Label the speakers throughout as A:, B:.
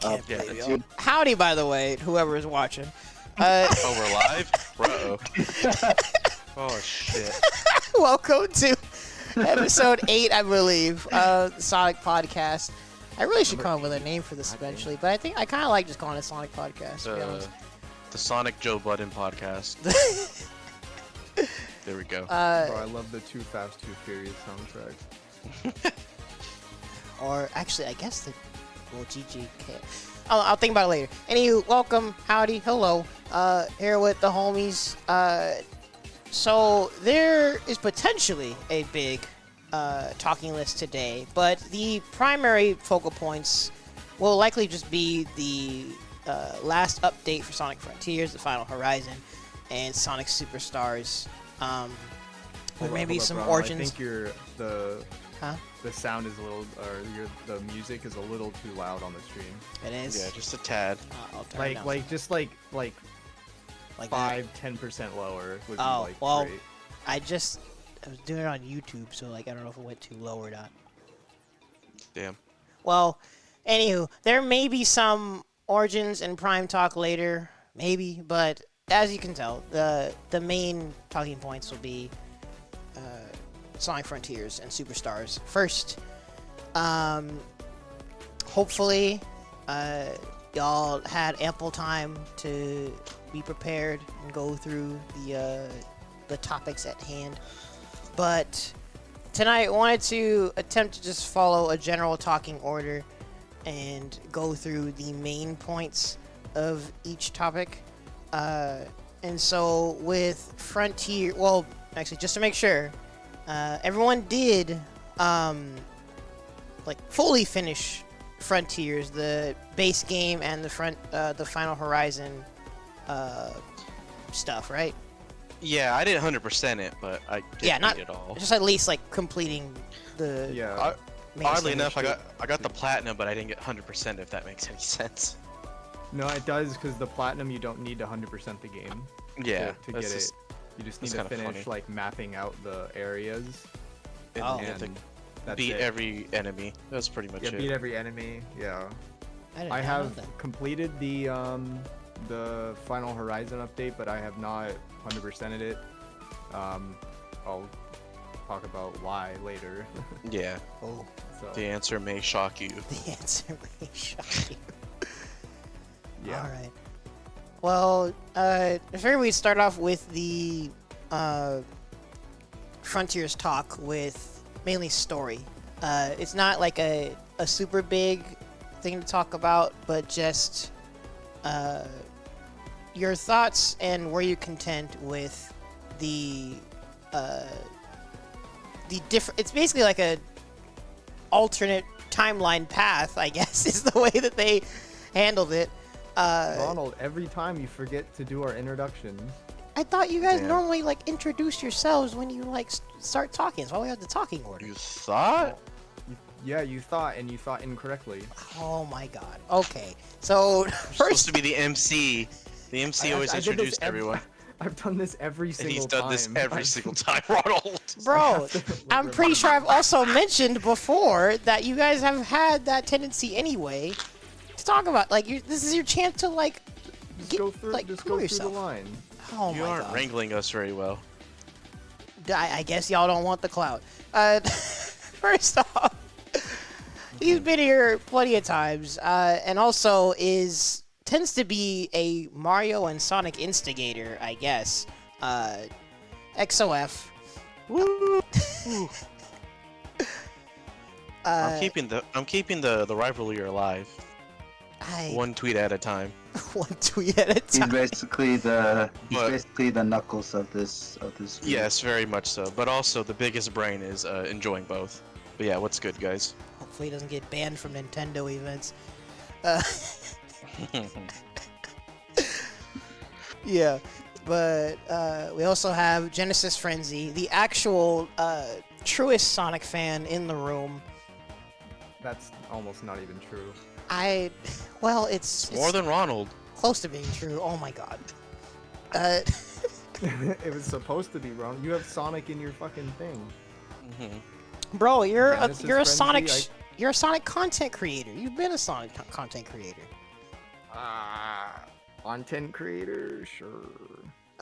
A: can't
B: Yeah,
A: believe
B: that's
A: you. Howdy, by the way, whoever is watching.
B: Oh, we're live? Uh-oh. Oh, shit.
A: Welcome to episode 8, I believe, of the Sonic Podcast. I really should come up with a name for this eventually, but I think I kind of like just calling it Sonic Podcast, to be honest.
B: The Sonic Joe Budden podcast. There we go.
C: Bro, I love the Too Fast, Too Furious soundtrack.
A: Or actually, I guess the GGK. I'll think about it later. Anywho, welcome, howdy, hello. Here with the homies. So there is potentially a big talking list today, but the primary focal points will likely just be the last update for Sonic Frontiers, the Final Horizon, and Sonic Superstars. With maybe some
C: bro.
A: origins.
C: I think the sound is a little, the music is a little too loud on the stream.
A: It is.
B: Yeah, just a tad.
A: I'll turn it down.
C: Like 5-10% lower would be like great.
A: I was doing it on YouTube, so like I don't know if it went too low or not.
B: Damn.
A: Well, anywho, there may be some Origins and Prime talk later, maybe, but as you can tell, the main talking points will be Sonic Frontiers and Superstars first. Hopefully, y'all had ample time to be prepared and go through the topics at hand. But tonight, I wanted to attempt to just follow a general talking order and go through the main points of each topic. And so with Frontier, well, actually, just to make sure, everyone did fully finish Frontiers, the base game and the Final Horizon stuff, right?
B: Yeah, I didn't 100% it, but I did beat it all.
A: Just at least like completing the.
C: Yeah.
B: Oddly enough, I got the platinum, but I didn't get 100%. If that makes any sense.
C: No, it does, because the platinum you don't need to 100% the game.
B: Yeah.
C: To get it. You just need to finish like mapping out the areas.
B: And beat every enemy. That's pretty much it.
C: Yeah, beat every enemy. Yeah.
A: I
C: have completed the Final Horizon update, but I have not 100%ed it. I'll talk about why later.
B: Yeah.
A: Oh.
C: So.
B: The answer may shock you.
A: The answer may shock you.
C: Yeah.
A: All right. Well, I figured we'd start off with the Frontiers talk with mainly story. It's not like a super big thing to talk about, but just your thoughts and were you content with the different. It's basically like a alternate timeline path, I guess, is the way that they handled it.
C: Ronald, every time you forget to do our introductions.
A: I thought you guys normally like introduce yourselves when you like start talking. That's why we have the talking order.
B: You thought?
C: Yeah, you thought, and you thought incorrectly.
A: Oh my god. Okay, so
B: first supposed to be the MC. The MC always introduced everyone.
C: I've done this every single time.
B: He's done this every single time, Ronald.
A: Bro, I'm pretty sure I've also mentioned before that you guys have had that tendency anyway to talk about like this is your chance to like
C: go through the line.
A: Oh
B: you aren't wrangling us very well.
A: I guess y'all don't want the clout. First off, he's been here plenty of times, and also tends to be a Mario and Sonic instigator, I guess. XOF.
B: Woo! I'm keeping the rivalry alive. One tweet at a time.
A: One tweet at a time.
D: He's basically the Knuckles of this.
B: Yes, very much so. But also the biggest brain is enjoying both. But yeah, what's good, guys?
A: Hopefully he doesn't get banned from Nintendo events. Yeah, but we also have GenesisFrenzy, the actual truest Sonic fan in the room.
C: That's almost not even true.
A: It's
B: more than Ronald.
A: Close to being true. Oh my god.
C: It was supposed to be, Ron. You have Sonic in your fucking thing.
A: Bro, you're a Sonic You're a Sonic content creator. You've been a Sonic content creator.
C: Content creator, sure.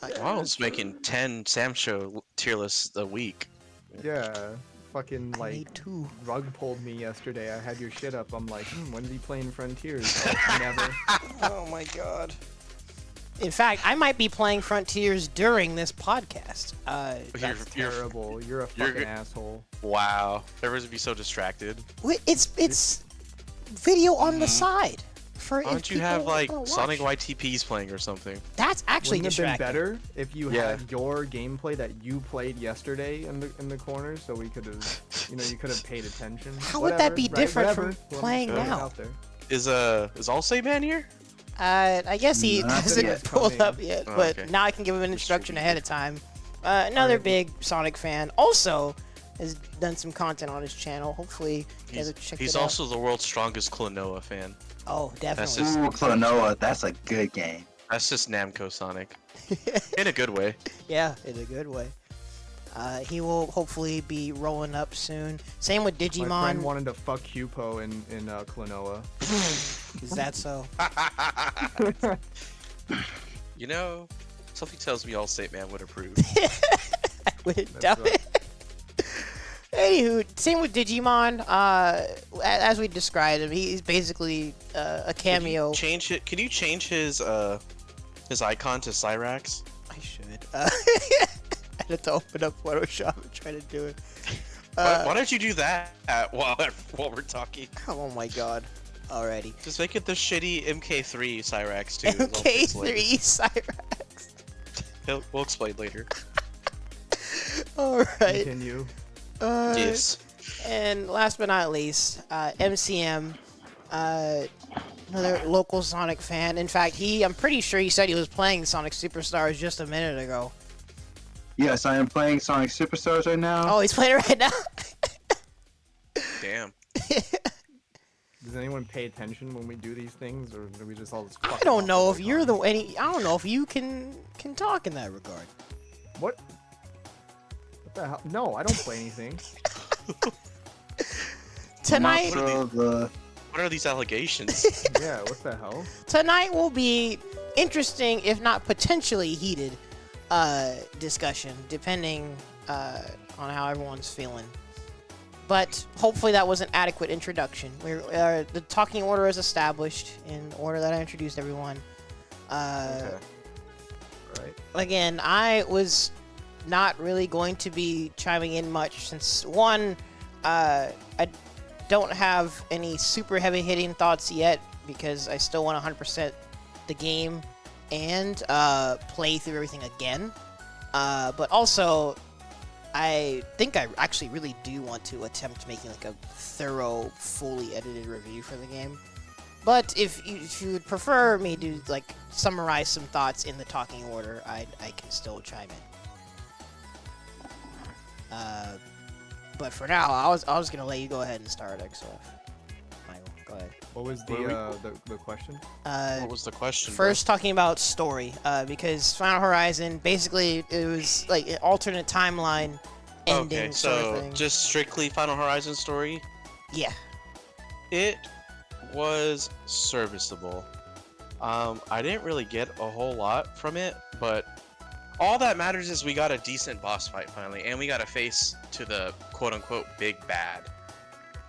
B: I was making 10 Sam Show tier lists a week.
C: Yeah, fucking
A: I
C: like
A: need two.
C: rug pulled me yesterday. I had your shit up. I'm like, when's he playing Frontiers? Oh, never.
A: Oh my god. In fact, I might be playing Frontiers during this podcast.
C: That's terrible. You're a fucking asshole.
B: Wow. Everyone's be so distracted.
A: It's video on the side.
B: Why don't you have like Sonic YTPs playing or something?
A: That's actually
C: Wouldn't it have been
A: distracting.
C: better if you had your gameplay that you played yesterday in the corner, so we could have, you could have paid attention.
A: How would that be different from
C: Well, I'm
A: playing
C: just throwing it
A: now?
C: out there.
B: Is AllstateMan here?
A: I guess he
D: Not
A: hasn't
D: yet.
A: pulled up yet,
B: Oh,
A: but
B: okay.
A: now I can give him an instruction ahead of time. Another big Sonic fan also has done some content on his channel. Hopefully, you guys have checked
B: He's
A: it out.
B: also the world's strongest Klonoa fan.
A: Oh,
B: That's
A: definitely.
B: just-
D: Ooh, Klonoa, that's a good game.
B: That's just Namco Sonic. In a good way.
A: Yeah, in a good way. He will hopefully be rolling up soon. Same with
C: My friend
A: Digimon.
C: wanted to fuck Hupo in Klonoa.
A: Is that so?
B: You know, something tells me AllstateMan would approve.
A: I wouldn't
C: That's
A: doubt
C: right.
A: it. Anywho, same with Digimon. As we described him, he's basically a cameo.
B: Can you change his icon to Cyrax?
A: I should. I had to open up Photoshop and try to do it.
B: Why don't you do that while we're talking?
A: Oh my god. Alrighty.
B: Just make it the shitty MK3 Cyrax too.
A: MK3 Cyrax.
B: We'll explain later.
A: Alright.
C: Continue.
B: Yes.
A: And last but not least, MCM, another local Sonic fan. In fact, I'm pretty sure he said he was playing Sonic Superstars just a minute ago.
D: Yes, I am playing Sonic Superstars right now.
A: Oh, he's playing it right now?
B: Damn.
C: Does anyone pay attention when we do these things, or do we just all just?
A: I don't know if you're the any. I don't know if you can talk in that regard.
C: What? What the hell? No, I don't play anything.
A: Tonight,
B: What are these allegations?
C: Yeah, what the hell?
A: tonight will be interesting, if not potentially heated, discussion, depending on how everyone's feeling. But hopefully that was an adequate introduction. The talking order is established in the order that I introduced everyone.
C: Okay. Right.
A: Again, I was not really going to be chiming in much since, one, I don't have any super heavy-hitting thoughts yet because I still want to 100% the game and play through everything again. But also, I think I actually really do want to attempt making like a thorough, fully edited review for the game. But if you would prefer me to like summarize some thoughts in the talking order, I can still chime in. But for now, I was gonna let you go ahead and start XOF. Michael, go ahead.
C: What was the question?
B: What was the question?
A: First, talking about story, because Final Horizon, basically, it was like an alternate timeline ending
B: Okay,
A: sort of
B: so
A: thing.
B: just strictly Final Horizon story.
A: Yeah.
B: It was serviceable. I didn't really get a whole lot from it, but all that matters is we got a decent boss fight finally, and we got a face to the quote-unquote big bad.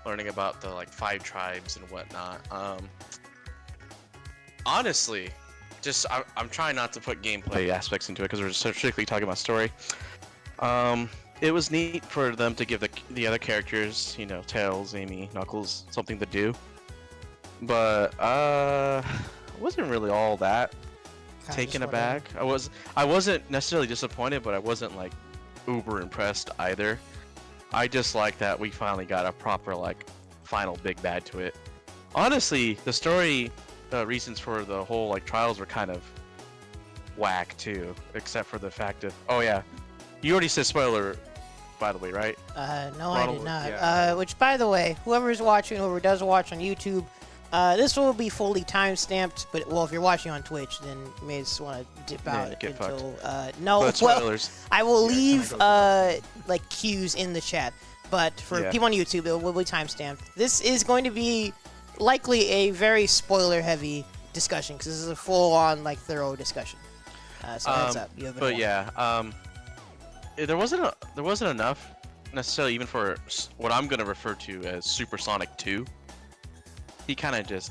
B: Learning about the like 5 tribes and whatnot. Honestly, just I'm trying not to put gameplay aspects into it because we're just strictly talking about story. It was neat for them to give the other characters, you know, Tails, Amy, Knuckles, something to do. But I wasn't really all that taken aback. I wasn't necessarily disappointed, but I wasn't like uber impressed either. I just like that we finally got a proper like final big bad to it. Honestly, the story reasons for the whole like trials were kind of whack too, except for the fact of you already said spoiler, by the way, right?
A: No,
B: Ronald,
A: I did not.
C: yeah.
A: Which, by the way, whoever does watch on YouTube, this will be fully time-stamped, but, well, if you're watching on Twitch, then you may just want to dip
B: Yeah,
A: out
B: get
A: until,
B: fucked.
A: no,
B: But
A: well,
B: spoilers.
A: I will
C: Yeah,
A: leave,
C: it's gonna
A: like, cues in the chat. but for
B: Yeah.
A: people on YouTube, it will be timestamped. This is going to be likely a very spoiler-heavy discussion because this is a full-on, like, thorough discussion. So heads up. You have been
B: But
A: warned.
B: yeah, there wasn't enough necessarily even for what I'm gonna refer to as Supersonic 2. He kind of just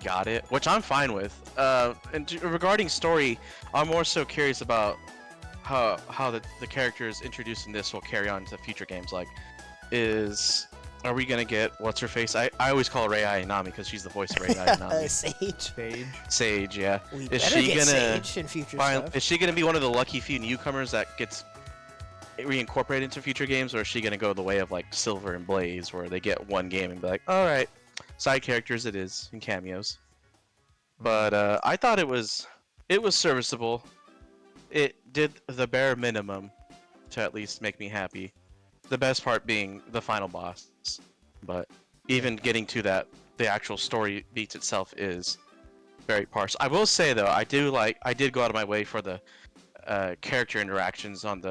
B: got it, which I'm fine with. Regarding story, I'm more so curious about how the characters introduced in this will carry on to future games. Like, are we gonna get what's her face? I always call her Rei Ayanami because she's the voice of Rei Ayanami.
A: Sage.
B: Sage, yeah.
A: We
B: Is
A: better
B: she
A: get
B: gonna
A: Sage in future
B: finally,
A: stuff.
B: is she gonna be one of the lucky few newcomers that gets reincorporated into future games, or is she gonna go the way of like Silver and Blaze, where they get one game and be like, all right, side characters it is and cameos. But I thought it was serviceable. It did the bare minimum to at least make me happy. The best part being the final boss, but even getting to that, the actual story beats itself is very sparse. I will say though, I did go out of my way for the character interactions in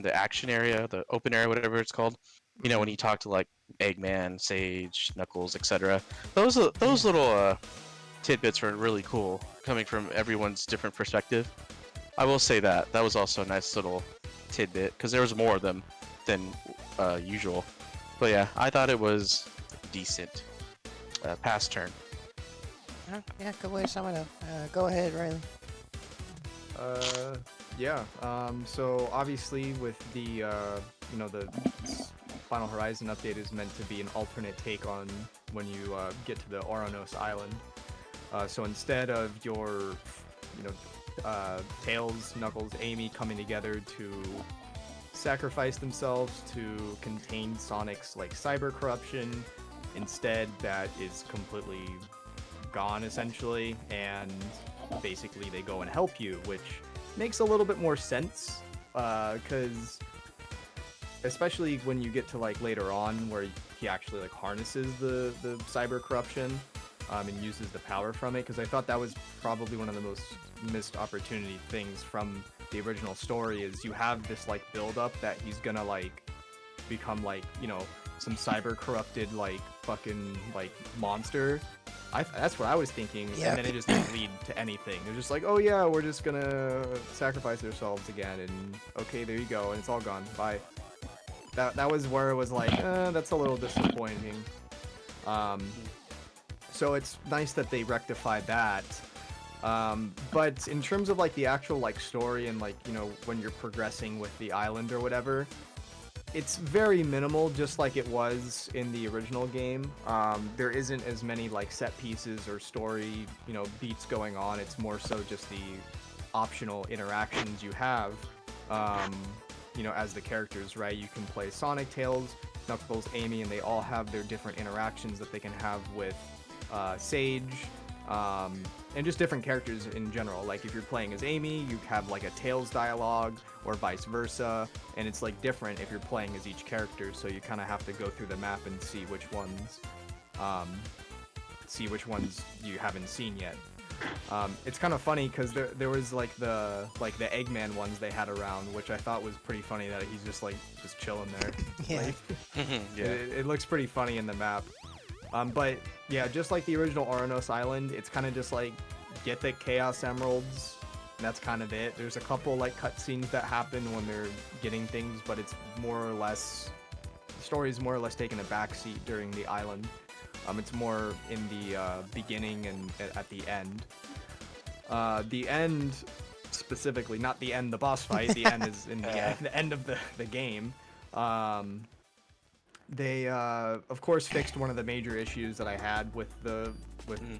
B: the action area, the open area, whatever it's called. You know, when you talk to like Eggman, Sage, Knuckles, etc. Those little tidbits were really cool, coming from everyone's different perspective. I will say that was also a nice little tidbit because there was more of them than usual. But yeah, I thought it was decent. Pass turn.
A: Yeah, good way to sum it up. Go ahead, Riley.
C: Yeah. So obviously with the the Final Horizon update is meant to be an alternate take on when you get to the Oranos Island. So instead of your Tails, Knuckles, Amy coming together to sacrifice themselves to contain Sonic's like cyber corruption, instead that is completely gone essentially, and basically they go and help you, which makes a little bit more sense because especially when you get to like later on where he actually like harnesses the cyber corruption and uses the power from it, because I thought that was probably one of the most missed opportunity things from the original story, is you have this like build up that he's gonna like become like some cyber corrupted like fucking like monster. That's what I was thinking,
A: Yeah.
C: and then it just didn't lead to anything. They're just like, oh yeah, we're just gonna sacrifice ourselves again, and okay, there you go, and it's all gone. Bye. That was where it was like, that's a little disappointing. So it's nice that they rectified that. But in terms of like the actual like story and like when you're progressing with the island or whatever, it's very minimal, just like it was in the original game. There isn't as many like set pieces or story beats going on. It's more so just the optional interactions you have as the characters, right? You can play Sonic, Tails, Knuckles, Amy, and they all have their different interactions that they can have with Sage, and just different characters in general. Like if you're playing as Amy, you have like a Tails dialogue, or vice versa, and it's like different if you're playing as each character, so you kind of have to go through the map and see which ones you haven't seen yet. It's kind of funny because there was like the Eggman ones they had around, which I thought was pretty funny, that he's just chilling there.
A: Yeah.
C: Like,
B: Yeah.
C: it looks pretty funny in the map. But yeah, just like the original Oranos Island, it's kind of just like get the Chaos Emeralds, and that's kind of it. There's a couple like cutscenes that happen when they're getting things, but it's more or less, the story is more or less taking a backseat during the island. It's more in the beginning and at the end. The end specifically, not the end the boss fight. The end is in the end of the game. They of course fixed one of the major issues that I had with the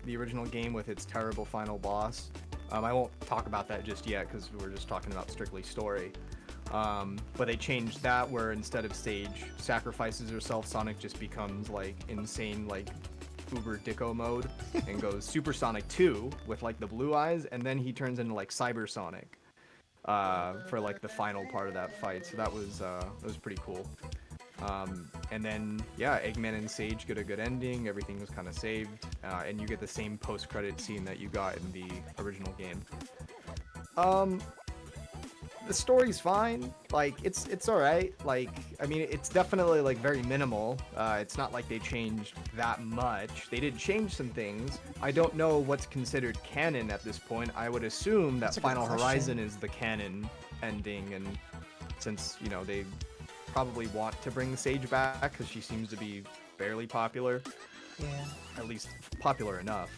C: original game, with its terrible final boss. I won't talk about that just yet because we're just talking about strictly story. But they changed that, where instead of Sage sacrifices herself, Sonic just becomes like insane like Uber Dicko mode and goes Super Sonic 2 with like the blue eyes, and then he turns into like Cyber Sonic for like the final part of that fight. So that was pretty cool. And then yeah, Eggman and Sage get a good ending. Everything was kind of saved, and you get the same post-credit scene that you got in the original game. the story's fine. Like it's all right. Like I mean, it's definitely like very minimal. It's not like they changed that much. They did change some things. I don't know what's considered canon at this point. I would assume that
A: That's a good
C: Final
A: question.
C: Horizon is the canon ending, and since they probably want to bring Sage back because she seems to be fairly popular,
A: Yeah.
C: at least popular enough.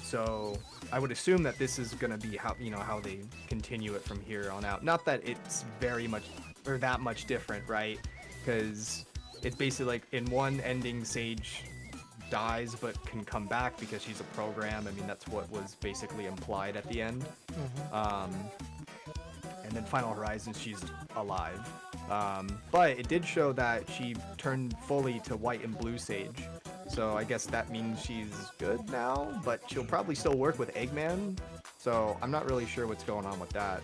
C: So I would assume that this is gonna be how how they continue it from here on out. Not that it's very much or that much different, right? Because it's basically like in one ending, Sage dies but can come back because she's a program. I mean, that's what was basically implied at the end. And then Final Horizon, she's alive. But it did show that she turned fully to white and blue Sage. So I guess that means she's good now, but she'll probably still work with Eggman. So I'm not really sure what's going on with that.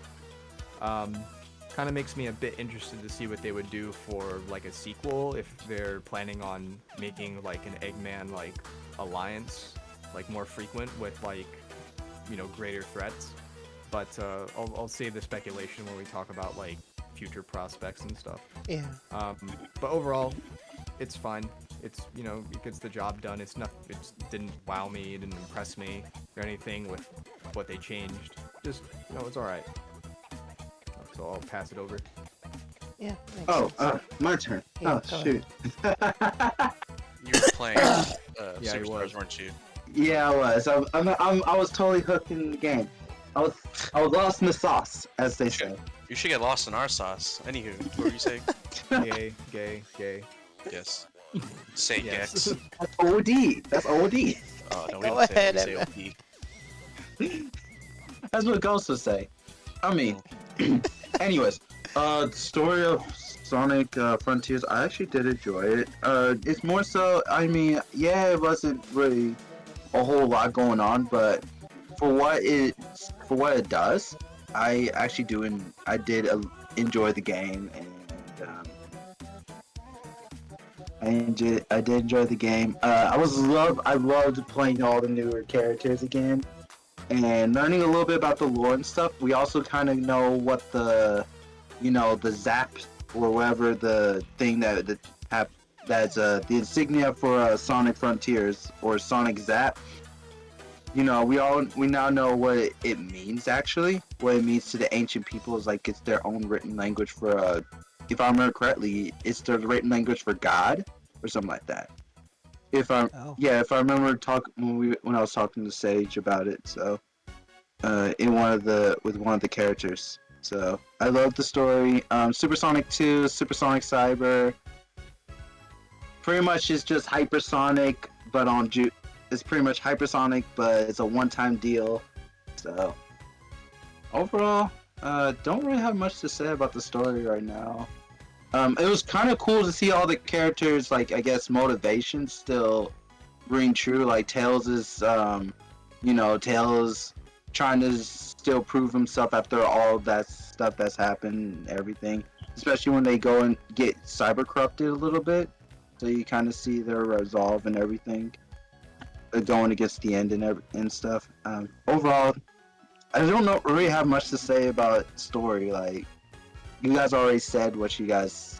C: Kind of makes me a bit interested to see what they would do for like a sequel if they're planning on making like an Eggman like alliance like more frequent with like greater threats. But I'll save the speculation when we talk about like future prospects and stuff.
A: Yeah.
C: But overall, it's fine. It's it gets the job done. It's not. It didn't wow me. It didn't impress me or anything with what they changed. Just it's all right. So I'll pass it over.
A: Yeah. Makes
D: Oh,
A: sense.
D: my turn.
A: Yeah,
D: Oh,
A: go
D: shoot.
B: You were playing
C: Yeah, he
B: Superstars,
C: was.
B: weren't you?
D: Yeah, I was. I was totally hooked in the game. I was lost in the sauce, as they say.
B: You should get lost in our sauce. Anywho, what were you saying?
C: Gay.
B: Yes. Say
C: Yes.
B: Gex.
D: That's OD. That's OD.
B: Oh, no, we
A: Go
B: don't say
A: ahead,
B: that. We
A: Emma.
B: say OP.
D: That's what Ghost would say. I mean, anyways, the story of Sonic Frontiers, I actually did enjoy it. It's more so, I mean, yeah, it wasn't really a whole lot going on, but for what it does, I actually I did enjoy the game, and I did enjoy the game. I loved playing all the newer characters again, and learning a little bit about the lore and stuff. We also kind of know what the zap or whatever the thing that's the insignia for Sonic Frontiers or Sonic Zap. We now know what it means actually. What it means to the ancient people is like it's their own written language for if I remember correctly, it's their written language for God or something like that. If I remember when I was talking to Sage about it, so with one of the characters. So I love the story. Supersonic 2, Supersonic Cyber. Pretty much it's just hypersonic, but it's pretty much hypersonic, but it's a one-time deal. So overall, don't really have much to say about the story right now. It was kind of cool to see all the characters, like I guess motivation still ring true. Like Tails is, Tails trying to still prove himself after all that stuff that's happened and everything. Especially when they go and get cyber corrupted a little bit, so you kind of see their resolve and everything, going against the end and stuff. Overall, I don't really have much to say about story. Like you guys already said what you guys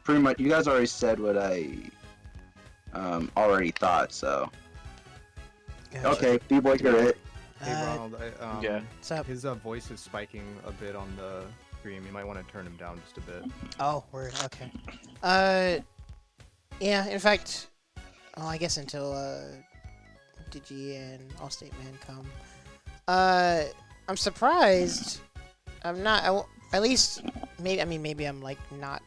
D: already said what I already thought. So
A: Gotcha.
D: okay, B-boy, you're it.
C: Hey Ronald,
B: Yeah.
A: What's up?
C: his voice is spiking a bit on the stream. You might want to turn him down just a bit.
A: Oh, word. Okay. Yeah. In fact, I guess until Digi and AllstateMan come. I'm surprised. I'm not. At least, maybe I'm like not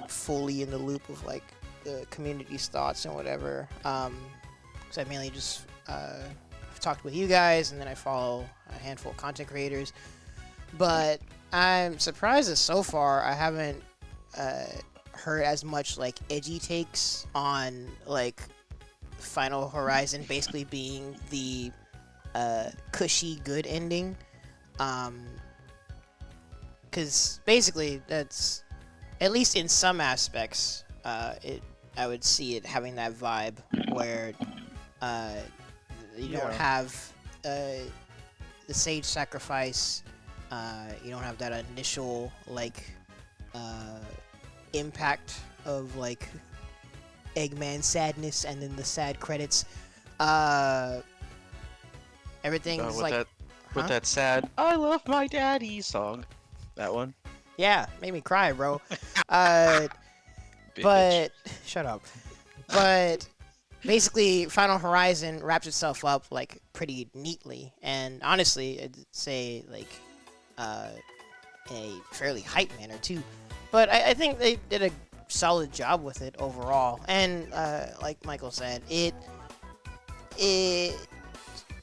A: fully in the loop of like the community's thoughts and whatever. Because I mainly just I've talked with you guys, and then I follow a handful of content creators. But I'm surprised that so far I haven't heard as much like edgy takes on like Final Horizon basically being the cushy good ending. Because basically that's, at least in some aspects, I would see it having that vibe where you don't have the sage sacrifice You don't have that initial impact of like Eggman sadness and then the sad credits. Everything's
B: with
A: like
B: that with
A: huh?
B: that sad "I love my daddy" song. That one.
A: Yeah, made me cry, bro. uh,
B: Bitch.
A: but shut up. But basically, Final Horizon wraps itself up like pretty neatly, and honestly, I'd say like in a fairly hype manner too. But I think they did a solid job with it overall, and like Michael said, it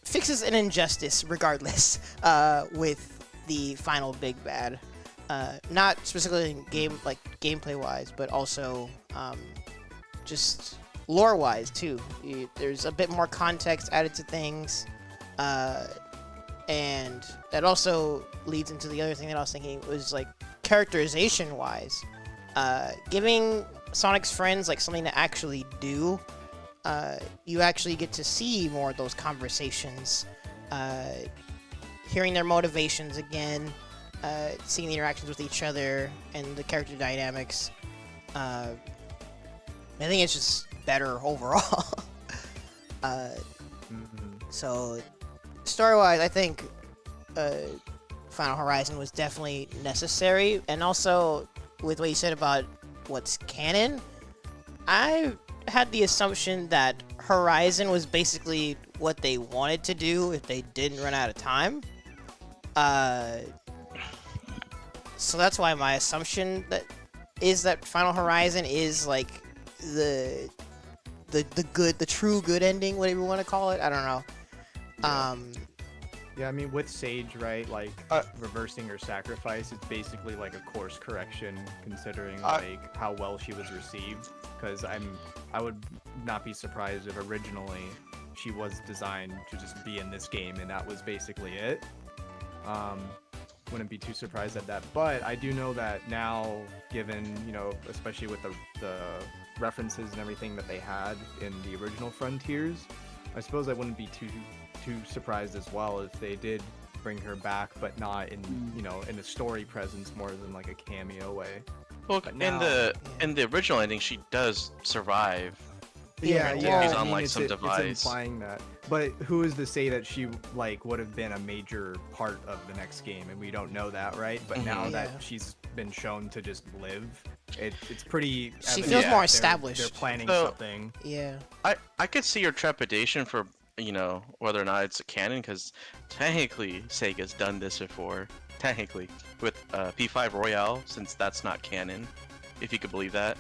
A: fixes an injustice regardless with the final big bad. Not specifically in gameplay wise, but also just lore wise too. There's a bit more context added to things, and that also leads into the other thing that I was thinking was like characterization wise, giving Sonic's friends like something to actually do. You actually get to see more of those conversations, hearing their motivations again, seeing the interactions with each other and the character dynamics. I think it's just better overall. So, story-wise, I think Final Horizon was definitely necessary, and also with what you said about what's canon, I had the assumption that Horizon was basically what they wanted to do if they didn't run out of time. So that's why my assumption that Final Horizon is like the true good ending, whatever you want to call it. I don't know.
C: Yeah, I mean, with Sage, right, like, reversing her sacrifice, it's basically like a course correction, considering, like, how well she was received, because I would not be surprised if originally she was designed to just be in this game, and that was basically it. Wouldn't be too surprised at that, but I do know that now, given, you know, especially with the references and everything that they had in the original Frontiers, I suppose I wouldn't be too surprised as well if they did bring her back, but not in, you know, in a story presence, more than like a cameo way.
B: Well,
C: now,
B: in the original ending, she does survive.
C: Yeah,
A: She's
C: yeah.
B: on,
C: I mean,
B: like,
C: it's,
B: some
C: it's
B: device.
C: implying that, but who is to say that she like would have been a major part of the next game, and we don't know that, right? But now that she's been shown to just live, it's pretty.
A: She
C: evident
A: feels
C: that
A: more
C: they're
A: established.
C: planning
B: So-
C: something.
A: Yeah.
B: I could see your trepidation for, you know, whether or not it's canon, because technically Sega's done this before. Technically, with P5 Royale, since that's not canon, if you could believe that.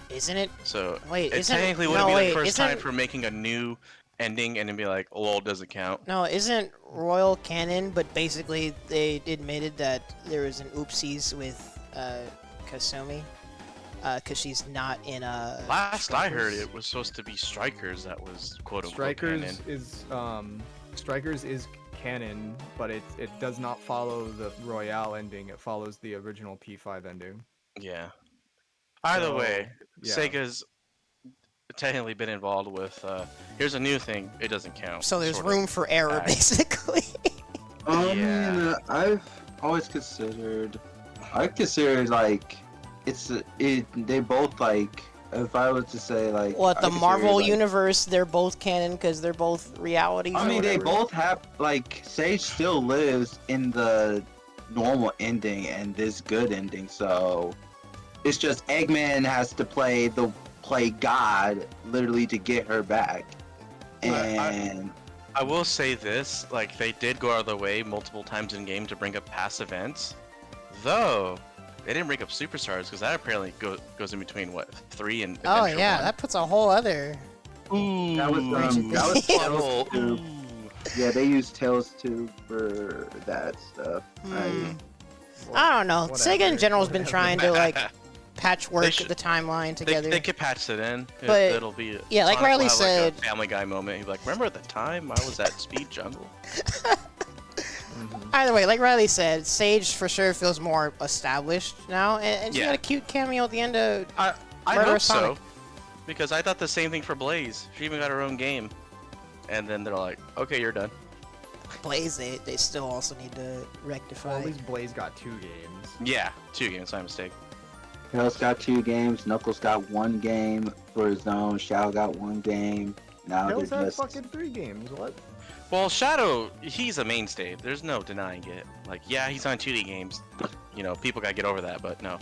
A: Isn't it?
B: So
A: Wait,
B: it
A: isn't
B: technically would
A: no,
B: be
A: wait,
B: the first time
A: isn't-
B: for making a new ending, and then be like, "Lol, doesn't count."
A: No, isn't Royal canon? But basically, they admitted that there was an oopsies with Kasumi, because she's not in a.
B: Last I heard, it was supposed to be Strikers that was quote unquote canon.
C: Strikers is canon, but it does not follow the Royale ending. It follows the original P5 ending.
B: Yeah. Either
C: So,
B: way,
C: yeah.
B: Sega's technically been involved with. Here's a new thing. It doesn't count.
A: So there's
B: sort of.
A: room for error,
B: Act.
A: basically.
D: I
B: Yeah.
D: mean, I've always I considered like they both like, if I was to say like,
A: What,
D: I
A: the
D: consider,
A: Marvel
D: like,
A: universe? They're both canon because they're both realities.
D: I
A: or
D: mean, they
A: whatever?
D: both have like, Sage still lives in the normal ending and this good ending, so it's just Eggman has to play God literally to get her back, and
B: I will say this: like, they did go out of the way multiple times in game to bring up past events, though they didn't bring up superstars, because that apparently goes in between what 3 and
A: Oh
B: Adventure
A: yeah,
B: 1.
A: that puts a whole other.
B: Ooh,
D: that was
B: level.
D: Tails 2. Yeah, they used Tails 2 for that stuff.
A: I don't know. Sega in
C: Whatever,
A: general has been
C: whatever.
A: trying to like patchwork
B: should-
A: the timeline together.
B: They could patch it in.
A: But,
B: It'll be
A: yeah, like
B: Sonic will
A: Riley
B: have,
A: said-
B: like a Family Guy moment. He'd be like, "Remember at the time I was at Speed Jungle?"
A: Either way, like Riley said, Sage for sure feels more established now, and she
B: Yeah.
A: got a cute cameo at the end of.
B: I
A: Murder
B: hope
A: Sonic.
B: so, because I thought the same thing for Blaze. She even got her own game, and then they're like, "Okay, you're done."
A: Blaze, they still also need to rectify.
C: Well, at least Blaze got 2 games.
B: Yeah, 2 games, my mistake.
D: Tails got 2 games. Knuckles got 1 game for his own. Shao got 1 game. Now
C: Tails
D: they're
C: had
D: just
C: fucking 3 games. What?
B: Well, Shadow, he's a mainstay. There's no denying it. Like, yeah, he's on 2D games. You know, people gotta get over that, but no.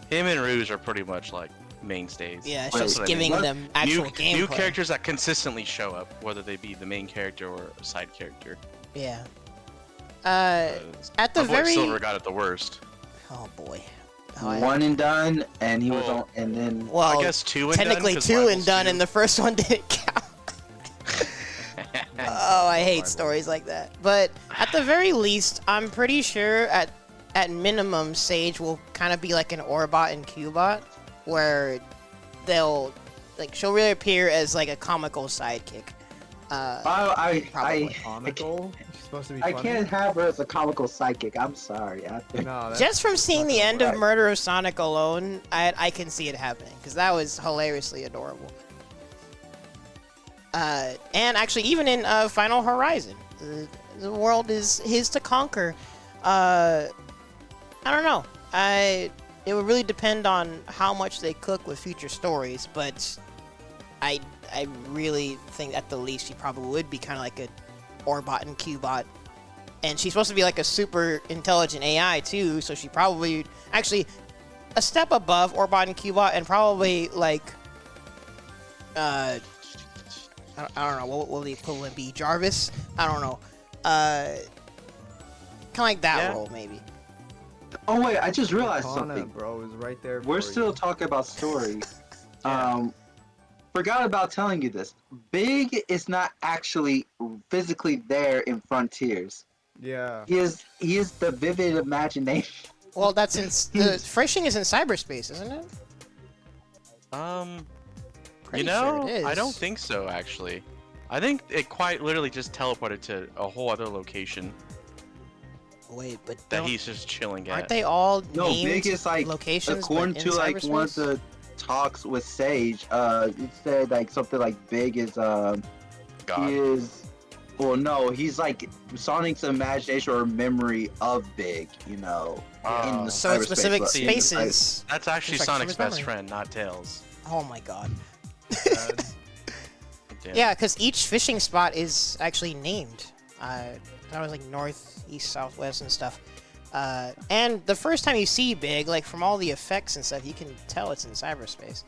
B: Him and Rouge are pretty much like mainstays.
A: Yeah, it's
D: Wait,
A: just
D: what?
A: giving
D: What?
A: them actual gameplay.
B: New characters that consistently show up, whether they be the main character or a side character.
A: Yeah.
B: Uh,
A: At the
B: my boy
A: very.
B: Silver got it the worst.
A: Oh boy.
D: 1 and done, and he was
B: Well,
D: on. And then
A: Well,
B: I guess 2 and done,
A: technically
B: 'cause
A: 2 and
B: Rivals
A: done,
B: 2.
A: and the first one didn't count. Oh, I hate stories like that. But at the very least, I'm pretty sure at minimum, Sage will kind of be like an Orbot and Cubot, where she'll really appear as like a comical sidekick. Probably.
C: Comical? She's supposed to be
D: I
C: funny?
D: can't have her as a comical psychic. I'm sorry.
C: No, that's
A: Just from seeing the end of
D: right.
A: Murder of Sonic alone, I can see it happening, because that was hilariously adorable. And actually, even in Final Horizon, the world is his to conquer. I don't know. It would really depend on how much they cook with future stories, but I really think at the least she probably would be kind of like a Orbot and Cubot. And she's supposed to be like a super intelligent AI too, so she probably actually a step above Orbot and Cubot, and probably like I don't know, what will the equivalent be? Jarvis? I don't know. Kind of like that
B: Yeah.
A: role, maybe.
D: Oh wait, I just realized
C: Cortana,
D: something.
C: bro, is right there.
D: We're
C: for
D: still
C: you.
D: talking about story.
C: Yeah.
D: Forgot about telling you this. Big is not actually physically there in Frontiers.
C: Yeah.
D: He is the vivid imagination.
A: Well, that's in the Frishing is in cyberspace, isn't it? Pretty
B: You know,
A: sure it is.
B: I don't think so, actually. I think it quite literally just teleported to a whole other location
A: Wait, but
B: that
A: don't-
B: he's just chilling at.
A: aren't they all
D: No,
A: named
D: Big is like
A: locations?
D: according
A: but
D: to
A: in
D: like one of
A: cyberspace?
D: the talks with Sage. It said like something like Big is
B: God.
D: he is. Well, no, he's like Sonic's imagination or memory of Big. You know, in the
A: So it's
D: cyberspace,
A: specific
D: but in the
A: spaces.
B: That's actually
A: Just like
B: Sonic's
A: Shiver's
B: best
A: memory.
B: friend, not Tails.
A: Oh my god.
B: Damn.
A: Yeah, because each fishing spot is actually named. That was like north, east, southwest, and stuff. And the first time you see Big, like from all the effects and stuff, you can tell it's in cyberspace.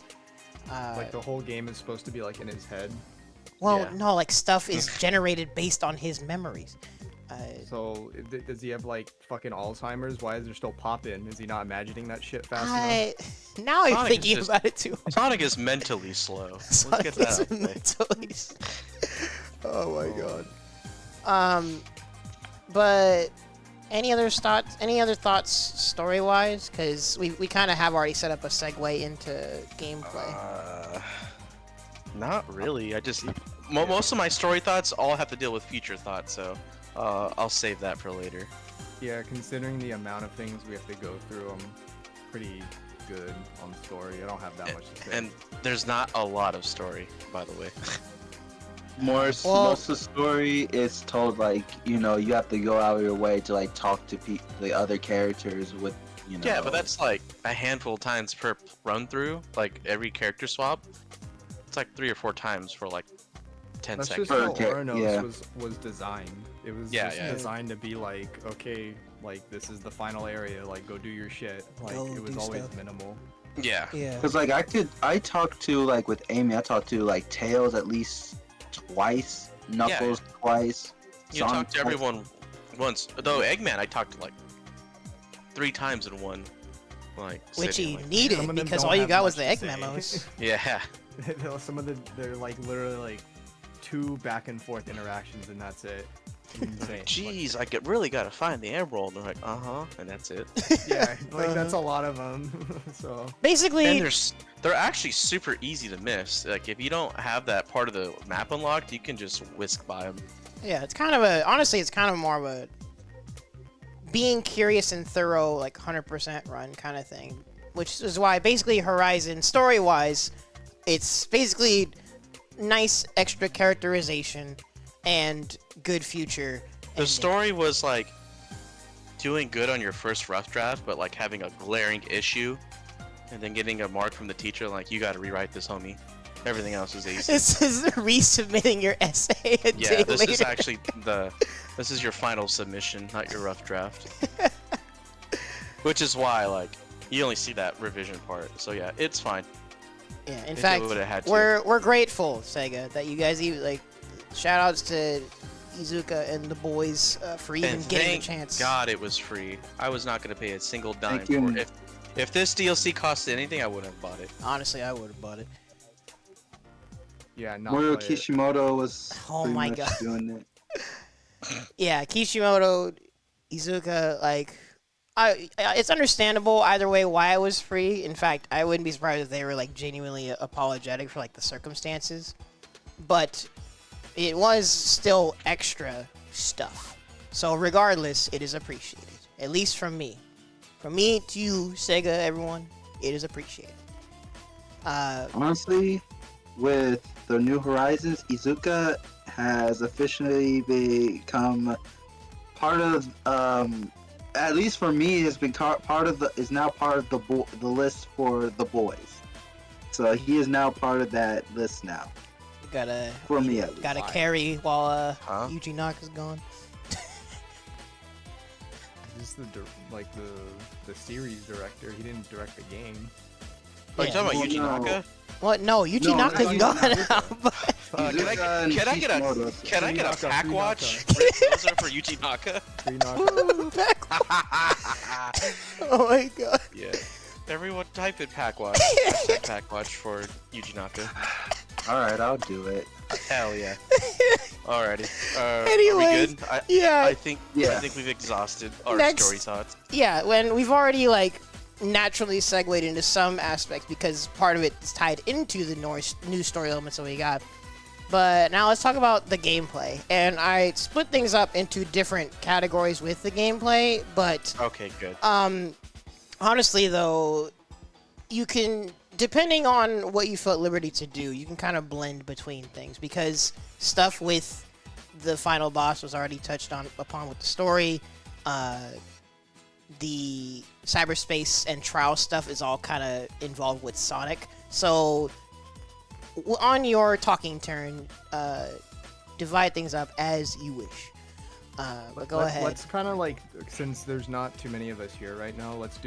C: Like the whole game is supposed to be like in his head.
A: Well,
B: Yeah.
A: no, like stuff is generated based on his memories.
C: So does he have like fucking Alzheimer's? Why is there still pop-in? Is he not imagining that shit fast enough?
A: Now I'm
B: Sonic is
A: thinking
B: just-
A: about it too.
B: Sonic is mentally slow. Let's
A: Sonic
B: get that
A: is
B: out of the way.
A: mentally s- Oh my god. But any other thoughts? Any other thoughts story-wise? Because we kind of have already set up a segue into gameplay.
B: Not really. I just most of my story thoughts all have to deal with future thoughts, so I'll save that for later.
C: Yeah, considering the amount of things we have to go through, I'm pretty good on story. I don't have that much to say.
B: And there's not a lot of story, by the way.
D: most of the story is told like you know you have to go out of your way to like talk to the other characters with you know.
B: Yeah, but that's like a handful of times per run through, like every character swap. It's like 3 or 4 times for like 10
C: That's
B: seconds.
C: just how
D: Okay,
C: Oranos
D: yeah.
C: was designed. It was
B: Yeah,
C: just
B: yeah.
C: designed to be like, okay, like this is the final area, like go do your shit. Like
A: Go
C: it was
A: do
C: always
A: stuff.
C: minimal.
B: Yeah.
A: Yeah.
D: Because like I talked to like with Amy, I talked to like Tails at least twice, Knuckles twice.
B: You
D: Sonic
B: talked to
D: twice.
B: everyone once. Though Eggman, I talked to like 3 times in one. Like,
A: Which
B: sitting,
A: he
B: like-
A: needed
C: Some of them
A: because
C: don't
A: all you
C: have
A: got was
C: much
A: the
C: to
A: egg
C: say.
A: memos.
B: Yeah.
C: Some of they're like literally like 2 back and forth interactions and that's it. Insane.
B: Jeez, I really gotta find the emerald. And they're like, and that's it.
C: Yeah, like that's a lot of them. So
A: Basically,
B: And they're actually super easy to miss. Like if you don't have that part of the map unlocked, you can just whisk by them.
A: yeah, it's kind of honestly, it's kind of more of a being curious and thorough, like 100% run kind of thing. Which is why basically Horizon, story-wise, it's basically nice extra characterization and good future
B: The story was like doing good on your first rough draft, but like having a glaring issue, and then getting a mark from the teacher like, you got to rewrite this, homie. Everything else is easy.
A: This is resubmitting your essay a day
B: Yeah, this
A: later.
B: is actually this is your final submission, not your rough draft. Which is why like you only see that revision part. So yeah, it's fine.
A: Yeah, in
B: If it
A: fact,
B: would've had to.
A: we're grateful, Sega, that you guys even like. Shout outs to Izuka and the boys for even
B: And
A: getting the
B: thank
A: chance.
B: God it was free. I was not gonna pay a single dime
D: Thank you.
B: for it. If this DLC cost anything, I wouldn't have bought it.
A: Honestly, I would have bought it.
C: Yeah, not
D: Moro
C: play it.
D: Kishimoto was
A: Oh
D: pretty
A: my
D: much
A: God.
D: doing it.
A: Yeah, Kishimoto, Izuka, like, it's understandable either way why it was free. In fact, I wouldn't be surprised if they were like genuinely apologetic for like the circumstances, but it was still extra stuff. So regardless, it is appreciated, at least from me. From me to you, Sega, everyone, it is appreciated.
D: Honestly, with the New Horizons, Izuka has officially become part of, at least for me, has been is now part of the list for the boys. So he is now part of that list now. For me, at least.
A: Gotta carry while
B: Huh?
A: Yuji Naka's gone.
C: He's the series director. He didn't direct the game.
B: Oh, you
A: Yeah.
B: talking about
D: Well,
B: Yuji
D: no.
B: Naka?
A: What? No, Yuji
D: No,
A: Naka's
D: not
A: gone
D: Yuji
A: now. But
D: Izuka and
B: Can I get a
D: Kishimoto.
B: can I get a
C: Free
B: pack
C: Naka,
B: watch
C: free
B: closer for Yuji Naka?
C: Free Naka.
A: oh my god.
B: Yeah. Everyone type in pack watch. Hashtag pack watch for Yuji Naka.
D: Alright, I'll do it.
B: Hell yeah. Alrighty. Are
A: Anyways,
B: we good?
A: Yeah,
B: I think
D: Yeah.
B: we've exhausted our
A: Next.
B: story thoughts.
A: yeah. When we've already like naturally segued into some aspects because part of it is tied into the new story elements that we got. But now let's talk about the gameplay. And I split things up into different categories with the gameplay, but
B: Okay, good.
A: honestly though, you can, depending on what you feel at liberty to do, you can kind of blend between things because stuff with the final boss was already touched upon with the story. The cyberspace and trial stuff is all kind of involved with Sonic. So on your talking turn, divide things up as you wish. But go ahead.
C: Let's kind of like, since there's not too many of us here right now, let's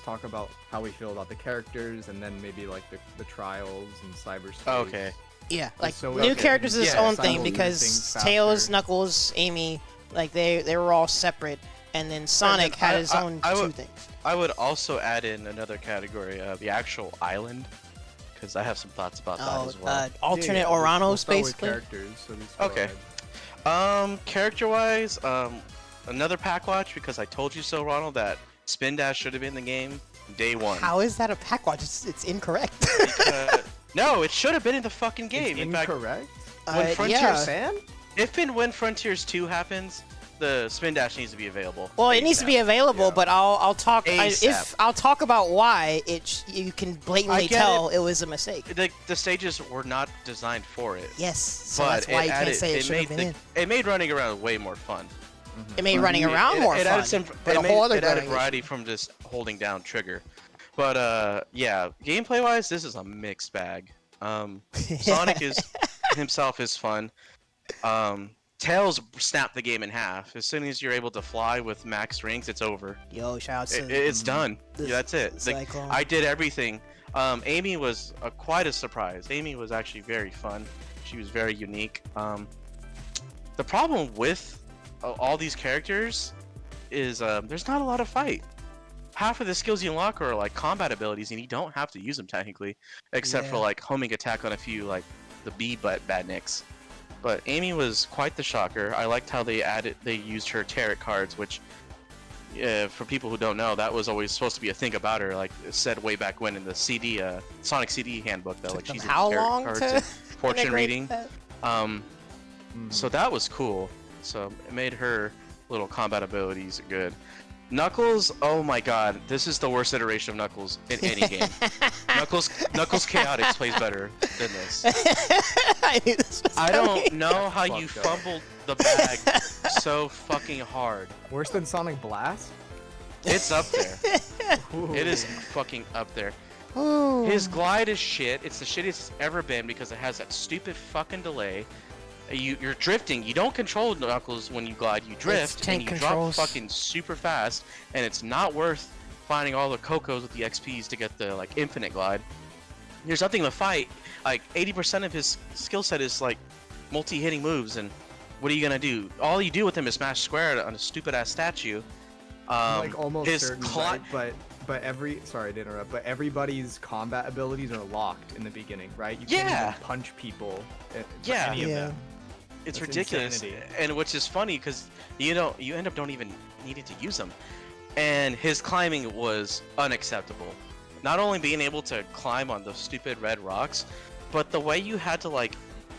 C: talk about how we feel about the characters and then maybe like the trials and cyberspace.
B: Okay.
A: Yeah, like
C: so
A: new
C: okay.
A: characters is its
B: Yeah,
A: own thing
C: simultaneous
A: because
C: things faster.
A: Tails, Knuckles, Amy, like they were all separate, and then Sonic had his own
B: I
A: two
B: would-
A: things.
B: I would also add in another category, the actual island, because I have some thoughts about that as well.
A: Alternate
C: We'll
A: Oranos,
C: start with
A: basically.
C: characters, so just go
B: Okay.
C: ahead.
B: Character-wise, another pack watch because I told you so, Ronald. That spin dash should have been in the game day one.
A: How is that a pack watch? It's incorrect.
B: Because- no, it should have been in the fucking game.
C: It's
B: In fact,
C: incorrect.
B: when Frontiers
A: yeah.
C: Fan?
B: if and when Frontiers 2 happens, the spin dash needs to be available.
A: Well, it needs to be
B: ASAP.
A: available,
C: Yeah.
A: but I'll talk
B: ASAP.
A: I'll talk about why you can blatantly
B: I get
A: tell it was a mistake.
B: The stages were not designed for it.
A: Yes, so
B: but
A: that's why
B: it
A: you can't
B: added,
A: say it should have been in.
B: it made running around way more fun.
A: It made running around
B: it,
A: more
B: it
A: fun,
B: added some,
A: but
B: it
A: a
B: made,
A: whole other
B: it added
A: growing
B: variety
A: issue.
B: from just holding down trigger. But yeah, gameplay wise, this is a mixed bag. Sonic is himself is fun. Tails snapped the game in half. As soon as you're able to fly with max rings, it's over.
A: Yo, shout out to
B: It's done.
A: the-
B: Yeah, that's it.
A: the
B: Like,
A: Cyclone.
B: I did everything. Amy was quite a surprise. Amy was actually very fun. She was very unique. The problem with all these characters is there's not a lot of fight. Half of the skills you unlock are like combat abilities, and you don't have to use them technically, except for
A: Yeah.
B: like homing attack on a few like the B badniks. But Amy was quite the shocker. I liked how they used her tarot cards, which for people who don't know, that was always supposed to be a thing about her. Like it said way back when in the CD, Sonic CD handbook, though, like
A: them
B: she's
A: how
B: into tarot
A: long
B: cards
A: to
B: and fortune
A: integrate
B: reading.
A: that?
B: So that was cool. So it made her little combat abilities good. Knuckles, oh my god, this is the worst iteration of Knuckles in any game. Knuckles Chaotix plays better than this.
A: I knew this was
B: I
A: coming.
B: don't know how you
C: fucked up.
B: fumbled the bag so fucking hard.
C: Worse than Sonic Blast?
B: It's up there.
C: Ooh.
B: It is fucking up there.
A: Ooh.
B: His glide is shit. It's the shittiest it's ever been because it has that stupid fucking delay. You're drifting. You don't control Knuckles when you glide. You drift and
A: tank
B: you
A: controls.
B: drop fucking super fast, and it's not worth finding all the Cocos with the XPs to get the like infinite glide. There's nothing to fight. Like 80% of his skill set is like multi-hitting moves, and what are you gonna do? All you do with him is smash square on a stupid ass statue.
C: I'm like almost
B: his
C: certain, right? But sorry to interrupt, but everybody's combat abilities are locked in the beginning, right? You can't
B: Yeah.
C: even punch people. For
B: Yeah.
C: any of
A: Yeah.
C: them.
B: It's
C: That's
B: ridiculous,
C: insanity.
B: and which is funny because you end up don't even needing to use them. And his climbing was unacceptable. Not only being able to climb on those stupid red rocks, but the way you had to like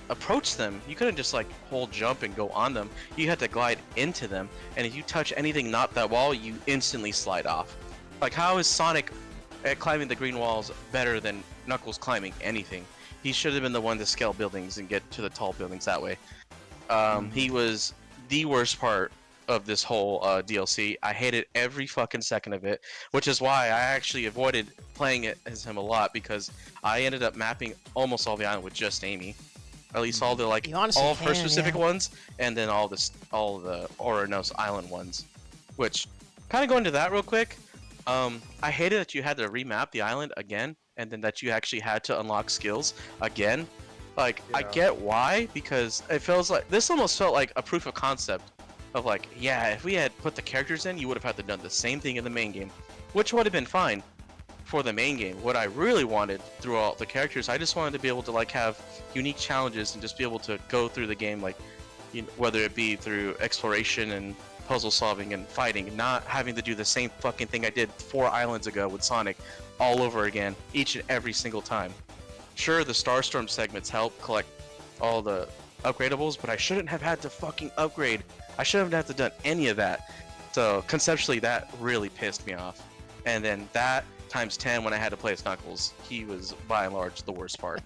B: approach them, you couldn't just like hold jump and go on them. You had to glide into them, and if you touch anything not that wall, you instantly slide off. Like, how is Sonic at climbing the green walls better than Knuckles climbing anything? He should have been the one to scale buildings and get to the tall buildings that way. He was the worst part of this whole DLC. I hated every fucking second of it, which is why I actually avoided playing it as him a lot, because I ended up mapping almost all the island with just Amy. At least all the like
A: You honestly
B: all first
A: can,
B: specific
A: yeah.
B: ones, and then all the Oranos Island ones. Which, kind of going to that real quick. I hated that you had to remap the island again, and then that you actually had to unlock skills again. Like, I
C: Yeah.
B: get why, because it feels like this almost felt like a proof of concept of like, yeah, if we had put the characters in, you would have had to done the same thing in the main game, which would have been fine for the main game. What I really wanted through all the characters, I just wanted to be able to like have unique challenges and just be able to go through the game, like, you know, whether it be through exploration and puzzle solving and fighting, not having to do the same fucking thing I did 4 islands ago with Sonic all over again each and every single time. Sure, the Starstorm segments help collect all the upgradables, but I shouldn't have had to fucking upgrade. I shouldn't have had to done any of that. So conceptually, that really pissed me off. And then that times 10 when I had to play as Knuckles, he was by and large the worst part.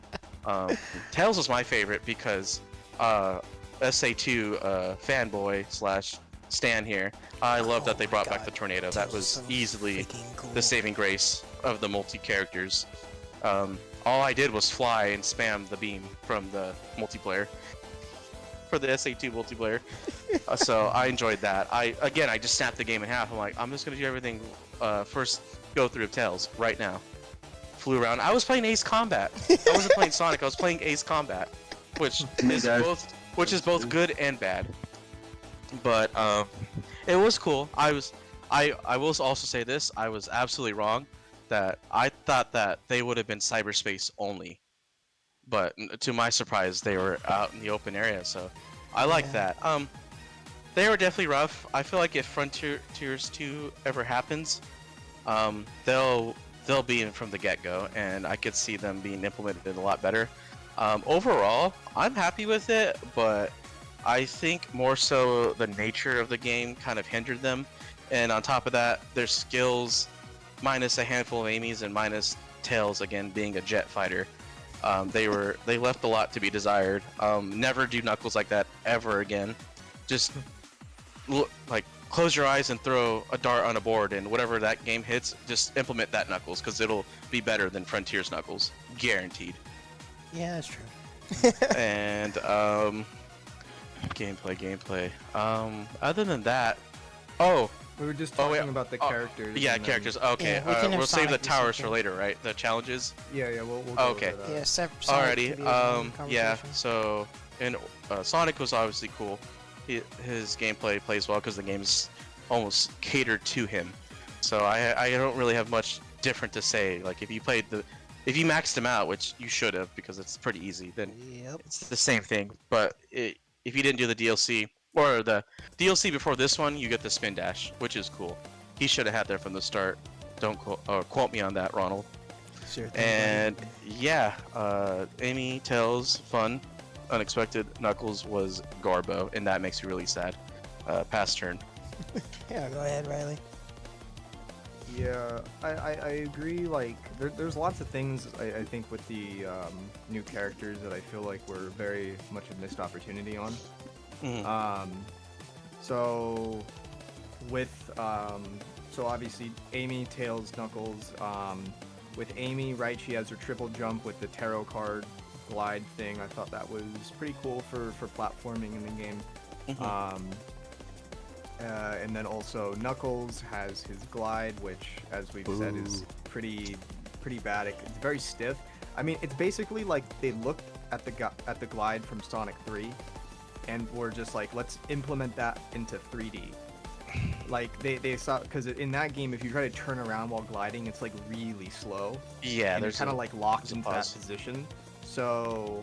B: Tails was my favorite because SA2 fanboy slash Stan here. I love that they brought back the tornado. That was
A: so
B: easily
A: freaking cool.
B: the saving grace of the multi-characters. All I did was fly and spam the beam from the multiplayer for the SA2 multiplayer. So I enjoyed that. I just snapped the game in half. I'm like, I'm just gonna do everything first go through of Tails right now. Flew around. I was playing Ace Combat. I wasn't playing Sonic. I was playing Ace Combat, which is both good and bad. But it was cool. I will also say this. I was absolutely wrong. That I thought that they would have been cyberspace only, but to my surprise, they were out in the open area. So I like that. They were definitely rough. I feel like if Frontiers 2 ever happens, they'll be in from the get-go, and I could see them being implemented a lot better. Overall, I'm happy with it, but I think more so the nature of the game kind of hindered them, and on top of that, their skills, minus a handful of Amy's and minus Tails again being a jet fighter, they left a lot to be desired. Never do Knuckles like that ever again. Just like close your eyes and throw a dart on a board, and whatever that game hits, just implement that Knuckles, because it'll be better than Frontiers Knuckles, guaranteed.
A: Yeah, that's true.
B: And gameplay. Other than that,
C: We were just
B: Oh,
C: talking
B: wait.
C: about the
B: Oh,
C: characters.
B: yeah,
C: and then-
B: characters. Okay,
A: Yeah, we can have
B: we'll save the
A: Sonic do
B: towers for
A: something.
B: later, right? The challenges.
C: Yeah, we'll go
B: Okay.
C: over that.
A: Yeah,
B: Alrighty. Yeah.
A: conversation.
B: So, and Sonic was obviously cool. His gameplay plays well because the game's almost catered to him. So I don't really have much different to say. Like if you maxed him out, which you should have because it's pretty easy, then
A: Yep.
B: it's the same thing. But if you didn't do the DLC or the DLC before this one, you get the spin dash, which is cool. He should have had that from the start. Don't quote me on that, Ronald.
A: Sure thing,
B: And yeah, Amy, Tails, fun. Unexpected. Knuckles was Garbo, and that makes me really sad. Pass turn.
A: buddy. Yeah, go ahead, Riley.
C: Yeah, I agree. Like, there's lots of things I think with the new characters that I feel like were very much a missed opportunity on.
B: Mhm.
C: So with so obviously Amy, Tails, Knuckles. With Amy, right, she has her triple jump with the tarot card glide thing. I thought that was pretty cool for platforming in the game.
B: Mhm.
C: And then also Knuckles has his glide, which, as we've said, is pretty bad. It's very stiff. I mean, it's basically like they looked at the glide from Sonic 3, and were just like, let's implement that into 3D. Like they saw, because in that game, if you try to turn around while gliding, it's like really slow.
B: Yeah,
C: And you're
B: there's
C: kind of like locked
B: there's a
C: into that
B: pause.
C: position. So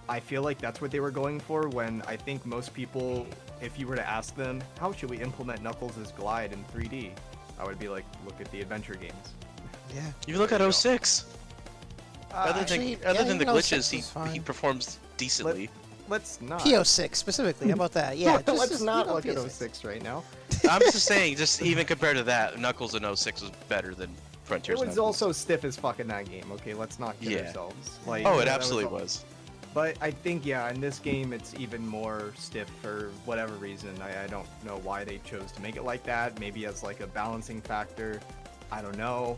C: I feel like that's what they were going for, when I think most people, if you were to ask them, how should we implement Knuckles' glide in 3D? I would be like, look at the adventure games.
A: Yeah.
B: You look at
C: There you go.
B: 06. Other
A: Actually,
B: than other
A: yeah,
B: than the
A: even 06
B: glitches,
A: is fine.
B: he performs decently.
C: Let's not.
A: PO6 specifically. How about that? Yeah.
C: Let's not
A: leave
C: look at
A: PO6.
C: 06 right now.
B: I'm just saying, just even compared to that, Knuckles in 06 was better than Frontiers.
C: It was
B: Knuckles.
C: also stiff as fuck in that game. Okay, let's not kid
B: Yeah.
C: ourselves. Like,
B: Oh, it
C: that
B: absolutely
C: all-
B: was.
C: But I think, yeah, in this game, it's even more stiff for whatever reason. I don't know why they chose to make it like that. Maybe as like a balancing factor. I don't know.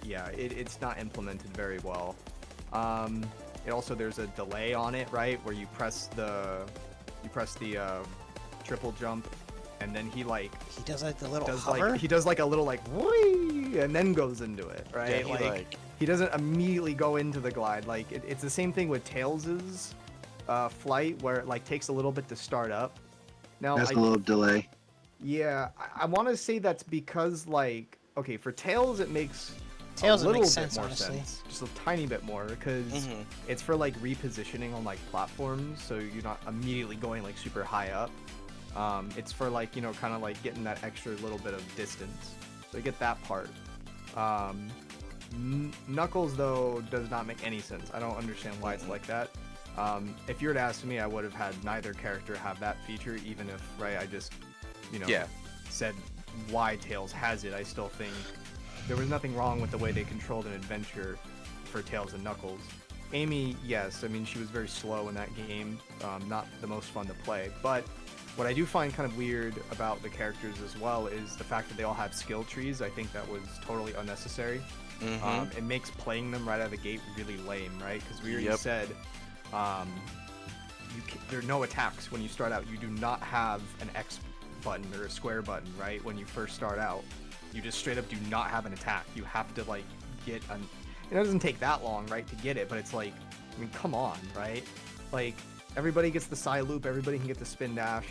C: Yeah, it's not implemented very well. It also, there's a delay on it, right? Where you press the triple jump, and then he like
A: He does like the little
C: does
A: hover.
C: like he does like a little like whee, and then goes into it, right?
B: Yeah, he like
C: He doesn't immediately go into the glide. Like it's the same thing with Tails's flight, where it like takes a little bit to start up. Now,
D: That's a little delay.
C: yeah, I want to say that's because, like, okay, for Tails it makes
A: Tails,
C: a
A: it
C: little
A: makes
C: bit
A: sense,
C: more
A: honestly.
C: sense, just a tiny bit more, because
B: Mhm.
C: it's for like repositioning on like platforms, so you're not immediately going like super high up. It's for like, you know, kind of like getting that extra little bit of distance. So you get that part. Knuckles, though, does not make any sense. I don't understand why it's like that. If you were to ask me, I would have had neither character have that feature, even if, right, I just, you know,
B: Yeah.
C: said why Tails has it. I still think there was nothing wrong with the way they controlled an adventure for Tails and Knuckles. Amy, yes, I mean, she was very slow in that game, not the most fun to play, but what I do find kind of weird about the characters as well is the fact that they all have skill trees. I think that was totally unnecessary.
B: Mhm.
C: It makes playing them right out of the gate really lame, right? Because we already
B: Yep.
C: said there are no attacks when you start out. You do not have an X button or a square button, right? When you first start out, you just straight up do not have an attack. You have to like get an. It doesn't take that long, right, to get it, but it's like, I mean, come on, right? Like, everybody gets the side loop, everybody can get the spin dash,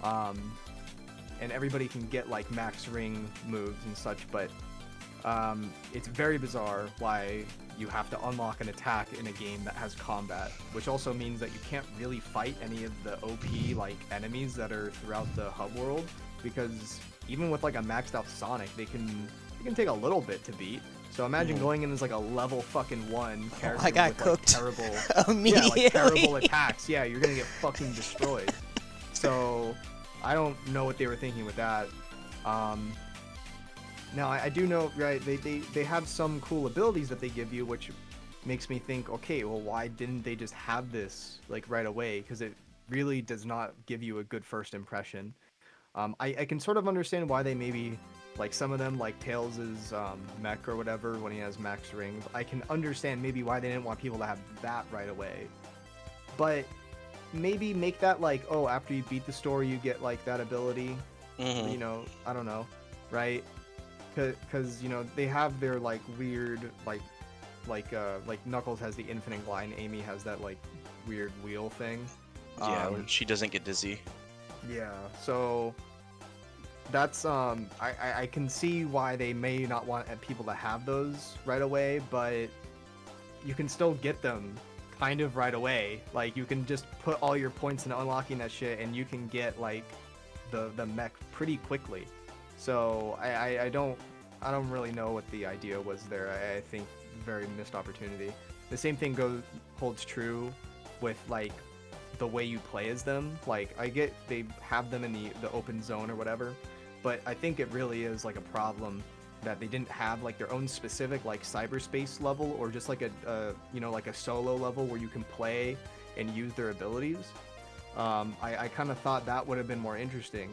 C: and everybody can get like max ring moves and such, but it's very bizarre why you have to unlock an attack in a game that has combat, which also means that you can't really fight any of the OP like enemies that are throughout the hub world, because even with like a maxed out Sonic, they can take a little bit to beat. So imagine going in as like a level fucking 1 character
A: I got
C: with
A: cooked
C: like terrible
A: immediately.
C: yeah, like terrible attacks. Yeah, you're gonna get fucking destroyed. So I don't know what they were thinking with that. Now I do know, right? They have some cool abilities that they give you, which makes me think, okay, well, why didn't they just have this like right away? Because it really does not give you a good first impression. I can sort of understand why they maybe, like, some of them, like Tails' mech or whatever, when he has max rings. I can understand maybe why they didn't want people to have that right away. But maybe make that like, oh, after you beat the story, you get like that ability.
B: Mhm.
C: You know, I don't know, right? Because you know they have their like weird like Knuckles has the infinite glide, and Amy has that like weird wheel thing.
B: Yeah, when she doesn't get dizzy.
C: Yeah, so that's I can see why they may not want people to have those right away, but you can still get them kind of right away. Like, you can just put all your points into unlocking that shit, and you can get like the mech pretty quickly. So I don't really know what the idea was there. I think very missed opportunity. The same thing holds true with like the way you play as them. Like, I get they have them in the open zone or whatever, but I think it really is like a problem that they didn't have like their own specific like cyberspace level, or just like a you know, like a solo level where you can play and use their abilities. I kind of thought that would have been more interesting,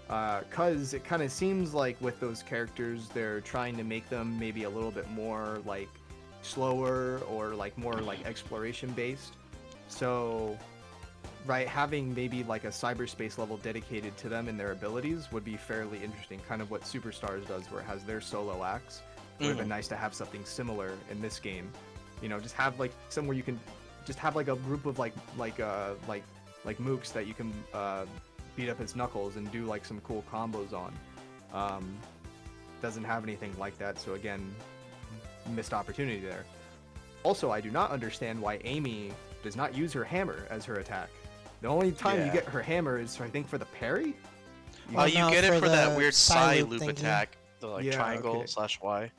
C: cause it kind of seems like with those characters they're trying to make them maybe a little bit more like slower or like more like exploration based. So right, having maybe like a cyberspace level dedicated to them and their abilities would be fairly interesting, kind of what Superstars does, where it has their solo acts. It would have been nice to have something similar in this game. You know, just have like somewhere you can just have like a group of like mooks that you can beat up as Knuckles and do like some cool combos on. Doesn't have anything like that, so again, missed opportunity there. Also, I do not understand why Amy does not use her hammer as her attack. The only time you get her hammer is, I think, for the parry.
B: You get it for that weird side loop
A: thingy.
B: attack, the like triangle / Y.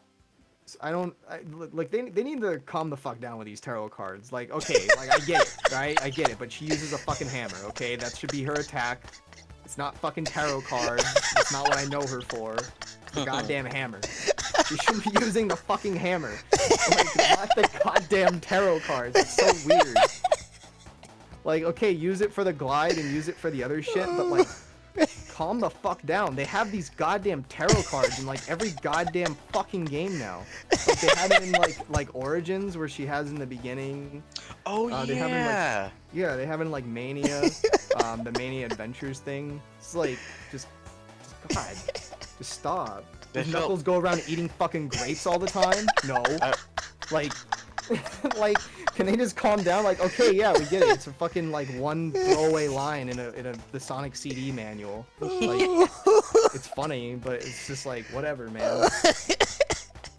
C: Like they need to calm the fuck down with these tarot cards. Like, okay, like I get it, right? I get it, but she uses a fucking hammer. Okay, that should be her attack. It's not fucking tarot cards. That's not what I know her for. The goddamn hammer. She should be using the fucking hammer. Like, not the goddamn tarot cards. It's so weird. Like, okay, use it for the glide and use it for the other shit, but like, calm the fuck down. They have these goddamn tarot cards in like every goddamn fucking game now. Like, they have it in like Origins, where she has in the beginning.
B: Oh
C: They have
B: yeah.
C: they have in like Mania, the Mania Adventures thing. It's like, just God, just stop. Does Knuckles go around eating fucking grapes all the time? No. Like, like, can they just calm down? Like, okay, yeah, we get it. It's a fucking like one throwaway line in the Sonic CD manual. Like, it's funny, but it's just like whatever, man.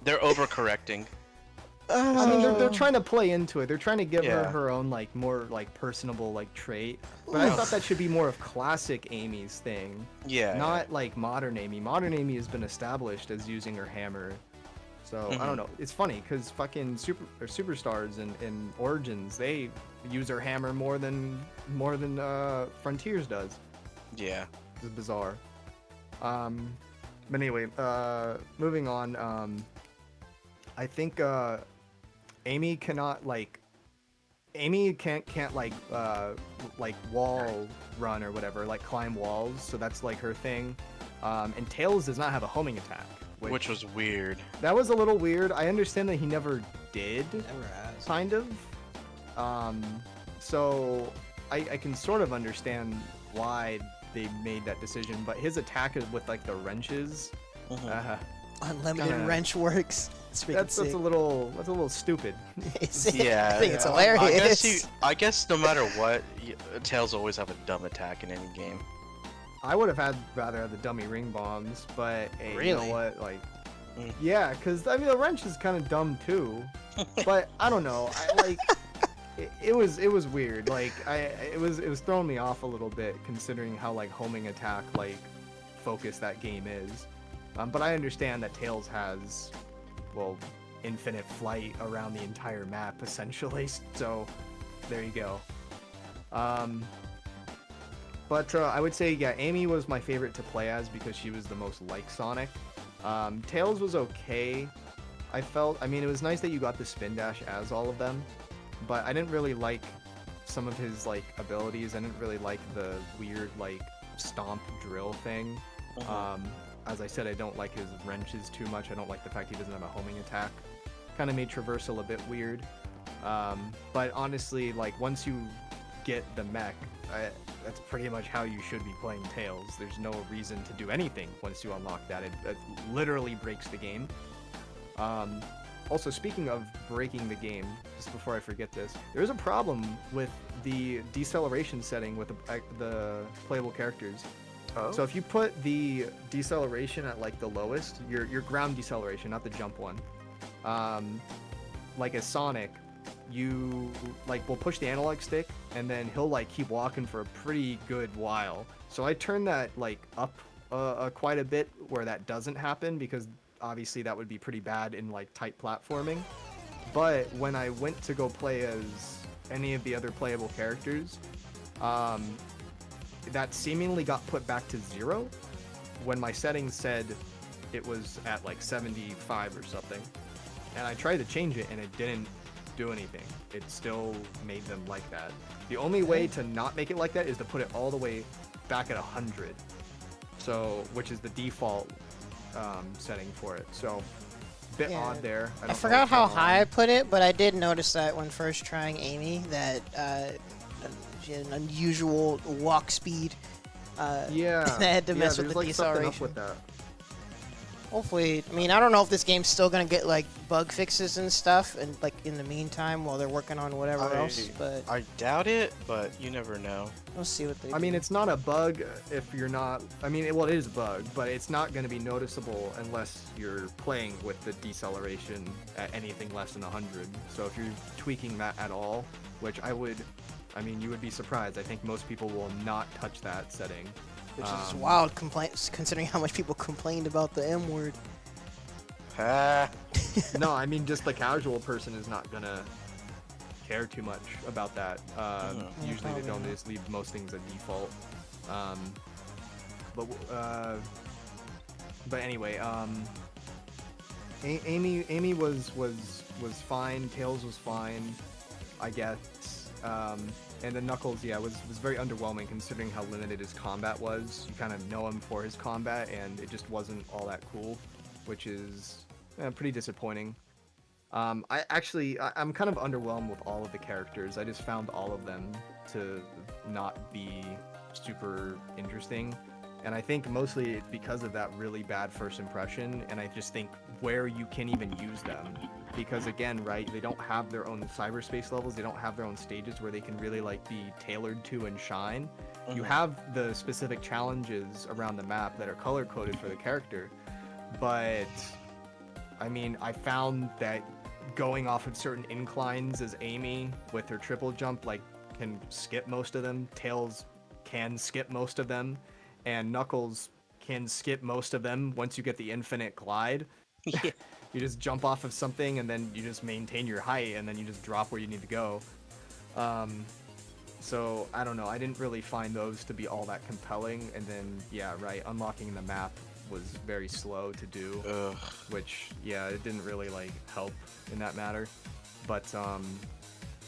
B: They're overcorrecting.
C: I mean, they're trying to play into it. They're trying to give her her own like more like personable like trait. But I thought that should be more of classic Amy's thing.
B: Yeah.
C: Not like modern Amy. Modern Amy has been established as using her hammer. So I don't know. It's funny because fucking Superstars and Origins, they use her hammer more than Frontiers does.
B: Yeah.
C: It's bizarre. But anyway, moving on. I think Amy cannot like. Amy can't like wall run or whatever, like climb walls. So that's like her thing. And Tails does not have a homing attack.
B: Which was weird.
C: That was a little weird. I understand that he never did.
A: Never has.
C: Kind of. So I can sort of understand why they made that decision, but his attack is with like the wrenches.
A: Unlimited wrench works.
C: That's a little stupid.
B: Yeah.
A: I think it's hilarious.
B: I guess no matter what, Tails always have a dumb attack in any game.
C: I would have rather have the dummy ring bombs, but hey,
A: Really?
C: You know what? Like, yeah, because I mean the wrench is kind of dumb too, but I don't know. I like it was weird. Like it was throwing me off a little bit considering how like homing attack like focused that game is. But I understand that Tails has, well, infinite flight around the entire map essentially. So there you go. But I would say, yeah, Amy was my favorite to play as because she was the most like Sonic. Tails was okay. I mean, it was nice that you got the spin dash as all of them, but I didn't really like some of his like abilities. I didn't really like the weird like stomp drill thing. As I said, I don't like his wrenches too much. I don't like the fact he doesn't have a homing attack. Kind of made traversal a bit weird. But honestly, like once you get the mech, that's pretty much how you should be playing Tails. There's no reason to do anything once you unlock that. It literally breaks the game. Also, speaking of breaking the game, just before I forget this, there is a problem with the deceleration setting with the playable characters.
B: Oh.
C: So if you put the deceleration at like the lowest, your ground deceleration, not the jump one, like as Sonic, you like will push the analog stick and then he'll like keep walking for a pretty good while. So I turn that like up quite a bit where that doesn't happen, because obviously that would be pretty bad in like tight platforming. But when I went to go play as any of the other playable characters, that seemingly got put back to 0. when my settings said it was at like 75 or something, and I tried to change it and it didn't do anything. It still made them like that. The only way to not make it like that is to put it all the way back at 100, so which is the default setting for it. So bit odd there.
A: I forgot how high I put it, but I did notice that when first trying Amy that she had an unusual walk speed.
C: Yeah.
A: I had to mess with the
C: like
A: deceleration.
C: Up with that.
A: Hopefully, I mean, I don't know if this game's still gonna get like bug fixes and stuff, and like in the meantime while they're working on whatever else. But
B: I doubt it, but you never know.
A: we'll see what they do.
C: I mean, it's not a bug if you're not. I mean, well, it is a bug, but it's not going to be noticeable unless you're playing with the deceleration at anything less than 100. So if you're tweaking that at all, which I mean, you would be surprised. I think most people will not touch that setting.
A: Which is wild complaints considering how much people complained about the M word.
C: No, I mean, just the casual person is not gonna care too much about that. Usually they don't. They just leave most things at default. But anyway, Amy was fine. Tails was fine, I guess. And then Knuckles, yeah, was very underwhelming considering how limited his combat was. You kind of know him for his combat, and it just wasn't all that cool, which is pretty disappointing. I'm kind of underwhelmed with all of the characters. I just found all of them to not be super interesting. And I think mostly it's because of that really bad first impression, and I just think where you can even use them. Because again, right, they don't have their own cyberspace levels, they don't have their own stages where they can really like be tailored to and shine. You have the specific challenges around the map that are color coded for the character, but I mean, I found that going off of certain inclines as Amy with her triple jump like can skip most of them, Tails can skip most of them, and Knuckles can skip most of them once you get the infinite glide.
B: Yeah.
C: You just jump off of something and then you just maintain your height and then you just drop where you need to go. So I don't know, I didn't really find those to be all that compelling. And then yeah, right, unlocking the map was very slow to do. Which yeah, it didn't really like help in that matter. But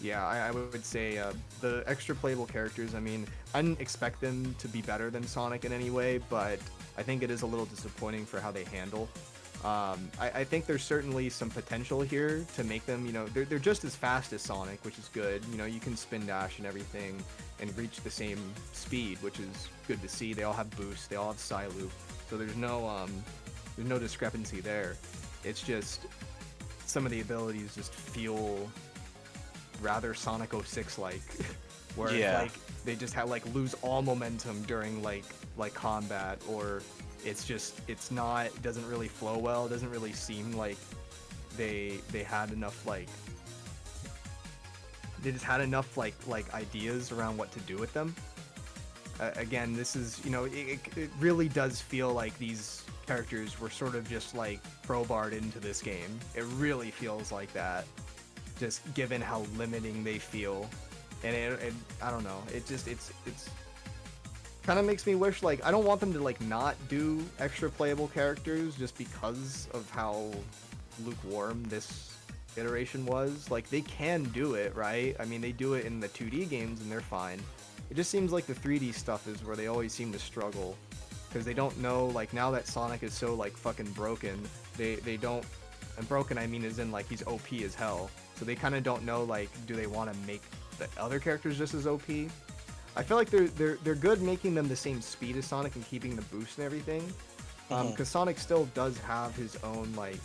C: yeah, I would say the extra playable characters, I mean, I didn't expect them to be better than Sonic in any way, but I think it is a little disappointing for how they handle. I think there's certainly some potential here to make them, you know, they're just as fast as Sonic, which is good. You know, you can spin dash and everything and reach the same speed, which is good to see. They all have boost, they all have Psy Loop, so there's no discrepancy there. It's just some of the abilities just feel rather Sonic 06 like, where like they just have like lose all momentum during like combat, or it's not, it doesn't really flow well. It doesn't really seem like they had enough like, they just had enough like ideas around what to do with them. Again, this is, you know, it really does feel like these characters were sort of just like crowbarred into this game. It really feels like that, just given how limiting they feel. And I don't know, it just it's kind of makes me wish, like, I don't want them to like not do extra playable characters just because of how lukewarm this iteration was. Like, they can do it, right? I mean, they do it in the 2D games and they're fine. It just seems like the 3D stuff is where they always seem to struggle, because they don't know, like, now that Sonic is so like fucking broken, they don't, and broken I mean as in like he's OP as hell, so they kind of don't know, like, do they want to make the other characters just as OP? I feel like they're good making them the same speed as Sonic and keeping the boost and everything, because Sonic still does have his own like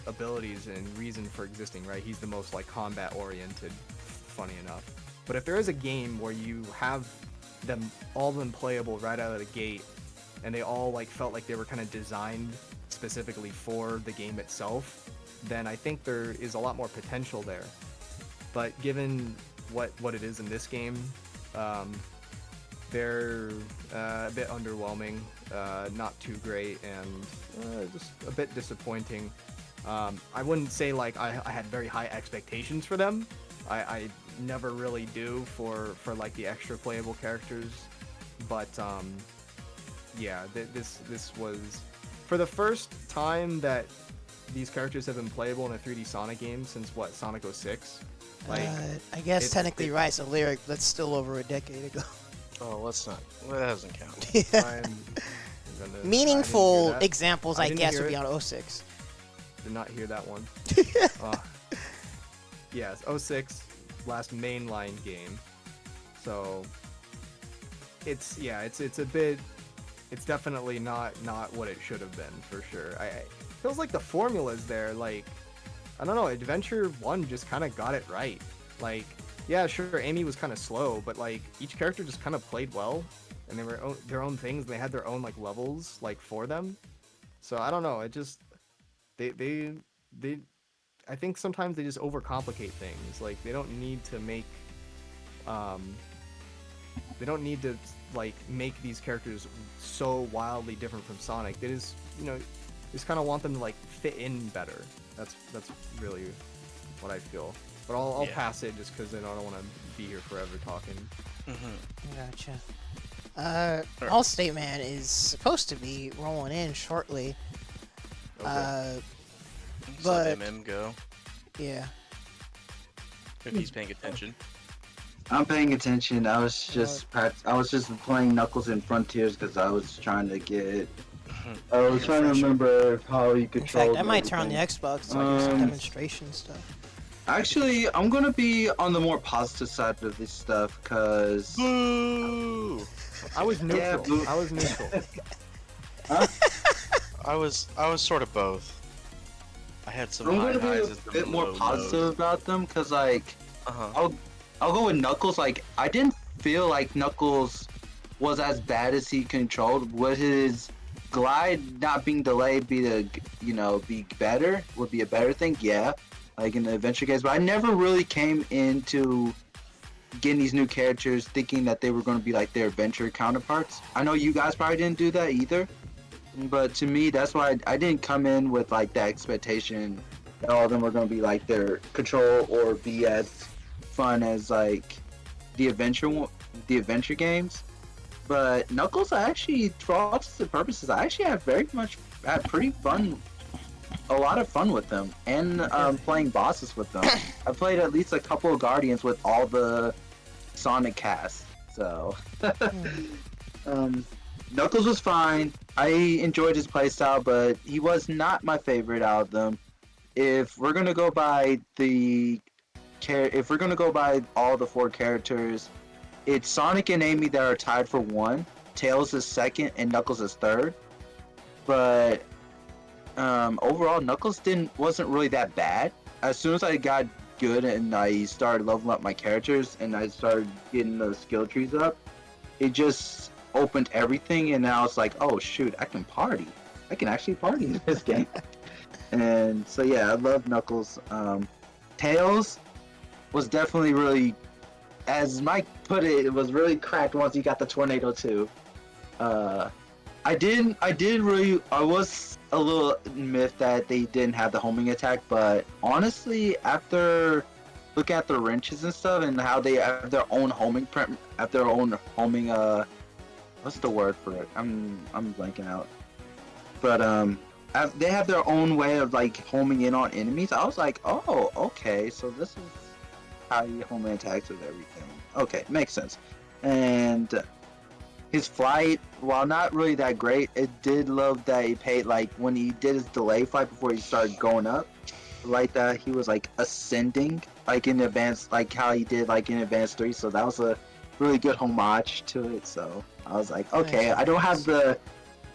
C: abilities and reason for existing, right? He's the most like combat oriented, funny enough. But if there is a game where you have them all of them playable right out of the gate, and they all like felt like they were kind of designed specifically for the game itself, then I think there is a lot more potential there. But given what it is in this game, they're a bit underwhelming, not too great, and just a bit disappointing. I wouldn't say like I had very high expectations for them. I never really do for like the extra playable characters, but yeah, this was for the first time that these characters have been playable in a 3D Sonic game since what, Sonic 06? Like,
A: I guess
C: it's-
A: technically right. So lyric, that's still over a decade ago.
B: Oh, let's not. Well, that doesn't count.
A: Yeah.
C: I'm gonna,
A: Meaningful
C: I didn't hear that.
A: examples,
C: I
A: I
C: didn't
A: guess,
C: hear
A: would be
C: it.
A: on 06.
C: Did not hear that one. Yes, 06, last mainline game. So it's a bit, it's definitely not what it should have been for sure. I feels like the formula's there. Like, I don't know, Adventure 1 just kind of got it right. Like, yeah, sure, Amy was kind of slow, but like each character just kind of played well, and they were their own things. And they had their own like levels like for them. So I don't know. It just they I think sometimes they just overcomplicate things. Like they don't need to make they don't need to like make these characters so wildly different from Sonic. They just, you know, just kind of want them to like fit in better. That's really what I feel. But I'll
B: Yeah.
C: pass it just because I don't want to be here forever talking.
A: Gotcha. AllstateMan is supposed to be rolling in shortly.
C: Okay.
B: Just
A: But
B: let MM go
A: yeah.
B: if he's paying attention.
D: I'm paying attention. I was just playing Knuckles in Frontiers because I was trying to get. I was trying to remember how you
A: In
D: control.
A: fact, I might turn on the Xbox so I can do some demonstration stuff.
D: Actually, I'm gonna be on the more positive side of this stuff because.
B: Boo!
C: I was neutral.
D: Yeah, boo.
C: I was neutral.
B: I was sort of both. I had some
D: I'm
B: high
D: gonna
B: highs
D: be
B: and
D: a
B: some
D: bit more
B: low
D: positive
B: lows.
D: about them because, like,
B: Uh-huh.
D: I'll go with Knuckles. Like, I didn't feel like Knuckles was as bad as he controlled. Would his glide not being delayed be better? Would be a better thing? Yeah, like in the adventure games. But I never really came into getting these new characters thinking that they were going to be like their adventure counterparts. I know you guys probably didn't do that either. But to me, that's why I didn't come in with like that expectation that all of them were going to be like their control or be as fun as like the adventure games. But Knuckles, I actually, for all intents and purposes, I actually had a lot of fun with them, and playing bosses with them. I played at least a couple of Guardians with all the Sonic cast, so Knuckles was fine. I enjoyed his playstyle, but he was not my favorite out of them. If we're gonna go by all the four characters, it's Sonic and Amy that are tied for one. Tails is second, and Knuckles is third. But overall, Knuckles wasn't really that bad. As soon as I got good and I started leveling up my characters and I started getting the skill trees up, it just opened everything, and now it's like, oh shoot, I can party. I can actually party in this game. And so yeah, I love Knuckles. Tails was definitely really, as Mike put it, it was really cracked once you got the Tornado 2. I was a little miffed that they didn't have the homing attack, but honestly, after looking at the wrenches and stuff and how they have their own homing what's the word for it? I'm blanking out. But they have their own way of like homing in on enemies. I was like, oh, okay, so this is how you homing attacks with everything. Okay, makes sense. And his flight, while not really that great, it did love that he paid, like when he did his delay flight before he started going up, like that he was like ascending like in advance, like how he did like in Advance 3. So that was a really good homage to it. So I was like, okay, I don't have the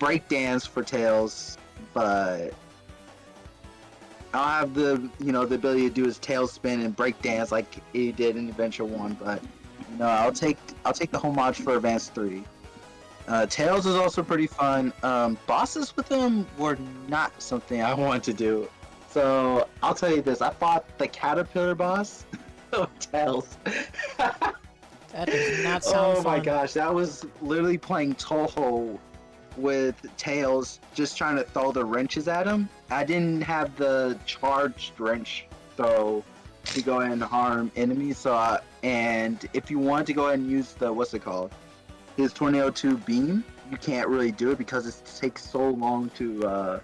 D: breakdance for Tails, but I'll have the the ability to do his tail spin and breakdance like he did in Adventure 1. But I'll take the homage for Advance 3. Tails is also pretty fun. Bosses with him were not something I wanted to do. So I'll tell you this: I fought the caterpillar boss of Tails.
A: That does not sound
D: Oh my
A: fun.
D: gosh, that was literally playing Toho with Tails, just trying to throw the wrenches at him. I didn't have the charged wrench throw to go ahead and harm enemies. So and if you wanted to go ahead and use the his Tornado 2 beam, you can't really do it because it takes so long to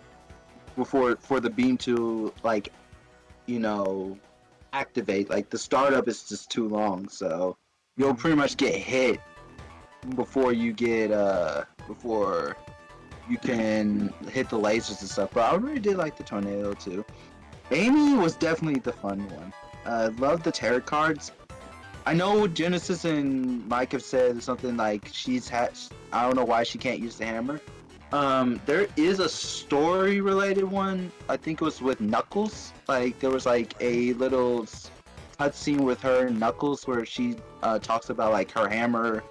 D: for the beam to like activate. Like the startup is just too long, so you'll pretty much get hit before you get before you can hit the lasers and stuff. But I really did like the tornado too. Amy was definitely the fun one. Love the tarot cards. I know Genesis and Mike have said something like I don't know why she can't use the hammer. There is a story related one. I think it was with Knuckles. Like there was like a little cutscene with her and Knuckles where she talks about like her hammer,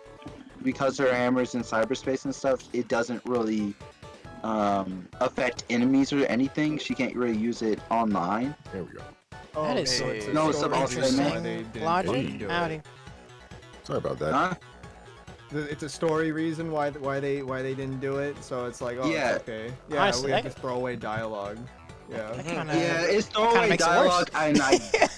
D: because her hammer's in cyberspace and stuff. It doesn't really affect enemies or anything. She can't really use it online.
E: There we go.
C: Oh,
A: That is
C: okay,
A: so
C: a
D: No,
C: story
D: it's
C: reason
D: about
C: why they didn't
A: logic.
C: do it.
A: Howdy.
E: Sorry about that.
D: Huh?
C: It's a story reason why they didn't do it. So it's like, oh,
D: Yeah.
C: it's okay. Yeah,
A: Honestly,
C: we have
A: that-
C: to throw away dialogue. Yeah.
A: That kinda,
D: Yeah, it's
A: kinda
D: throwaway
A: makes it
D: dialogue,
A: worse.
D: and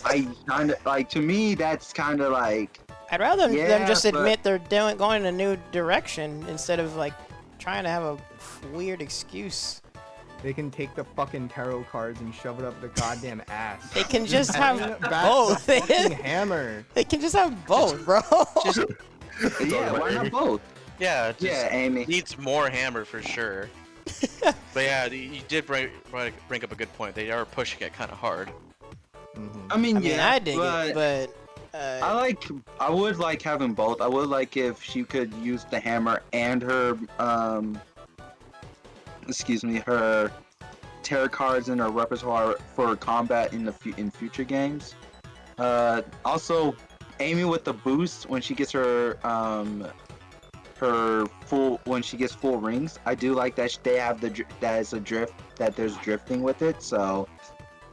D: I kind of like, to me that's kind of like,
A: I'd rather them
D: Yeah,
A: just
D: but-
A: admit they're going in a new direction instead of like trying to have a weird excuse.
C: They can take the fucking tarot cards and shove it up the goddamn ass.
A: They can just have
C: Back
A: both.
C: the fucking hammer.
A: They can just have both, bro.
D: yeah, why not both?
B: Yeah, just
D: Yeah, Amy.
B: needs more hammer for sure. But yeah, you did bring up a good point. They are pushing it kind of hard.
D: I mean,
A: I mean,
D: yeah,
A: I dig it, but
D: I would like having both. I would like if she could use the hammer and her her tarot cards in her repertoire for combat in future games. Also, Amy with the boost when she gets her full rings. I do like that they have there's drifting with it. So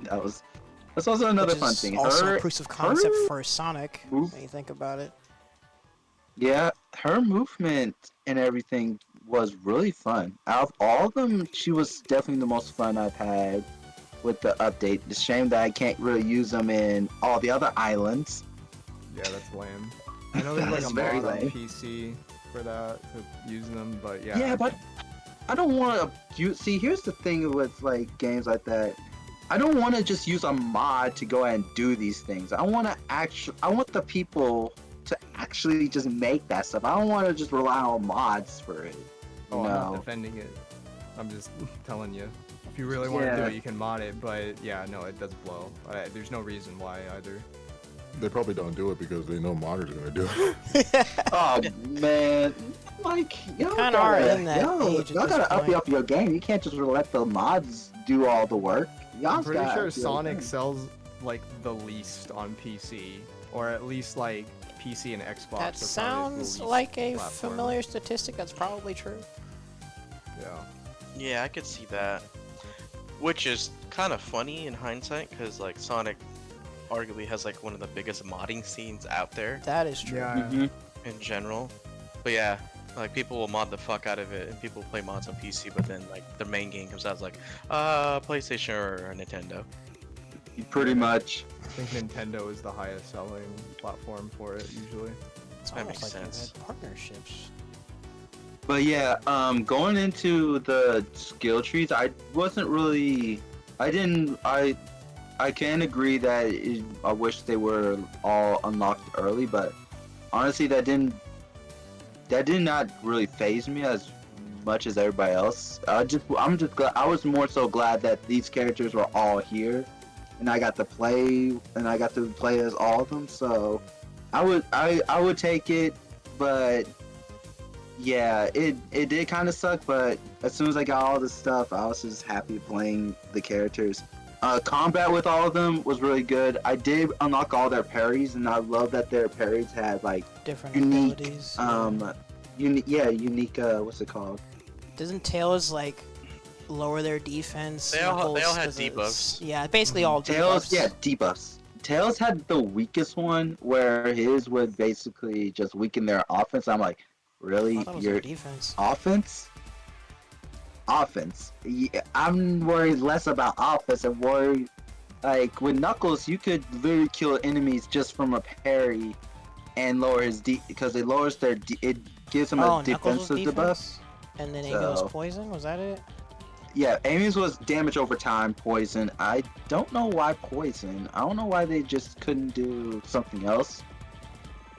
D: that's also another
A: which
D: fun
A: is
D: thing.
A: also
D: Her,
A: proof of concept
D: her
A: for Sonic
D: move-
A: when you think about it.
D: Yeah, her movement and everything was really fun. Out of all of them, she was definitely the most fun I've had with the update. It's a shame that I can't really use them in all the other islands.
C: Yeah, that's lame. I know there's like
D: That's
C: a
D: very
C: mod on
D: lame.
C: PC for that to use them, but yeah.
D: Yeah, but I don't want to. See, here's the thing with like games like that. I don't want to just use a mod to go ahead and do these things. I want the people to actually just make that stuff. I don't want to just rely on mods for it.
C: Oh, I'm not
D: No.
C: defending it. I'm just telling you. If you really want to do it, you can mod it, but yeah, no, it does blow. There's no reason why either.
E: They probably don't do it because they know modders are gonna do it.
D: Oh man, like y'all
A: Kinda are in that
D: y'all
A: age at
D: gotta
A: this
D: up
A: point.
D: your game. You can't just let the mods do all the work. Y'all
C: I'm pretty
D: gotta
C: sure
D: do
C: Sonic
D: everything.
C: sells like the least on PC, or at least like PC and Xbox.
A: That
C: are probably the
A: sounds
C: least
A: like a
C: platform.
A: familiar statistic. That's probably true.
C: Yeah.
B: Yeah, I could see that. Which is kind of funny in hindsight, because like Sonic arguably has like one of the biggest modding scenes out there
A: That is true.
C: Yeah.
D: Mhm.
B: in general. But yeah, like people will mod the fuck out of it, and people play mods on PC, but then like their main game comes out as like PlayStation or Nintendo.
D: Pretty much.
C: I think Nintendo is the highest selling platform for it usually.
A: It's
B: That
A: almost
B: makes
A: like
B: sense.
A: they've had partnerships.
D: But yeah, going into the skill trees, I wasn't really. I can agree that I wish they were all unlocked early, but honestly, that did not really phase me as much as everybody else. I'm just glad. I was more so glad that these characters were all here, and I got to play as all of them. So I would take it, but yeah, it did kind of suck. But as soon as I got all this stuff, I was just happy playing the characters. Combat with all of them was really good. I did unlock all their parries, and I love that their parries had like
A: Different
D: unique,
A: abilities.
D: unique. What's it called?
A: Doesn't Tails like lower their defense?
B: They all
A: Knuckles
B: had
A: does a
B: debuffs.
A: Yeah, basically all
D: Tails,
A: debuffs.
D: yeah, debuffs. Tails had the weakest one, where his would basically just weaken their offense. I'm like,
A: I
D: really,
A: thought it was
D: your
A: their defense.
D: offense? Offense. Yeah, I'm worried less about offense and worried, like with Knuckles, you could literally kill enemies just from a parry and lower his because it lowers their it gives him
A: Oh,
D: a
A: Knuckles'
D: defensive debuff.
A: defense? And then Amy was
D: So-
A: poison. Was that it?
D: Yeah, Amy's was damage over time, poison. I don't know why poison. I don't know why they just couldn't do something else.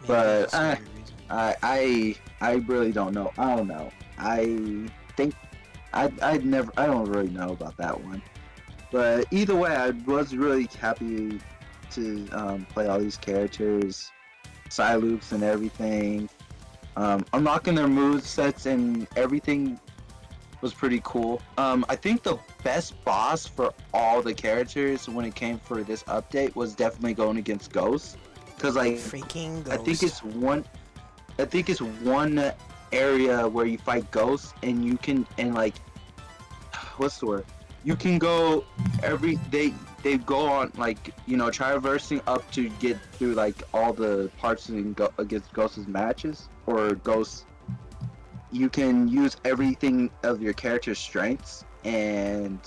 A: Maybe
D: But,
A: there's a weird reason.
D: I really don't know. I don't know. I think I don't really know about that one. But either way, I was really happy to play all these characters, Psyloops and everything. Unlocking their move sets and everything was pretty cool. I think the best boss for all the characters when it came for this update was definitely going against Ghost, because like
A: Freaking Ghost.
D: I think it's one area where you fight Ghosts and you can what's the word? You can go they go on like traversing up to get through like all the parts against Ghost's matches or Ghosts. You can use everything of your character's strengths, and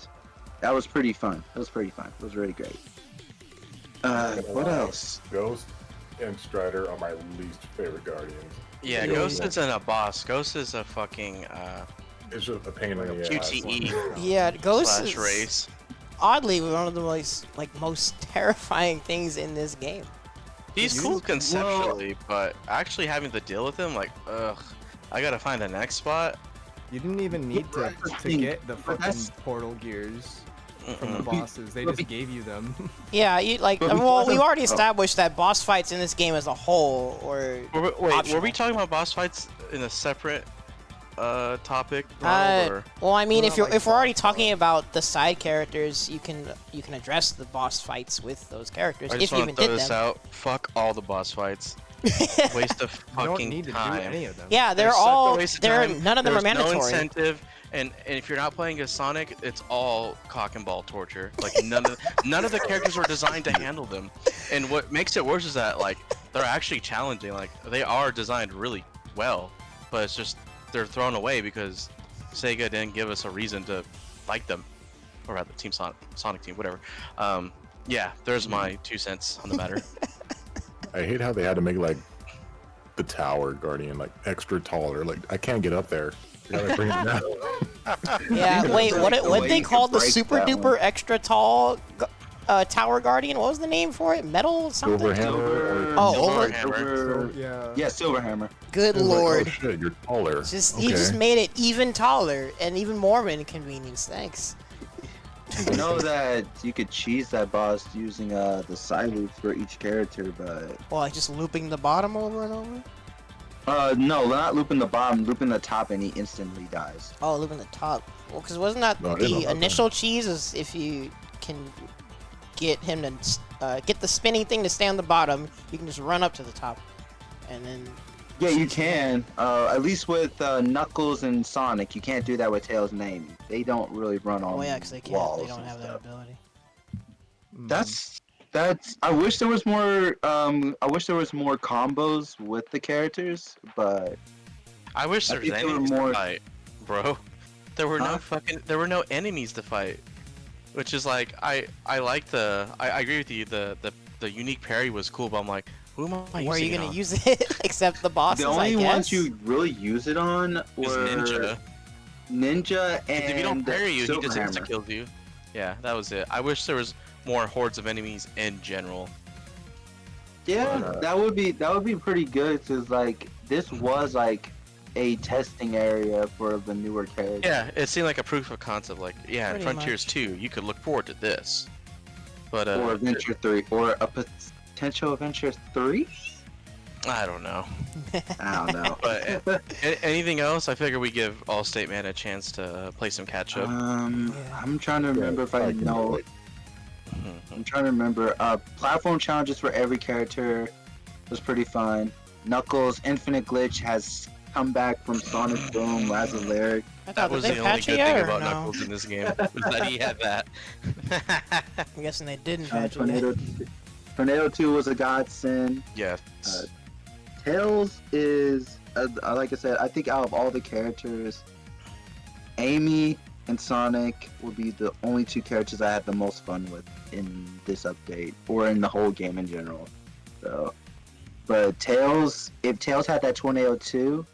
D: that was pretty fun. It was really great. What else?
E: Ghost and Strider are my least favorite guardians.
B: Yeah,
A: Yeah.
B: Ghost isn't a boss. Ghost is a fucking
E: It's just a pain in the ass.
B: QTE
A: Yeah, Ghost
B: slash
A: is
B: race.
A: oddly one of the most terrifying things in this game.
B: He's cool conceptually, but actually having to deal with him, like, ugh. I gotta find the next spot.
C: You didn't even need to get the fucking
D: that's-
C: portal gears from the
B: Mm-mm.
C: bosses. They just gave you them.
A: Yeah, you like.
D: But
A: Well,
D: because
A: we've
D: of-
A: already established that boss fights in this game as a whole, or
B: Wait, were
A: optional.
B: we talking about boss fights in a separate topic?
A: Uh,
B: Ronald, or?
A: well, I mean,
C: Well, not like
A: if we're already
C: boss
A: talking
C: fights.
A: about the side characters, you can address the boss fights with those characters
B: I
A: if
B: just
A: you
B: want
A: even
B: to throw
A: did
B: this
A: them.
B: out. Fuck all the boss fights. Waste of
C: You don't
B: fucking
C: need to
B: time.
C: do any of them.
A: Yeah, they're
B: They're such a
A: all.
B: waste of
A: They're
B: time.
A: none of them are
B: There's
A: mandatory.
B: No incentive, and if you're not playing as Sonic, it's all cock and ball torture. Like none of the characters were designed to handle them. And what makes it worse is that like they're actually challenging. Like they are designed really well, but it's just they're thrown away because Sega didn't give us a reason to like them, or rather, Team Sonic Team, whatever. Yeah, there's my 2 cents on the matter.
E: I hate how they had to make like the tower guardian like extra taller. Like I can't get up there. You gotta bring it down.
A: Yeah.
D: It's
A: Wait,
D: like
A: what?
D: the
A: What
D: way
A: they
D: you
A: called
D: can
A: the
D: break
A: super
D: that
A: duper
D: one.
A: extra tall tower guardian? What was the name for it? Metal something?
E: Silver hammer.
A: Oh,
B: Silver
A: over.
B: Hammer.
C: Yeah.
D: Silverhammer.
A: Good
E: It's like,
A: lord.
E: oh shit, you're taller.
A: He just made it even taller and even more of an inconvenience. Thanks.
D: You know that you could cheese that boss using the Psyloops for each character, but
A: Well, like just looping the bottom over and over.
D: no, not looping the bottom, looping the top, and he instantly dies.
A: Oh, looping the top. Well, because wasn't that
E: No, I didn't know
A: the
E: about
A: initial cheese? Is if you can get him to get the spinning thing to stay on the bottom, you can just run up to the top, and then.
D: Yeah, you can. At least with Knuckles and Sonic, you can't do that with Tails and Amy. They don't really run on
A: Oh yeah, because they can't.
D: walls
A: They don't
D: and
A: have that
D: stuff.
A: ability.
D: That's. I wish there was more. I wish there was more combos with the characters, but
B: I wish
D: I
B: there was
D: think they were
B: enemies
D: more-
B: to fight, bro. There were
D: Huh?
B: there were no enemies to fight, which is like I like the I agree with you. The unique parry was cool, but I'm like, who am I
A: Where are you
B: using it
A: gonna
B: on?
A: use it except the bosses?
D: the only
A: I guess.
D: ones you really use it on were
B: Is Ninja.
D: Ninja
B: 'Cause
D: and
B: if you don't parry you, he just
D: Silverhammer.
B: insta kills you. Yeah, that was it. I wish there was more hordes of enemies in general.
D: Yeah,
E: But,
D: that would be pretty good. Cause like this was like a testing area for the newer characters.
B: Yeah, it seemed like a proof of concept. Like, yeah, in
A: Pretty
B: Frontiers
A: much.
B: 2, you could look forward to this. But
D: Or Adventure 3, or a potential Adventure 3.
B: I don't know.
D: I don't know.
B: But anything else? I figure we give AllstateMan a chance to play some catch up.
A: Yeah.
D: I'm trying to remember if I
E: can
D: know.
E: do it.
D: I'm trying to remember. Platform challenges for every character was pretty fun. Knuckles Infinite Glitch has come back from Sonic Boom, Lazarus.
A: I
B: That
A: thought
B: was
A: they
B: the only
A: patch
B: good
A: it
B: thing
A: or
B: about
A: no?
B: Knuckles in this game, was that he had that.
A: I'm guessing they didn't patch it.
D: Tornado 2 was a godsend.
B: Yes.
D: Tails is, like I said, I think out of all the characters, Amy and Sonic would be the only two characters I had the most fun with in this update, or in the whole game in general. So, but Tails, if Tails had that Tornado 2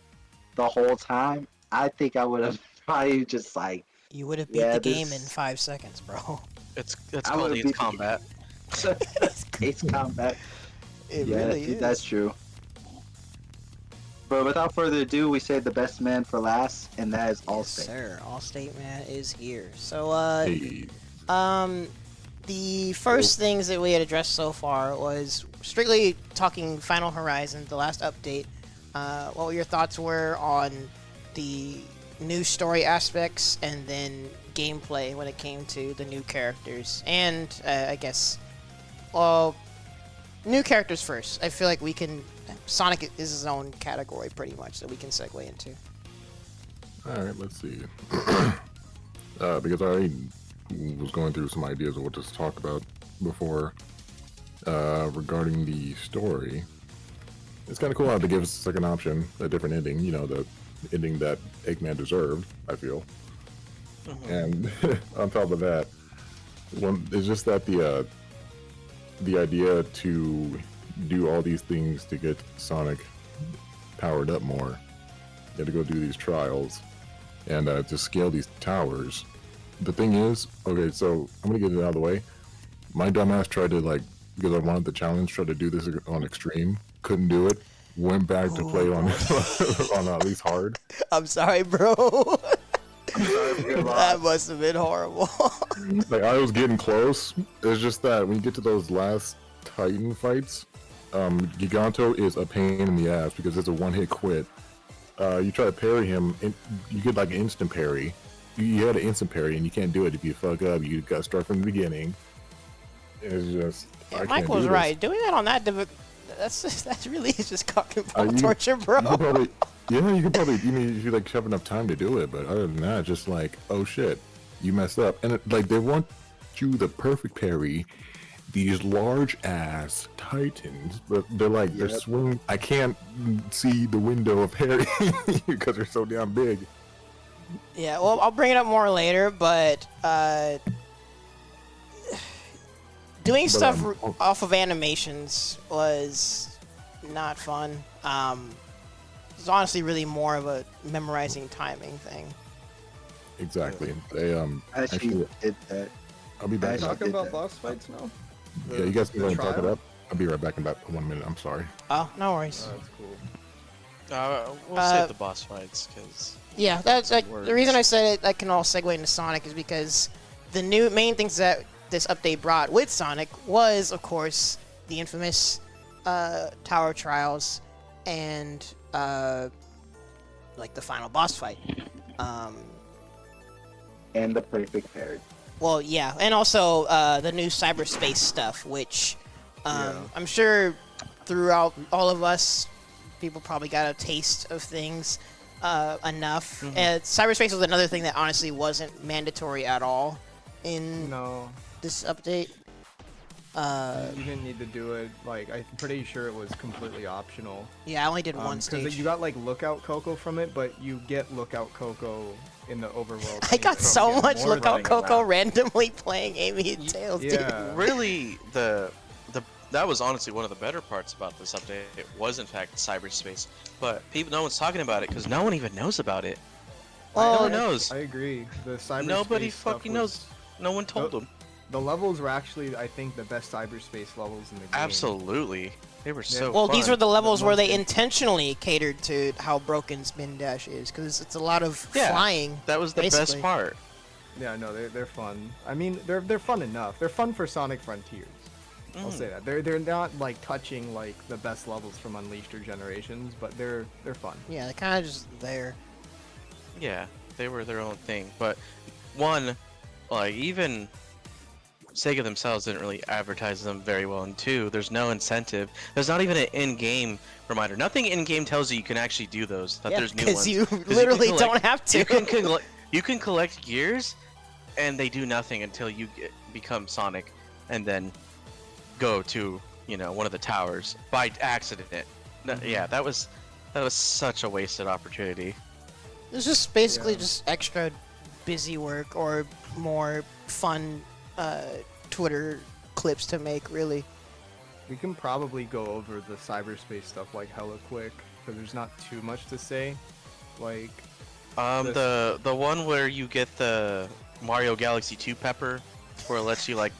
D: the whole time, I think I would have probably just like,
A: You would have beat
D: yeah,
A: the game in
D: this.
A: 5 seconds, bro.
B: It's
D: I
B: called
D: would
B: Ace
D: beat the
B: Combat.
D: Ace Combat.
A: It
D: Yeah,
A: really is.
D: that's true. But without further ado, we save the best man for last, and that is
A: Yes,
D: Allstate.
A: sir. AllstateMan is here. So,
E: Hey,
A: the first things that we had addressed so far was strictly talking Final Horizon, the last update. What your thoughts were on the new story aspects and then gameplay when it came to the new characters, and I guess, well, new characters first. I feel like we can. Sonic is his own category, pretty much, that we can segue into.
E: all right, let's see. Because I was going through some ideas of what to talk about before regarding the story. It's kind of cool how they give us a second option, a different ending. You know, the ending that Eggman deserved, I feel. And on top of that, it's just that the idea to do all these things to get Sonic powered up more. You have to go do these trials and to scale these towers. The thing is, okay, so I'm gonna get it out of the way. My dumbass tried to, like, because I wanted the challenge, tried to do this on extreme, couldn't do it. Went back to play on on at least hard.
A: I'm sorry, bro.
D: I'm sorry for your
A: That
D: loss.
A: must have been horrible.
E: Like, I was getting close. It's just that when you get to those last Titan fights, Giganto is a pain in the ass because it's a one-hit quit. You try to parry him, and you get like an instant parry. You had an instant parry, and you can't do it if you fuck up. You got to start from the beginning. It's just
A: Yeah,
E: I can't
A: Michael
E: do
A: was
E: this.
A: right. Doing that on that, that really is just cock and ball
E: you-
A: torture, bro.
E: You could probably, yeah, you could probably. You mean if you like have enough time to do it, but other than that, just like, oh shit, you messed up, and like they want you the perfect parry. These large ass Titans, but they're like they're
D: Yep.
E: swinging. I can't see the window of parry because they're so damn big.
A: Yeah, well, I'll bring it up more later, but doing stuff off of animations was not fun. It's honestly really more of a memorizing timing thing.
E: Exactly. They
D: Actually, did that.
E: I'll be back.
D: Actually-
C: Talking
D: did
C: about
D: that.
C: boss fights now?
E: Yeah, you guys can
C: the
E: go and talk it
C: trial?
E: up. I'll be right back in about 1 minute. I'm sorry.
A: Oh, no worries.
C: That's cool.
B: We'll save the boss fights because
A: Yeah, that's like, the
B: words.
A: reason I said it. I can all segue into Sonic is because the new main things that this update brought with Sonic was, of course, the infamous tower trials and like the final boss fight.
D: And the perfect parry.
A: Well, yeah, and also the new cyberspace stuff, which
C: Yeah.
A: I'm sure throughout all of us, people probably got a taste of things enough. And cyberspace was another thing that honestly wasn't mandatory at all in
C: No,
A: this update.
C: you didn't need to do it. Like, I'm pretty sure it was completely optional.
A: Yeah, I only did one
C: Because
A: stage.
C: you got like Lookout Coco from it, but you get Lookout Coco in the overworld.
A: I got
C: and you
A: so
C: get
A: much
C: more
A: Lookout
C: running
A: Coco
C: around.
A: randomly playing Amy and Tails, dude.
C: Yeah.
B: really that was honestly one of the better parts about this update. It was in fact cyberspace, but no one's talking about it because no one even knows about it.
A: Well,
B: no one knows.
C: I agree. The cyberspace
B: Nobody
C: stuff
B: fucking
C: was-
B: knows. No one told them.
C: The levels were actually, I think, the best cyberspace levels in the game.
B: Absolutely, they were so.
A: Well, these
B: fun.
A: were the levels where they
C: most
A: intentionally catered to how broken Spin Dash is, because it's a lot of
B: Yeah.
A: flying.
B: That was the
A: basically.
B: best part.
C: Yeah, no, they're fun. I mean, they're fun enough. They're fun for Sonic Frontiers. I'll say that. They're not like touching like the best levels from Unleashed or Generations, but they're fun.
A: Yeah, they're kind of just there.
B: Yeah, they were their own thing. But one, like even Sega themselves didn't really advertise them very well. And two, there's no incentive. There's not even an in-game reminder. Nothing in-game tells you can actually do those. That
A: Yeah,
B: there's new
A: because
B: ones.
A: you
B: 'Cause
A: literally
B: can
A: don't
B: collect-
A: have to.
B: You can collect gears, and they do nothing until you become Sonic, and then go to one of the towers by accident. Yeah, that was such a wasted opportunity.
A: It's just basically
C: Yeah.
A: just extra busy work or more fun Twitter clips to make, really.
C: We can probably go over the cyberspace stuff like hella quick, because there's not too much to say. Like,
B: The one where you get the Mario Galaxy 2 pepper, where it lets you like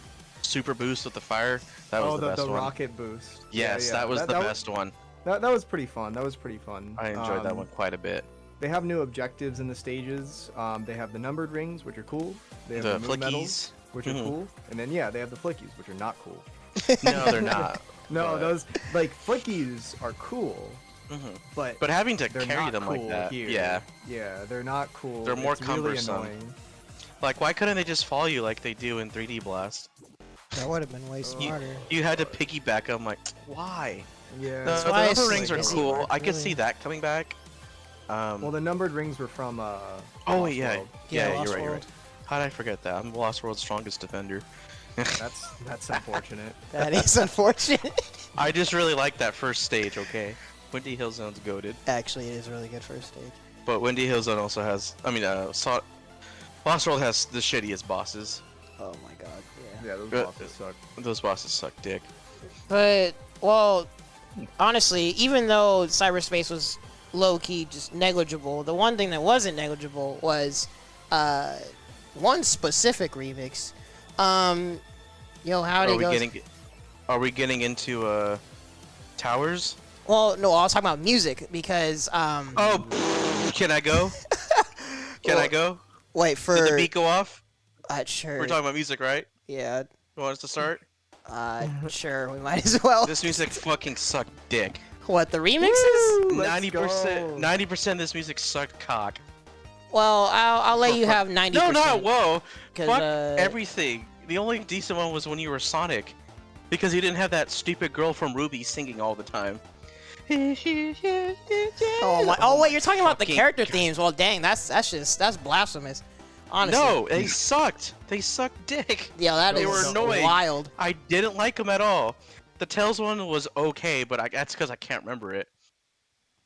B: super boost with the fire. That was the best one.
C: rocket boost.
B: Yes, that was the best one.
C: That was pretty fun.
B: I enjoyed that one quite a bit.
C: They have new objectives in the stages. They have the numbered rings, which are cool. They have the moon medals, which are cool. And then they have the flickies, which are not cool.
B: No, they're not.
C: No, those like flickies are cool. But
B: having to
C: they're
B: carry
C: not
B: them like
C: cool
B: that,
C: here.
B: yeah,
C: they're not cool.
B: They're more
C: It's really
B: cumbersome.
C: annoying.
B: Like, why couldn't they just follow you like they do in 3D Blast?
A: That would have been way smarter.
B: You had to piggyback. I'm like, why?
C: Yeah.
B: The
A: why
B: other
A: it's
B: rings are
A: like
B: cool.
A: easy,
B: I could
A: really.
B: see that coming back.
C: Well, the numbered rings were from
B: Oh
C: Lost
B: yeah,
C: World.
A: Yeah,
B: you're
A: Lost
B: right. You're
A: World.
B: right. How did I forget that? I'm Lost World's strongest defender.
C: That's unfortunate.
A: That is unfortunate.
B: I just really like that first stage. Okay, Windy Hill Zone's goated,
A: Actually, it is a really good first stage.
B: but Windy Hill Zone also has. I mean, Lost World has the shittiest bosses.
A: Oh my god, yeah.
C: Yeah, those
B: Good.
C: bosses suck.
B: Those bosses suck dick.
A: But, well, honestly, even though cyberspace was low-key just negligible, the one thing that wasn't negligible was one specific remix. How it goes.
B: Are we getting into towers?
A: Well, no, I was talking about music because
B: Oh, can I go? Can I go?
A: wait for
B: Did the beat go off?
A: sure.
B: We're talking about music, right?
A: Yeah,
B: You want us to start?
A: sure, we might as well.
B: This music fucking sucked dick.
A: What, the remixes?
C: Let's
B: 90%,
C: go.
B: 90% of this music sucked cock.
A: Well, I'll let you have 90%.
B: No, not whoa.
A: 'cause,
B: Fuck everything. The only decent one was when you were Sonic, because you didn't have that stupid girl from Ruby singing all the time.
A: Oh my! Oh wait, you're talking about the
B: Fucking
A: character
B: God.
A: themes. Well, dang, that's blasphemous. Honestly.
B: No, they sucked. They sucked dick.
A: Yeah, that
B: They
A: is
B: were annoying.
A: wild.
B: I didn't like them at all. The Tails one was okay, but that's because I can't remember it.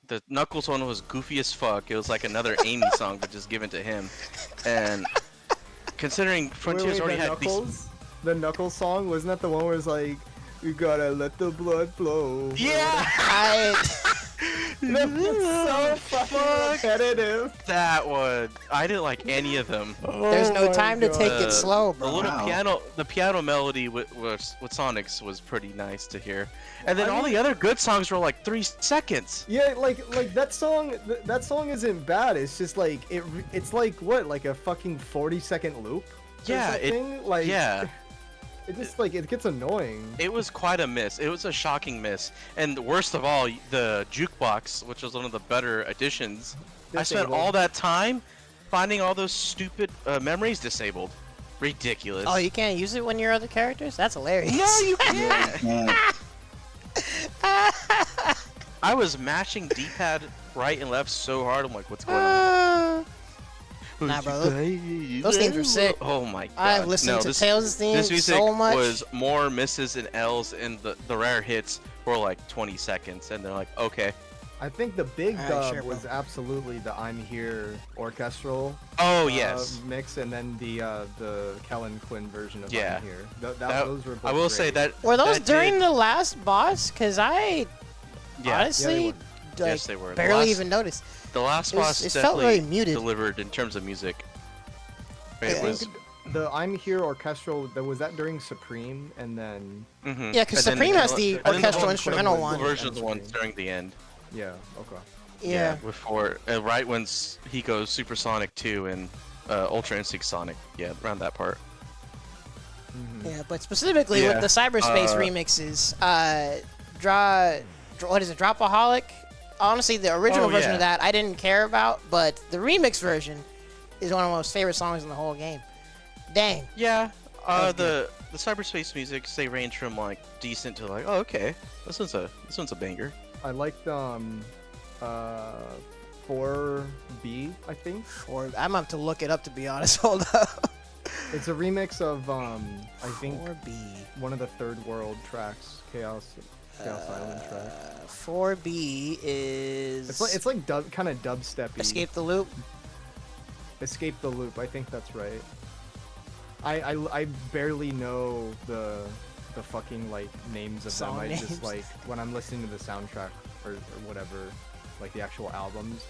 B: The Knuckles one was goofy as fuck. It was like another Amy song, but just given to him. And considering Frontiers already had these.
C: The Knuckles song, wasn't that the one where it's like, you gotta let the blood flow?
B: Yeah!
C: That's so fucking repetitive.
B: That one. I didn't like any of them.
A: There's no
C: my
A: time to take
B: God.
A: it slow,
B: The
A: bro.
B: little
D: Wow.
B: piano melody with Sonic's was pretty nice to hear. And then
C: I
B: all
C: mean-
B: the other good songs were like 3 seconds.
C: Yeah, like that song. That song isn't bad. It's just like it's like what, like a fucking 40-second loop. or
B: Yeah,
C: something? Like
B: yeah.
C: It just like it gets annoying.
B: It was quite a miss. It was a shocking miss. And worst of all, the jukebox, which was one of the better additions, I spent
C: Disabled.
B: all that time finding all those stupid memories disabled. Ridiculous.
A: Oh, you can't use it when you're other characters? That's hilarious.
B: No, you can't.
D: Yeah.
B: I was mashing D-pad right and left so hard. I'm like, what's going on?
A: Nah, bro, those themes were sick.
B: Oh my god.
A: I've listened
B: No,
A: to
B: this,
A: Tails' theme
B: this music
A: so much.
B: was more misses and L's, and the rare hits were like 20 seconds, and they're like, okay.
C: I think the big
A: Alright,
C: dub
A: sure,
C: was
A: bro.
C: absolutely the I'm Here orchestral
B: Oh yes.
C: mix, and then the Kellen Quinn version of
B: Yeah.
C: I'm Here.
B: That-
C: Those were both
B: I will say
C: great.
B: that.
A: Were those
B: that
A: during
B: did-
A: the last boss? Cause I
B: Yeah.
A: honestly
C: were.
B: Yes, they were. The
A: barely
B: last-
A: even noticed.
B: The last
A: It was-
B: boss
A: it felt
B: definitely
A: very muted.
B: delivered in terms of music. It
C: I
B: was.
C: think the I'm Here orchestral, was that during Supreme, and then
B: Mhm.
A: Yeah, 'cause
B: And then
A: Supreme has the
B: and then
A: orchestral
B: one-
A: instrumental
B: the
A: one.
B: versions ones during the end.
C: yeah, okay.
A: Yeah.
B: Before, right when he goes Supersonic 2 and Ultra Instinct Sonic. Yeah, around that part.
C: Mhm.
A: Yeah, but specifically
B: Yeah,
A: with the cyberspace
B: uh,
A: remixes, what is it, Dropaholic? Honestly, the original
B: Oh,
A: version
B: yeah.
A: of that I didn't care about, but the remix version is one of my most favorite songs in the whole game. Dang.
B: Yeah.
A: was
B: The cyberspace music, they range from like decent to like, oh okay, this one's a banger.
C: I liked 4B, I think.
A: Or I'm gonna have to look it up to be honest. Hold up.
C: It's a remix of I think
A: 4B.
C: one of the Third World tracks, Chaos Island track.
A: 4B is
C: It's like kind of dubsteppy.
A: Escape the Loop.
C: Escape the Loop. I think that's right. I barely know the fucking like names of
A: Song
C: them. I
A: names.
C: just like when I'm listening to the soundtrack or whatever, like the actual albums.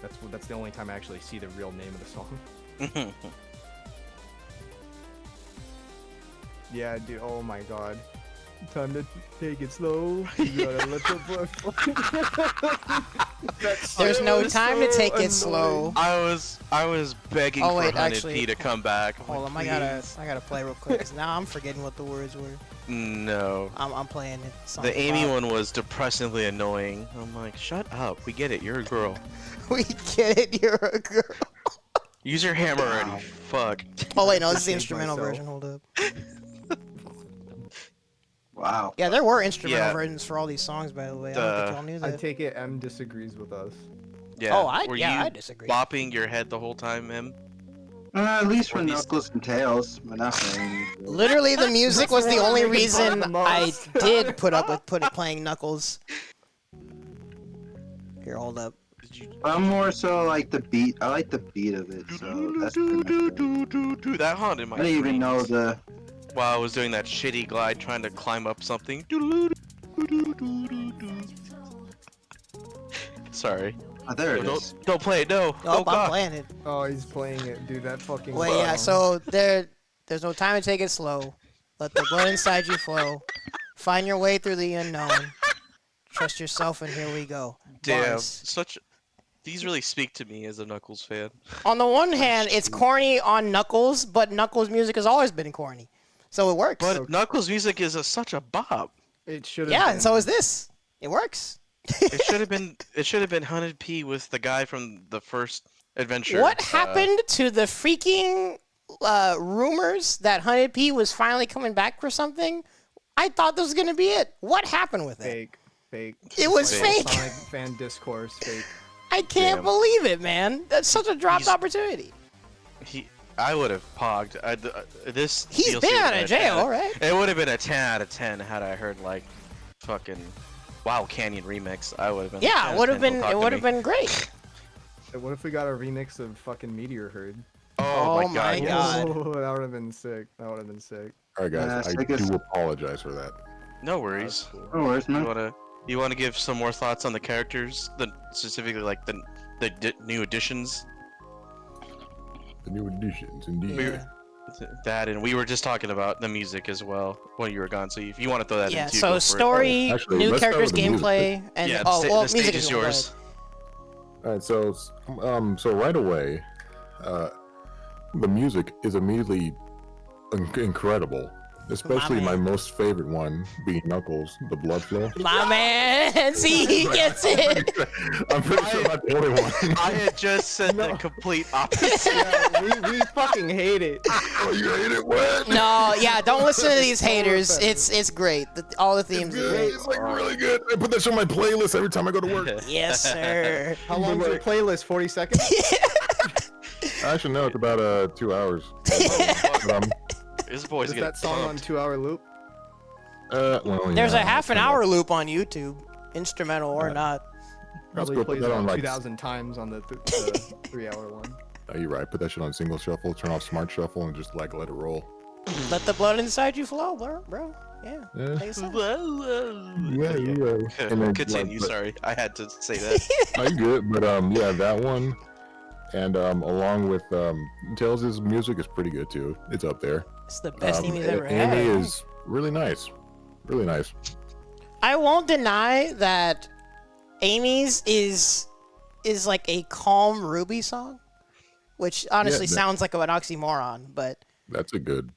C: That's the only time I actually see the real name of the song. Yeah, dude. Oh my god. Time to take it slow. You gotta let the
A: There's no time to take it slow.
B: I was begging
A: Oh, wait,
B: for 100p
A: actually,
B: to come back. I'm
A: Hold
B: like,
A: on, I gotta play real quick. 'Cause now I'm forgetting what the words were.
B: No.
A: I'm playing it.
B: The Amy one was depressingly annoying. I'm like, shut up. We get it. You're a girl.
A: We get it. You're a girl.
B: Use your hammer already. Fuck.
A: Oh wait, no, this is the
C: Saved
A: instrumental
C: myself.
A: version. Hold up.
D: Wow.
A: Yeah, there were instrumental
B: Yeah.
A: versions for all these songs, by the way. I don't think y'all knew
C: I
A: that.
C: take it M disagrees with us.
B: Yeah.
A: Oh, I
B: Were
A: yeah,
B: you
A: I disagree.
B: bopping your head the whole time, Em?
D: At least for
B: Or these-
D: Knuckles and Tails, but not for Amy.
A: Literally, the music was the
C: That's
A: only
C: what making fun of
A: reason
C: the
A: I
C: most.
A: did put up with playing Knuckles. Here, hold up.
B: Did you...
D: I'm more so like the beat. I like the beat of it, so that's pretty much it.
B: That haunted my
D: I didn't even know
B: dreams
D: the.
B: while I was doing that shitty glide trying to climb up something. Sorry.
D: Oh, there it
B: No,
D: is.
B: don't play it, no.
A: Nope,
B: Oh,
A: I'm
B: God.
A: playing it.
C: Oh, he's playing it, dude. That fucking.
A: Wait, yeah.
C: song.
A: So there's no time to take it slow. Let the blood inside you flow. Find your way through the unknown. Trust yourself, and here we go.
B: Damn,
A: Bars.
B: such... These really speak to me as a Knuckles fan.
A: On the one hand, it's corny on Knuckles, but Knuckles' music has always been corny, so it works.
B: But Knuckles' music is such a bop.
C: It should have.
A: yeah,
C: been.
A: and so is this. It works.
B: It should have been 100p with the guy from the first adventure.
A: What happened to the freaking rumors that 100p was finally coming back for something? I thought this was gonna be it. What happened with it?
C: Fake.
A: It was
B: Fake.
A: fake.
C: Sonic fan discourse. Fake.
A: I can't
B: Damn.
A: believe it, man. That's such a dropped
B: He's-
A: opportunity.
B: I would have pogged. This
A: He's
B: DLC
A: been
B: would've
A: out
B: been
A: of
B: a 10
A: jail, right?
B: It would have been a 10 out of 10 had I heard like fucking Wild Canyon remix. I would have been. like, 10
A: Yeah,
B: out
A: it
B: of
A: would have
B: 10,
A: been.
B: don't
A: It
B: talk
A: would
B: to
A: have
B: me.
A: been great.
C: Hey, what if we got a remix of fucking Meteor Herd?
B: Oh,
A: Oh my
B: my god.
A: God.
C: Oh, that would have been sick. That would have been sick.
E: All right, guys,
D: I
E: I
D: guess-
E: do apologize for that.
B: No worries.
D: No worries,
B: You
D: man.
B: wanna give some more thoughts on the characters, specifically like the new additions.
E: The new additions, indeed.
A: Yeah.
B: That, and we were just talking about the music as well while you were gone. So if you want to throw that
A: Yeah.
B: in too,
A: So
B: go for it.
A: story,
E: Actually,
A: new
E: let's start
A: characters,
E: with the music.
A: gameplay, and
B: Yeah,
A: oh well,
B: the stage
A: music
B: is
A: going
B: yours.
E: All right, so right away, the music is immediately incredible. Especially
A: man.
E: my most favorite one being Knuckles, the blood flow.
A: My man, see, he gets it.
E: I'm pretty sure I'm not the only one.
B: I had just said the complete opposite.
C: Yeah, we fucking hate it.
E: Oh, you hate it? What?
A: No, yeah, don't listen to these haters. It's great. All the themes are
E: Good.
A: great.
E: It's like really good. I put that shit on my playlist every time I go to work.
A: Yes, sir.
C: How long's your playlist? 40 seconds?
E: Actually, no, it's about 2 hours. But,
B: This boy's
C: Is
B: getting
C: that song on
B: pumped.
C: 2-hour loop?
E: well,
A: There's
E: yeah,
A: a half an hour loop on YouTube, instrumental or
E: Yeah.
A: not.
C: Probably
E: go put
C: plays
E: that on,
C: about
E: like,
C: 2,000 times on the 3-hour one.
E: Oh, you're right. Put that shit on single shuffle, turn off smart shuffle, and just like let it roll.
A: Let the blood inside you flow, bro. Yeah.
E: Yeah.
A: Makes sense.
E: Yeah, yeah. And then,
B: Continue.
E: like,
B: Sorry, I had to say that.
E: Oh, you good? But yeah, that one, and along with Tails' music is pretty good too. It's up there.
A: It's the best theme he's ever
E: Amy
A: had.
E: is really nice, really nice.
A: I won't deny that Amy's is like a calm Ruby song, which honestly
E: that-
A: sounds like an oxymoron, but
E: That's a good.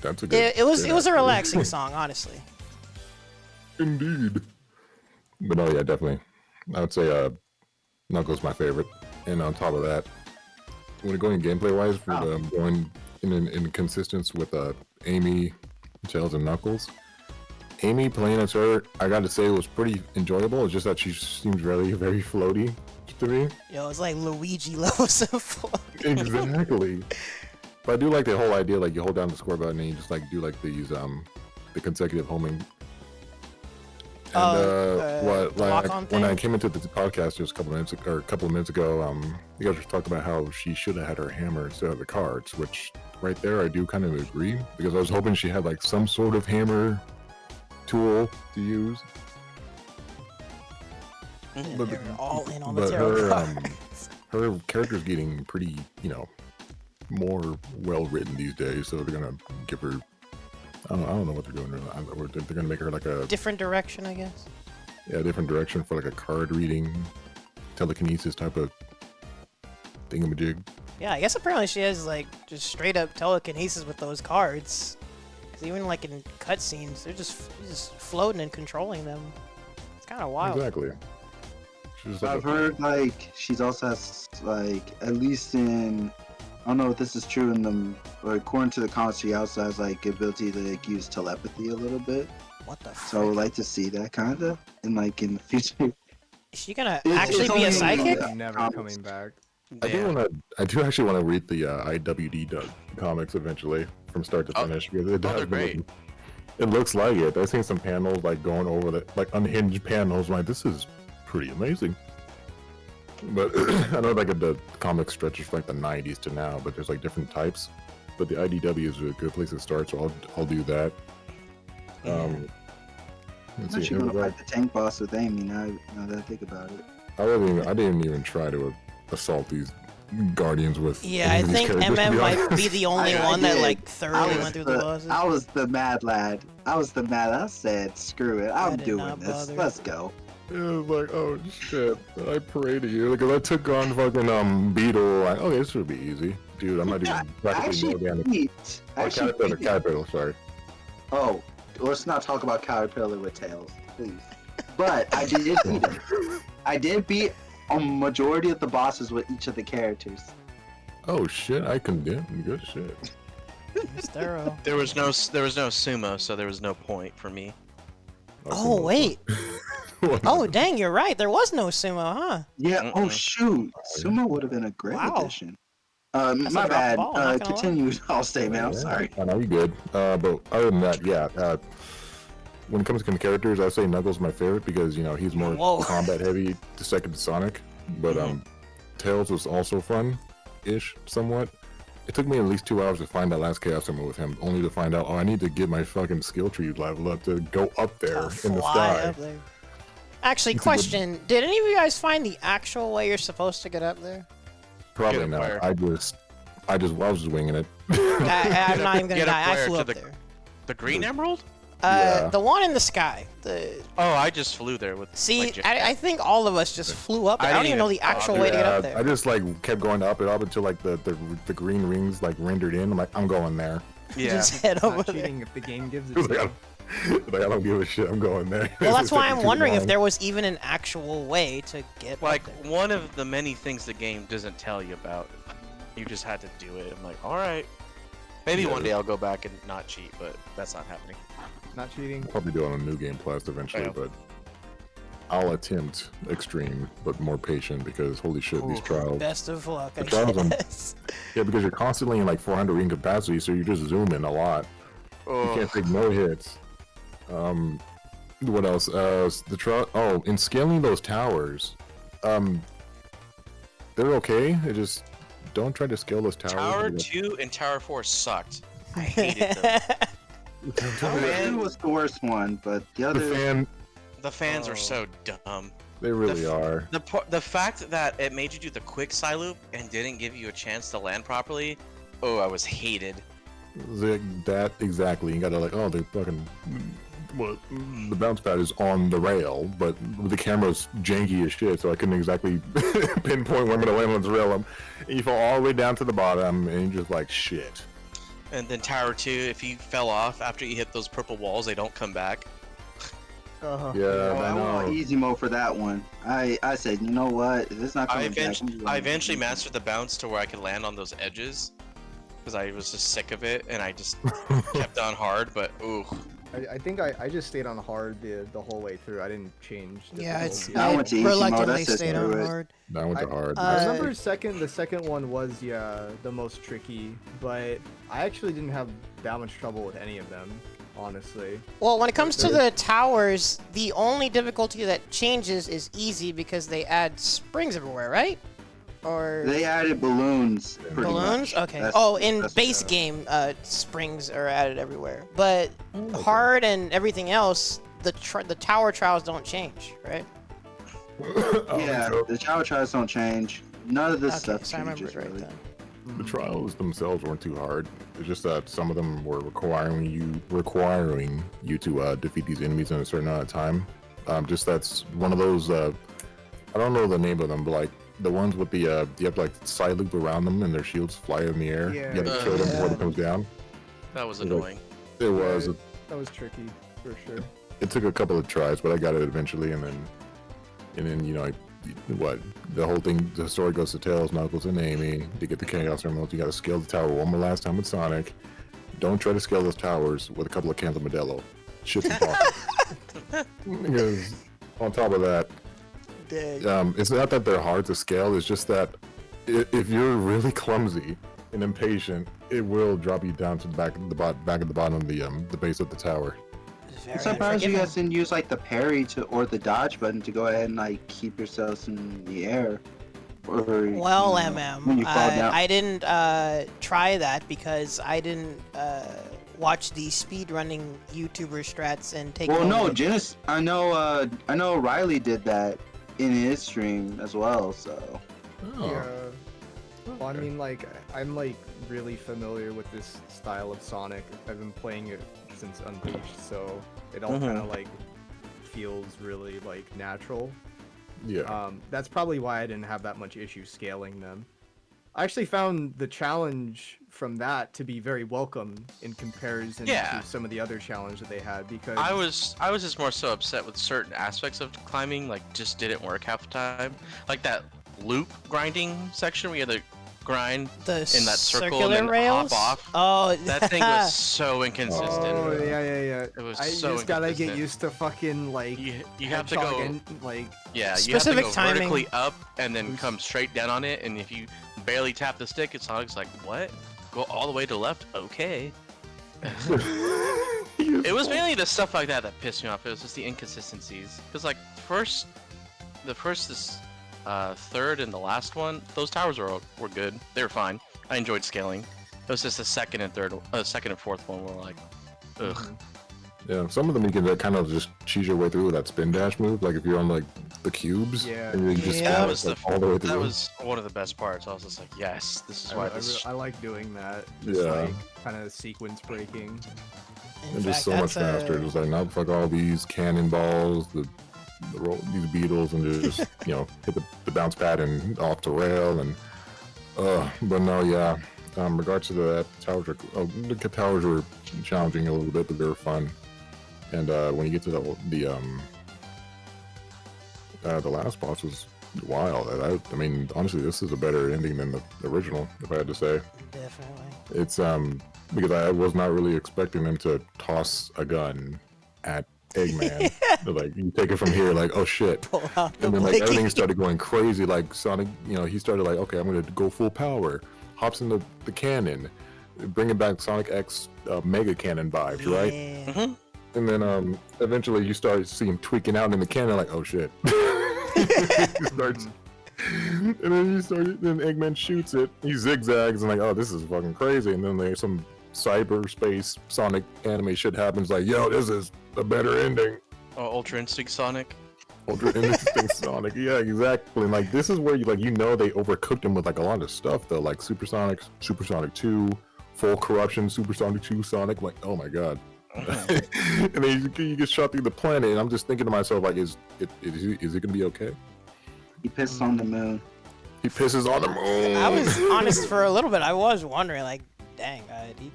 A: it was a relaxing song, honestly.
E: Indeed. But no, yeah, definitely. I would say Knuckles my favorite, and on top of that, when going gameplay wise, for going in consistence with Amy, Tails, and Knuckles. Amy playing as her, I got to say, it was pretty enjoyable. It's just that she seems very, very floaty to me.
A: Yo, it's like Luigi levels of flow.
E: Exactly. But I do like the whole idea, like you hold down the square button and you just like do like these the consecutive homing. And
A: the lock-on
E: when I
A: thing?
E: came into the podcast just a couple of minutes ago, you guys were talking about how she should have had her hammer instead of the cards, which right there I do kind of agree, because I was hoping she had like some sort of hammer tool to use.
A: Yeah,
E: But-
A: they're all in on the
E: But
A: tarot
E: her
A: cards.
E: her character's getting pretty, more well written these days. So they're gonna give her. I don't know what they're doing. They're gonna make her like a
A: different direction, I guess.
E: Yeah, different direction for like a card reading, telekinesis type of thingamajig.
A: Yeah, I guess apparently she has like just straight up telekinesis with those cards. Because even like in cutscenes, they're just floating and controlling them. It's kind of wild.
E: Exactly. She's like
D: I've heard like she's also has like at least in I don't know if this is true in the or according to the comics she also has like ability to like use telepathy a little bit.
A: What the?
D: So I would like to see that kind of in like in the future.
A: Is she gonna
D: It's
A: actually be a
D: only-
A: psychic?
D: Yeah.
C: Never coming back.
E: I do actually want to read the IWD comics eventually from start to finish because it
B: they're
E: does
B: great.
E: It looks like it. I've seen some panels like going over the like unhinged panels. I'm like, this is pretty amazing. But I know like the comic stretches from like the 90s to now, but there's like different types. But the IDW is a good place to start, so I'll do that.
D: I'm
E: Let's see.
D: actually gonna fight the tank boss with Amy now that I think about it.
E: I didn't even try to assault these guardians with.
A: Yeah, I
E: any of these
A: think
E: characters, to
A: MM
E: be
A: might
E: honest.
A: be the only
D: I
A: one that
D: did.
A: like thoroughly went through the bosses.
D: I was the mad lad. I said, screw it. I'm
A: did
D: doing
A: not
D: this.
A: bother.
D: Let's go.
E: It was like, oh shit! I pray to you because I took on fucking Beetle. Like, okay, this should be easy, dude. I'm not
D: I
E: even practically more damage.
D: beat. I
E: Oh,
D: actually
E: Caterpillar,
D: beat-
E: Caterpillar, sorry.
D: Oh, let's not talk about Caterpillar with Tails, please. But I did beat him. I did beat a majority of the bosses with each of the characters.
E: Oh shit! I condemn. Good shit.
A: It's thorough.
B: There was no sumo, so there was no point for me.
A: Oh wait.
E: What?
A: Oh dang, you're right. There was no sumo, huh?
D: Yeah. Oh shoot, Sumo would have been a great
A: Wow.
D: addition.
A: That's a
D: My
A: drop
D: bad.
A: ball, not gonna lie.
D: Continue. I'll stay, man. I'm
E: Yeah,
D: sorry.
E: I know you're good. But other than that, yeah. When it comes to characters, I say Knuckles my favorite because he's more
A: Whoa.
E: combat heavy, the second to Sonic. But Tails was also fun-ish, somewhat. It took me at least 2 hours to find that last Chaos Emerald with him, only to find out, oh, I need to get my fucking skill tree level up to go up there in the
A: Fly
E: sky.
A: up there. Actually,
E: It's a good-
A: question: did any of you guys find the actual way you're supposed to get up there?
E: Probably
B: Get up
E: not.
B: where?
E: I was just winging it.
A: I'm not even gonna
B: Get up
A: die. I
B: where?
A: flew
B: To
A: up
B: the-
A: there.
B: The green emerald?
E: Yeah.
A: The one in the sky.
B: Oh, I just flew there with.
A: See,
B: like,
A: I think all of us just flew up there. I don't
B: didn't
A: even know
B: even
A: the actual
B: bother.
A: way to get up
E: I
A: there.
E: just kept going up and up until the green rings rendered in. I'm like, I'm going there.
B: Yeah.
A: Just head
C: It's
A: over
C: not
A: there.
C: cheating if the game gives it
E: Like,
C: to you.
E: I don't give a shit. I'm going there.
A: Well, that's
E: It's
A: why
E: taking
A: I'm
E: too
A: wondering if
E: long.
A: there was even an actual way to get
B: Like
A: up there.
B: one of the many things the game doesn't tell you about. You just had to do it. I'm like, all right. Maybe
E: Yeah.
B: one day I'll go back and not cheat, but that's not happening.
C: Not cheating.
E: Probably do it on a new game plus eventually,
B: Yeah.
E: but I'll attempt extreme, but more patient because holy shit, these
B: Ooh.
E: trials.
A: Best of luck, I
E: The trials on-
A: guess.
E: Yeah, because you're constantly in 400 ring capacity, so you're just zooming a lot. You can't take no hits. What else? The trial. Oh, in scaling those towers, they're okay. It just don't try to scale those towers.
B: Tower
E: because-
B: 2 and Tower 4 sucked. I hated them.
D: Tower
B: Man.
D: 2 was the worst one, but the
E: The
D: other.
E: fan,
B: The fans
C: Oh.
B: are so dumb.
E: they really are.
B: The fact that it made you do the quick side loop and didn't give you a chance to land properly, oh, I was hated.
E: That exactly. You gotta oh, they fucking. Well, the bounce pad is on the rail, but the camera's janky as shit, so I couldn't exactly pinpoint where I'm gonna land on this rail. And you fall all the way down to the bottom, and you're just like, shit.
B: And then Tower 2, if you fell off after you hit those purple walls, they don't come back.
C: Uh-huh.
E: Yeah,
D: Oh, I
E: I
D: want
E: know.
D: easy mode for that one. I said, you know what? If it's not
B: I
D: coming back, I'm just
B: eventually,
D: gonna-
B: I eventually mastered the bounce to where I could land on those edges. Because I was just sick of it, and I just kept on hard, but ooh.
C: I think I just stayed on hard the whole way through. I didn't change.
A: Yeah, it's
C: difficulty.
D: I
A: I
D: went to easy mode,
A: reluctantly
D: that's just
A: stayed on
D: through it.
A: hard.
E: That went to hard.
C: I
A: Uh,
C: remember the second one was the most tricky, but I actually didn't have that much trouble with any of them, honestly.
A: Well, when it comes to the towers, the only difficulty that changes is easy because they add springs everywhere, right? Or
D: They added balloons. Pretty
A: balloons?
D: much.
A: Okay.
D: That's-
A: Oh, in
D: that's-
A: base game, springs are added everywhere. But
E: okay.
A: hard and everything else, the tower trials don't change, right?
E: Oh,
D: Yeah,
E: so-
D: the tower trials don't change. None of this
A: Okay,
D: stuff
A: so I remember
D: changes
A: it right
D: really.
A: then.
E: The trials themselves weren't too hard. It's just that some of them were requiring you to defeat these enemies in a certain amount of time. Just that's one of those. I don't know the name of them, but like the ones with the you have to like side loop around them and their shields fly in the air.
C: Yeah,
E: You have to kill them before
A: yeah.
E: it comes down.
B: That was
E: Like-
B: annoying.
E: It was.
C: Yeah, that was tricky for sure.
E: It took a couple of tries, but I got it eventually, and then what the whole thing, the story goes to Tails, Knuckles, and Amy to get the Chaos Emeralds. You got to scale the tower one more last time with Sonic. Don't try to scale those towers with a couple of cans of Modelo. Shit's impossible. Because on top of that, it's not that they're hard to scale. It's just that if you're really clumsy and impatient, it will drop you down to the back of the bottom of the base of the tower.
D: I'm surprised you guys didn't use like the parry or the dodge button to go ahead and like keep yourselves in the air. Or,
A: Well,
D: you know,
A: MM,
D: when you fall down.
A: I didn't try that because I didn't watch the speedrunning YouTuber strats and take.
D: Well, no,
A: over.
D: I know Riley did that in his stream as well. So
E: Oh,
C: Yeah. Well, I mean, like, I'm like really familiar with this style of Sonic. I've been playing it since Unleashed, so it all kind of like feels really like natural.
E: yeah.
C: That's probably why I didn't have that much issue scaling them. I actually found the challenge from that to be very welcome in comparison
B: Yeah.
C: to some of the other challenges that they had, because
B: I was just more so upset with certain aspects of climbing, like just didn't work half the time. Like that loop grinding section where you had to grind
A: The
B: in that circle
A: circular
B: and then
A: rails.
B: hop off.
A: Oh,
B: That thing was so inconsistent.
C: Oh yeah.
B: It was
C: I
B: so
C: just gotta get
B: inconsistent.
C: used to fucking like
B: You have to
C: hedgehog
B: go.
C: and, like
B: Yeah, you have to
A: Specific
B: go
A: timing.
B: vertically up and then
C: Boost.
B: come straight down on it. And if you barely tap the stick, it's like, what? Go all the way to the left? Okay. It was mainly the stuff like that that pissed me off. It was just the inconsistencies. Because like third and the last one, those towers were good. They were fine. I enjoyed scaling. It was just the second and fourth one were like, ugh.
E: Yeah, some of them you can kind of just cheese your way through with that spin dash move. Like if you're on like the cubes,
C: Yeah.
E: and you just
A: Yeah.
E: spin
B: That
E: it,
B: was
E: like, all the way through.
B: That was one of the best parts. I was just like, yes, this is why this.
C: I like doing that. Just
E: Yeah.
C: like kind of sequence breaking.
A: In
E: and just
A: fact,
E: so much
A: that's,
E: faster. Just like not fuck all these cannonballs, these beetles, and just hit the bounce pad and off the rail and but no, yeah. Regards to that, the towers were challenging a little bit, but they were fun. And when you get to the last boss was wild. I mean, honestly, this is a better ending than the original, if I had to say.
A: Definitely.
E: It's because I was not really expecting them to toss a gun at Eggman. They're like, you take it from here, like, oh shit.
A: Pull out the
E: And then like
A: blicky.
E: everything started going crazy. Like Sonic, he started like, okay, I'm gonna go full power. Hops in the cannon, bringing back Sonic X Mega Cannon vibes, right?
A: Yeah.
B: Mhm.
E: And then eventually you start seeing him tweaking out in the cannon, like, oh shit. He starts, and then then Eggman shoots it. He zigzags and like, oh, this is fucking crazy. And then there's some cyberspace Sonic anime shit happens. Like, yo, this is a better ending.
B: Oh, Ultra Instinct Sonic.
E: Ultra Instinct Sonic, yeah, exactly. And like this is where they overcooked him with like a lot of stuff though, like Supersonic 2, Full Corruption, Supersonic 2 Sonic. Like, oh my god. And then you get shot through the planet, and I'm just thinking to myself, like, is it gonna be okay?
D: he pisses on the moon.
E: He pisses on the moon.
A: I was honest for a little bit. I was wondering, like, dang,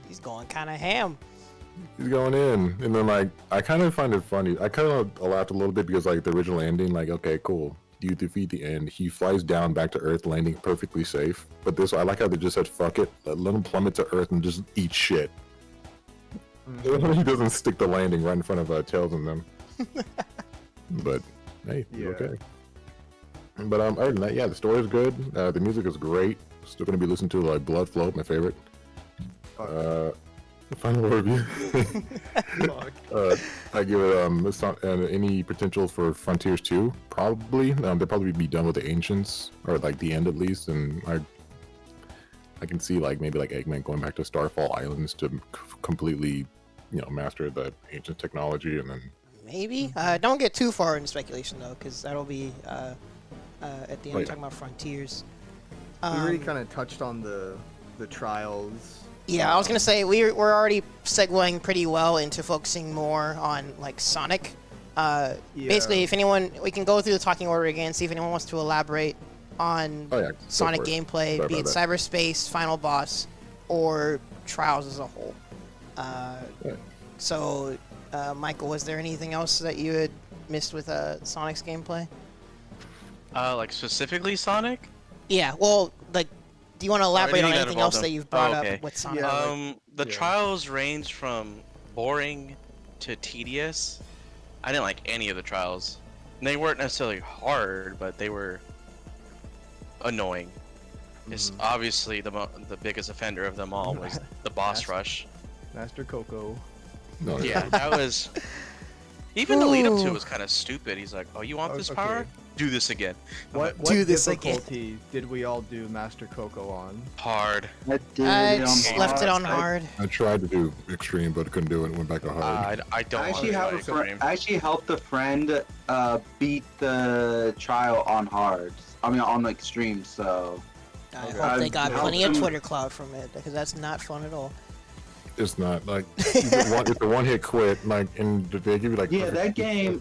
A: he's going kind of ham.
E: He's going in, and then like I kind of find it funny. I kind of laughed a little bit because like the original ending, like, okay, cool, you defeat the end. He flies down back to Earth, landing perfectly safe. But this, I like how they just said, fuck it, let him plummet to Earth and just eat shit. He doesn't stick the landing right in front of Tails and them. But hey,
C: Yeah.
E: okay. But other than that, yeah, the story is good. The music is great. Still gonna be listening to like Blood Flow, my favorite. Final review.
C: Fuck.
E: I give it it's not, any potential for Frontiers 2. Probably. They'll probably be done with the Ancients, or like the end at least, and I can see like maybe like Eggman going back to Starfall Islands to completely, master the ancient technology, and then
A: Maybe. Don't get too far into speculation though, because that'll be at the end
E: Right.
A: talking about Frontiers.
C: We already kind of touched on the trials.
A: Yeah, I was gonna say we're already segueing pretty well into focusing more on like Sonic. Basically, if anyone, we can go through the talking order again, see if anyone wants to elaborate on Sonic gameplay, be it cyberspace, final boss, or trials as a whole. So, Michael, was there anything else that you had missed with Sonic's gameplay?
B: Like specifically Sonic?
A: Yeah, well, like, do you want to elaborate on anything else that you've brought up with Sonic?
B: The trials range from boring to tedious. I didn't like any of the trials. And they weren't necessarily hard, but they were annoying. It's obviously the biggest offender of them all was the boss rush.
C: Master Coco.
E: No,
B: Yeah, that was. Even the lead up to it was kind of stupid. He's like, "Oh, you want this power? Do this again."
C: What difficulty did we all do Master Coco on?
B: Hard.
A: I just left it on hard.
E: I tried to do extreme, but couldn't do it and went back to hard.
B: I don't
D: I
B: want to try extreme.
D: I actually helped a friend beat the trial on hard. I mean, on extreme, so.
A: I hope they got plenty of Twitter clout from it, because that's not fun at all.
E: It's not like it's a one hit quit, like, and they give you like
D: that game.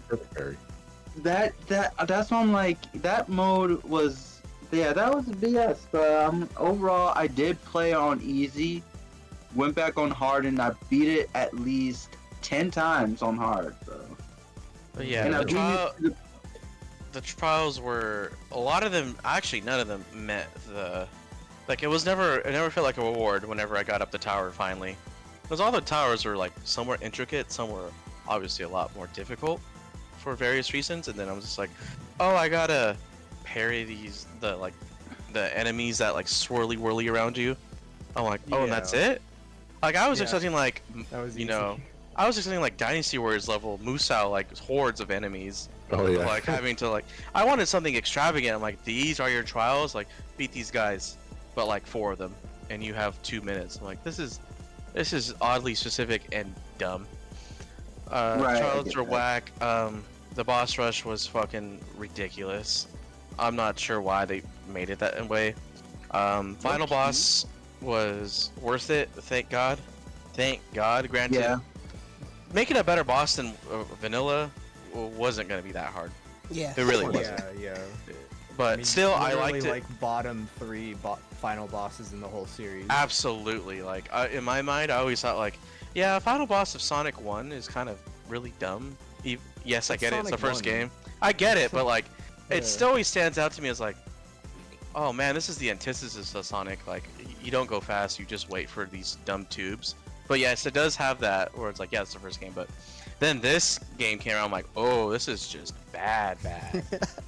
D: That's on like that mode was that was BS. But overall, I did play on easy, went back on hard, and I beat it at least 10 times on hard. So.
B: But yeah, the trials were a lot of them. Actually, none of them met the. Like it never felt like a reward whenever I got up the tower finally. Because all the towers were like some were intricate, some were obviously a lot more difficult for various reasons, and then I was just like, oh, I gotta parry the enemies that like swirly whirly around you. I'm like, oh, and that's it? Like I was expecting like I was expecting like Dynasty Warriors level Musou like hordes of enemies.
E: Oh yeah.
B: Like having to like I wanted something extravagant. I'm like, these are your trials, like beat these guys, but like 4 of them, and you have 2 minutes. I'm like, this is oddly specific and dumb. Trials were whack. The boss rush was fucking ridiculous. I'm not sure why they made it that way. Final boss was worth it. Thank God. Granted, making a better boss than vanilla wasn't gonna be that hard.
A: Yeah.
B: It really wasn't.
C: Yeah.
B: But I mean, still, I liked it.
C: Like bottom 3 final bosses in the whole series.
B: Absolutely. Like in my mind, I always thought like, yeah, final boss of Sonic 1 is kind of really dumb. Yes, I get it. It's the first game. I get it, but like, it still always stands out to me as like, oh man, this is the antithesis of Sonic. Like, you don't go fast, you just wait for these dumb tubes. But yes, it does have that where it's like, yeah, it's the first game, but then this game came around, I'm like, oh, this is just bad.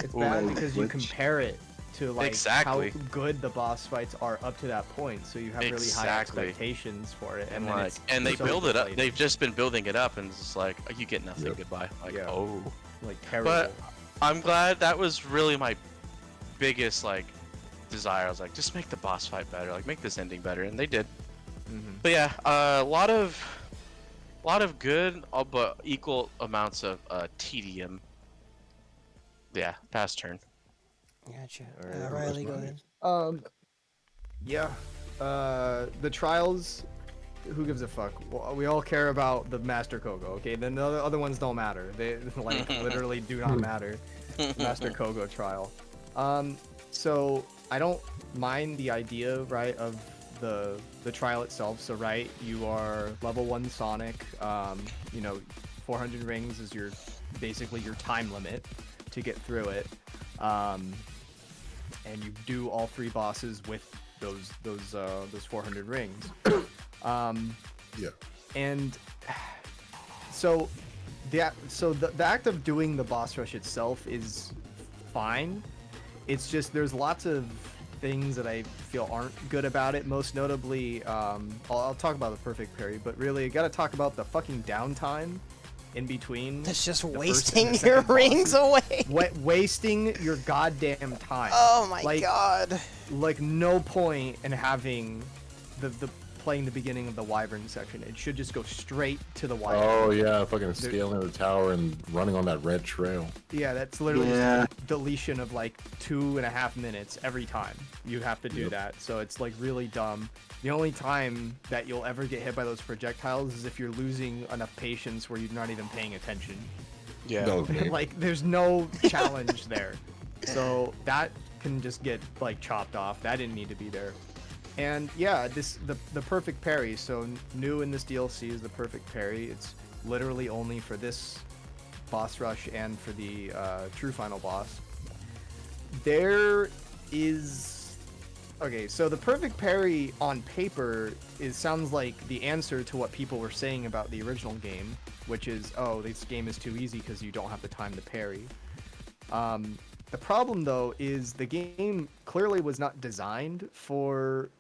C: It's bad because you compare it to like how good the boss fights are up to that point, so you have really high expectations for it, and like,
B: they build it up. They've just been building it up, and it's just like, you get nothing. Goodbye. Like, oh,
C: like terrible.
B: But I'm glad. That was really my biggest like desire. I was like, just make the boss fight better, like make this ending better, and they did. But yeah, a lot of good, but equal amounts of tedium. Yeah, pass turn.
A: Gotcha. Riley, go ahead.
C: The trials. Who gives a fuck? Well, we all care about the Master Kogo. Okay, then the other ones don't matter. They like literally do not matter. Master Kogo trial. So I don't mind the idea, right, of the trial itself. So right, you are level 1 Sonic. 400 rings is basically your time limit to get through it. And you do all 3 bosses with those 400 rings. And so the act of doing the boss rush itself is fine. It's just there's lots of things that I feel aren't good about it. Most notably, I'll talk about the perfect parry, but really, I gotta talk about the fucking downtime in between.
A: That's just wasting your rings away.
C: Wasting your goddamn time.
A: Oh my god.
C: Like no point in having the playing the beginning of the Wyvern section. It should just go straight to the Wyvern.
E: Oh yeah, fucking scaling the tower and running on that red trail.
C: Yeah, that's literally just a deletion of like 2.5 minutes every time you have to do that. So it's like really dumb. The only time that you'll ever get hit by those projectiles is if you're losing enough patience where you're not even paying attention.
B: Yeah.
E: That was me.
C: Like there's no challenge there. So that can just get like chopped off. That didn't need to be there. And yeah, the perfect parry. So new in this DLC is the perfect parry. It's literally only for this boss rush and for the true final boss. There is okay. So the perfect parry on paper sounds like the answer to what people were saying about the original game, which is, oh, this game is too easy because you don't have the time to parry. The problem though is the game clearly was not designed for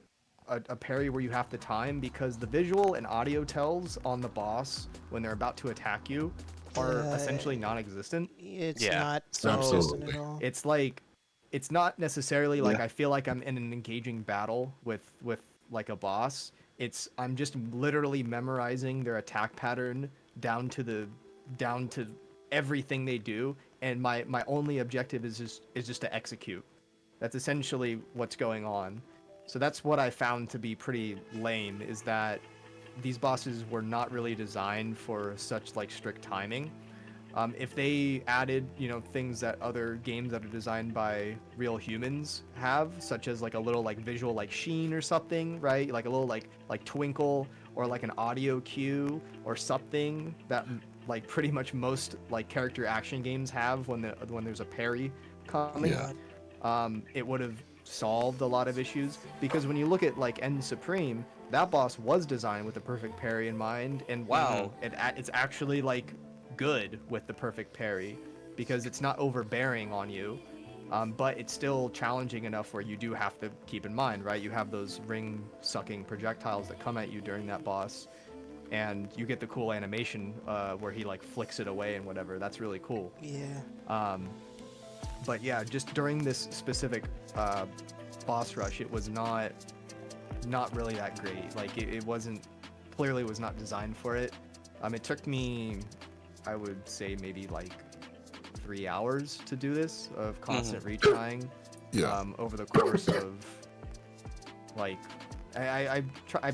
C: a parry where you have the time, because the visual and audio tells on the boss when they're about to attack you are essentially non-existent.
A: It's
B: Yeah.
A: not
C: So-
A: consistent at all.
C: It's like, it's not necessarily like I feel like I'm in an engaging battle with like a boss. I'm just literally memorizing their attack pattern down to everything they do, and my only objective is just to execute. That's essentially what's going on. So that's what I found to be pretty lame, is that these bosses were not really designed for such like strict timing. If they added, things that other games that are designed by real humans have, such as like a little like visual like sheen or something, right? Like a little like twinkle, or like an audio cue or something that like pretty much most like character action games have when there's a parry coming.
E: Yeah.
C: It would have solved a lot of issues, because when you look at like End Supreme, that boss was designed with the perfect parry in mind, and wow, it's actually like good with the perfect parry, because it's not overbearing on you, but it's still challenging enough where you do have to keep in mind, right? You have those ring sucking projectiles that come at you during that boss, and you get the cool animation where he like flicks it away and whatever. That's really cool.
A: Yeah.
C: But yeah, just during this specific boss rush, it was not really that great. Like it clearly was not designed for it. It took me, I would say, maybe like 3 hours to do this of constant retrying.
E: Yeah.
C: Over the course of like, I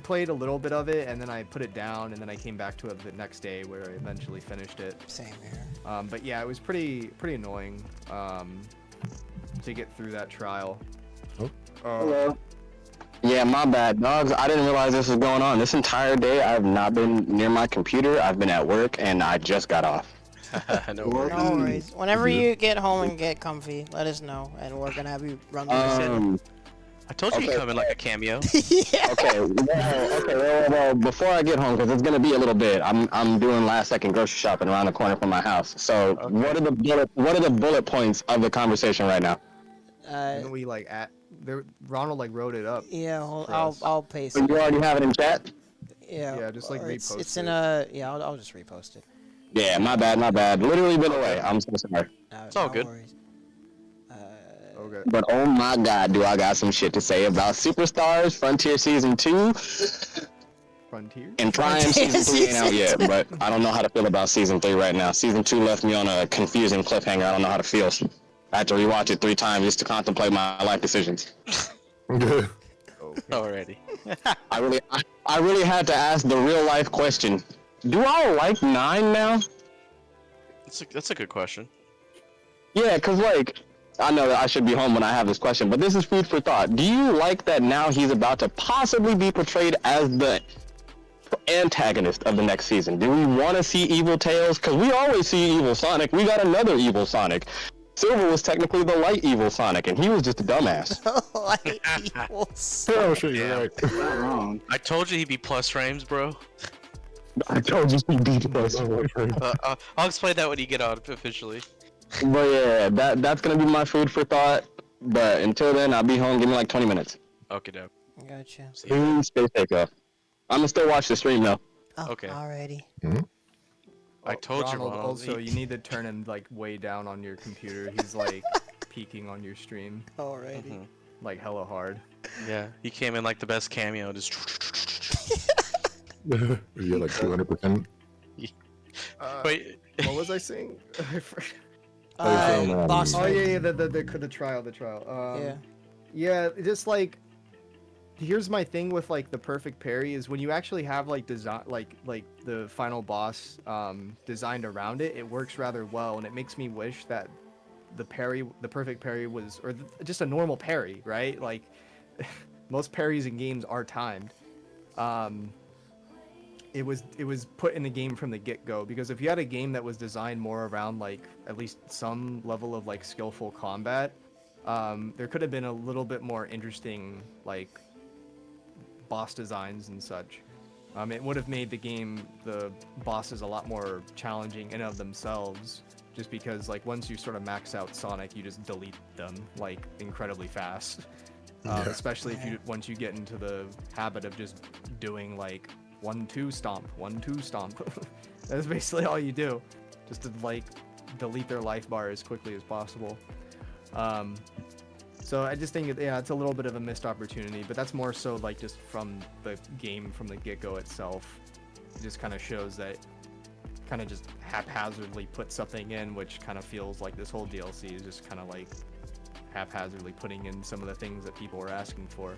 C: played a little bit of it, and then I put it down, and then I came back to it the next day where I eventually finished it.
A: Same here.
C: But yeah, it was pretty annoying to get through that trial.
F: Hello. Yeah, my bad, dogs. I didn't realize this was going on. This entire day, I've not been near my computer. I've been at work, and I just got off.
B: No worries.
A: No worries. Whenever you get home and get comfy, let us know, and we're gonna have you run through
B: I told you
F: Okay.
B: you'd come in like a cameo.
A: yeah.
F: Well, before I get home, because it's gonna be a little bit. I'm doing last second grocery shopping around the corner from my house. So, what are the bullet points of the conversation right now?
C: And we like Ronald like wrote it up.
A: Yeah.
C: for
A: I'll
C: us.
A: I'll paste
F: So
A: it.
F: you already have it in chat?
A: Yeah.
C: Yeah, just, like,
A: or it's
C: repost
A: in
C: it.
A: a I'll just repost it.
F: Yeah, my bad. Literally been away. I'm so sorry.
B: It's all good.
A: Worries.
C: Okay.
F: But oh my god, do I got some shit to say about Superstars, Frontier Season 2,
C: Frontier.
F: and Prime Season 3 ain't out yet, but I don't know how to feel about Season 3 right now. Season 2 left me on a confusing cliffhanger. I don't know how to feel. I had to rewatch it 3 times just to contemplate my life decisions.
B: Already.
F: I really had to ask the real life question. Do I like 9 now?
B: That's a good question.
F: Yeah, cause like, I know that I should be home when I have this question, but this is food for thought. Do you like that now he's about to possibly be portrayed as the antagonist of the next season? Do we want to see evil Tails? Cause we always see evil Sonic. We got another evil Sonic. Silver was technically the light evil Sonic, and he was just a dumbass.
A: Like equals.
E: Oh shit, you're
B: Yeah.
E: right.
D: Not wrong.
B: I told you he'd be plus frames, bro.
F: I told you he beat us.
B: I'll explain that when you get on officially.
F: But yeah, that's gonna be my food for thought. But until then, I'll be home. Give me like 20 minutes.
B: Okay, dope.
A: Gotcha.
F: Please stay safe, though. I'm gonna still watch the stream though.
A: Oh,
B: Okay.
A: Alrighty.
B: I told you,
C: Ronald.
B: Ronald.
C: Also, you need to turn him like way down on your computer. He's like peeking on your stream,
A: Alrighty.
B: Mhm.
C: like hella hard.
B: Yeah, he came in like the best cameo. Just
E: Yeah, like 200%.
B: Wait,
C: What was I saying? I forgot.
E: Oh, you're saying,
A: Boss
C: Oh
A: fight.
C: yeah, the trial.
A: Yeah.
C: Yeah, just like here's my thing with like the perfect parry is when you actually have like design like the final boss designed around it, it works rather well, and it makes me wish that the perfect parry was just a normal parry, right? Like most parries in games are timed. It was put in the game from the get-go, because if you had a game that was designed more around like at least some level of like skillful combat, there could have been a little bit more interesting like boss designs and such. It would have made the bosses a lot more challenging in of themselves, just because like once you sort of max out Sonic, you just delete them like incredibly fast.
E: Yeah.
C: Especially if once you get into the habit of just doing like 1-2 stomp, 1-2 stomp. That's basically all you do, just to like delete their life bar as quickly as possible. So I just think it's a little bit of a missed opportunity, but that's more so like just from the game from the get-go itself. It just kind of shows that kind of just haphazardly put something in, which kind of feels like this whole DLC is just kind of like haphazardly putting in some of the things that people were asking for.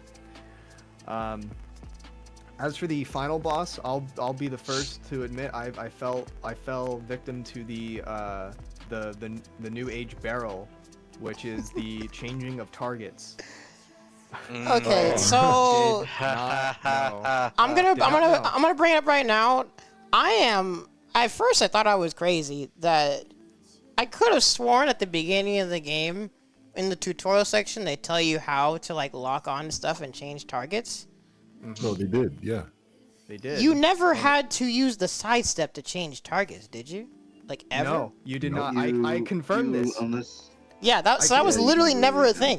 C: As for the final boss, I'll be the first to admit I fell victim to the new age barrel, which is the changing of targets.
A: Okay, so I'm gonna bring it up right now. At first I thought I was crazy that I could have sworn at the beginning of the game in the tutorial section they tell you how to like lock on to stuff and change targets.
E: No, they did. Yeah.
C: They did.
A: You never had to use the sidestep to change targets, did you? Like ever?
C: No, you did not.
D: You-
C: I confirmed
D: you-
C: this.
D: Unless
A: Yeah, that was
D: you
A: literally
D: can
A: never a
D: really
A: thing.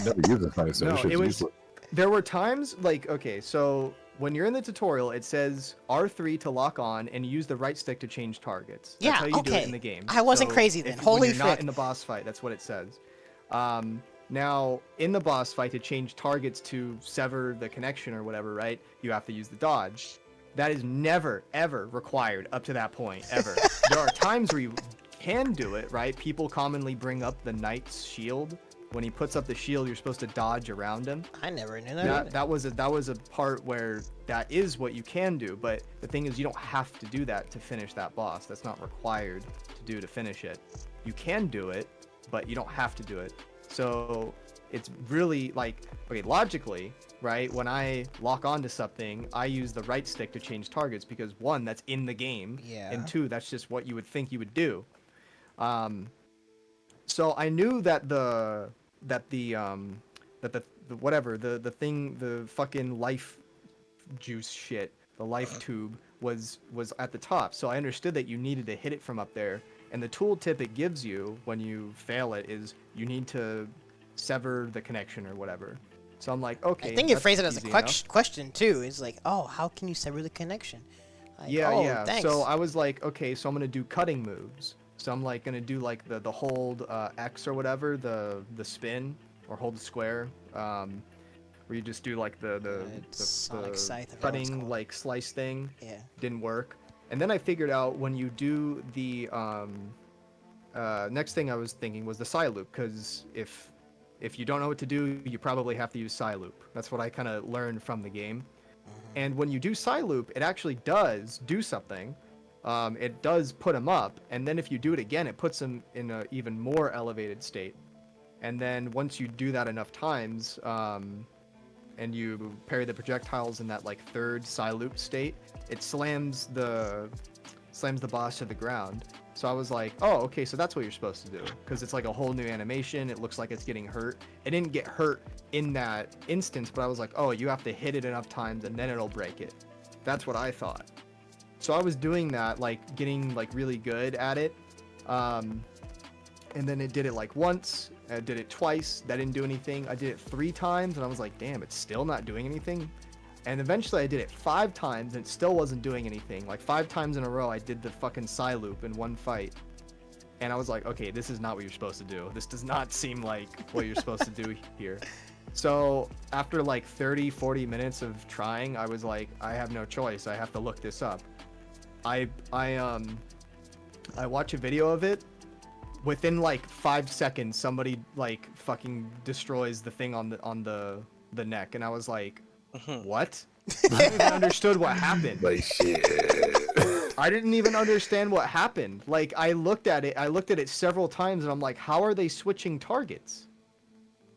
E: Never used the side step.
C: No,
E: Shit's
C: it was.
E: useless.
C: There were times like, okay, so when you're in the tutorial, it says R3 to lock on and use the right stick to change targets. That's
A: Yeah,
C: how you do
A: okay.
C: it in the game.
A: I wasn't crazy then. Holy
C: when you're not
A: frick.
C: in the boss fight, that's what it says. Now, in the boss fight, to change targets to sever the connection or whatever, right? You have to use the dodge. That is never, ever required up to that point, ever. There are times where you can do it, right? People commonly bring up the knight's shield. When he puts up the shield, you're supposed to dodge around him.
A: I never knew that.
C: That was a part where that is what you can do, but the thing is you don't have to do that to finish that boss. That's not required to do to finish it. You can do it, but you don't have to do it. So it's really like, okay, logically, right, when I lock onto something, I use the right stick to change targets because one, that's in the game,
A: Yeah.
C: and two, that's just what you would think you would do. So I knew that the fucking life juice shit, the life tube was at the top. So I understood that you needed to hit it from up there. And the tooltip it gives you when you fail it is you need to sever the connection or whatever. So I'm like, okay.
A: I think you
C: that's
A: phrase it as a
C: easy enough.
A: question too. It's like, oh, how can you sever the connection? Like,
C: Yeah,
A: oh,
C: yeah.
A: Thanks.
C: So I was like, okay, so I'm gonna do cutting moves. So I'm like gonna do like the hold X or whatever, the spin, or hold the square, where you just do like the
A: Sonic Scythe, I forgot what it's
C: cutting
A: called.
C: like slice thing.
A: Yeah.
C: Didn't work. And then I figured out when you do the next thing I was thinking was the Psy loop, because if you don't know what to do, you probably have to use Psy loop. That's what I kind of learned from the game. And when you do Psy loop, it actually does do something. It does put him up, and then if you do it again, it puts him in an even more elevated state. And then once you do that enough times, and you parry the projectiles in that like third Psy loop state, it slams the boss to the ground. So I was like, oh, okay, so that's what you're supposed to do, because it's like a whole new animation. It looks like it's getting hurt. It didn't get hurt in that instance, but I was like, oh, you have to hit it enough times and then it'll break it. That's what I thought. So I was doing that, like getting like really good at it. And then it did it like once, I did it twice, that didn't do anything. I did it 3 times and I was like, damn, it's still not doing anything. And eventually I did it 5 times and it still wasn't doing anything. Like 5 times in a row I did the fucking Psy loop in one fight. And I was like, okay, this is not what you're supposed to do. This does not seem like what you're supposed to do here. So after like 30-40 minutes of trying, I was like, I have no choice. I have to look this up. I watch a video of it. Within like 5 seconds, somebody like fucking destroys the thing on the neck, and I was like, what? I didn't even understood what happened.
E: Like shit.
C: I didn't even understand what happened. Like I looked at it several times, and I'm like, how are they switching targets?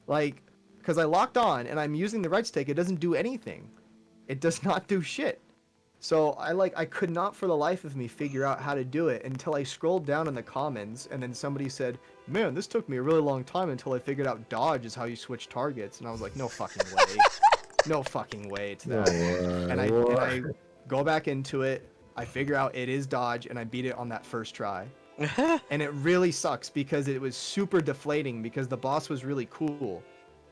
C: Like, because I locked on and I'm using the right stick, it doesn't do anything. It does not do shit. So I could not for the life of me figure out how to do it until I scrolled down in the comments, and then somebody said, man, this took me a really long time until I figured out dodge is how you switch targets. And I was like, no fucking way. No fucking way to that. And I go back into it, I figure out it is dodge, and I beat it on that first try. And it really sucks because it was super deflating because the boss was really cool.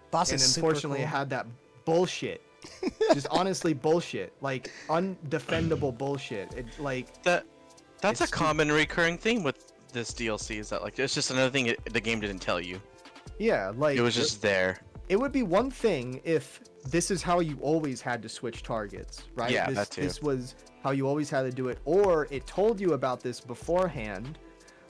A: Boss
C: And
A: is super
C: unfortunately,
A: cool.
C: it had that bullshit. Just honestly bullshit. Like, undefendable bullshit. It, like,
B: That's
C: It's
B: a common recurring theme with this DLC. Is that like it's just another thing the game didn't tell you.
C: yeah, like...
B: It was just there.
C: It would be one thing if this is how you always had to switch targets, right?
B: Yeah, that too.
C: This was how you always had to do it, or it told you about this beforehand.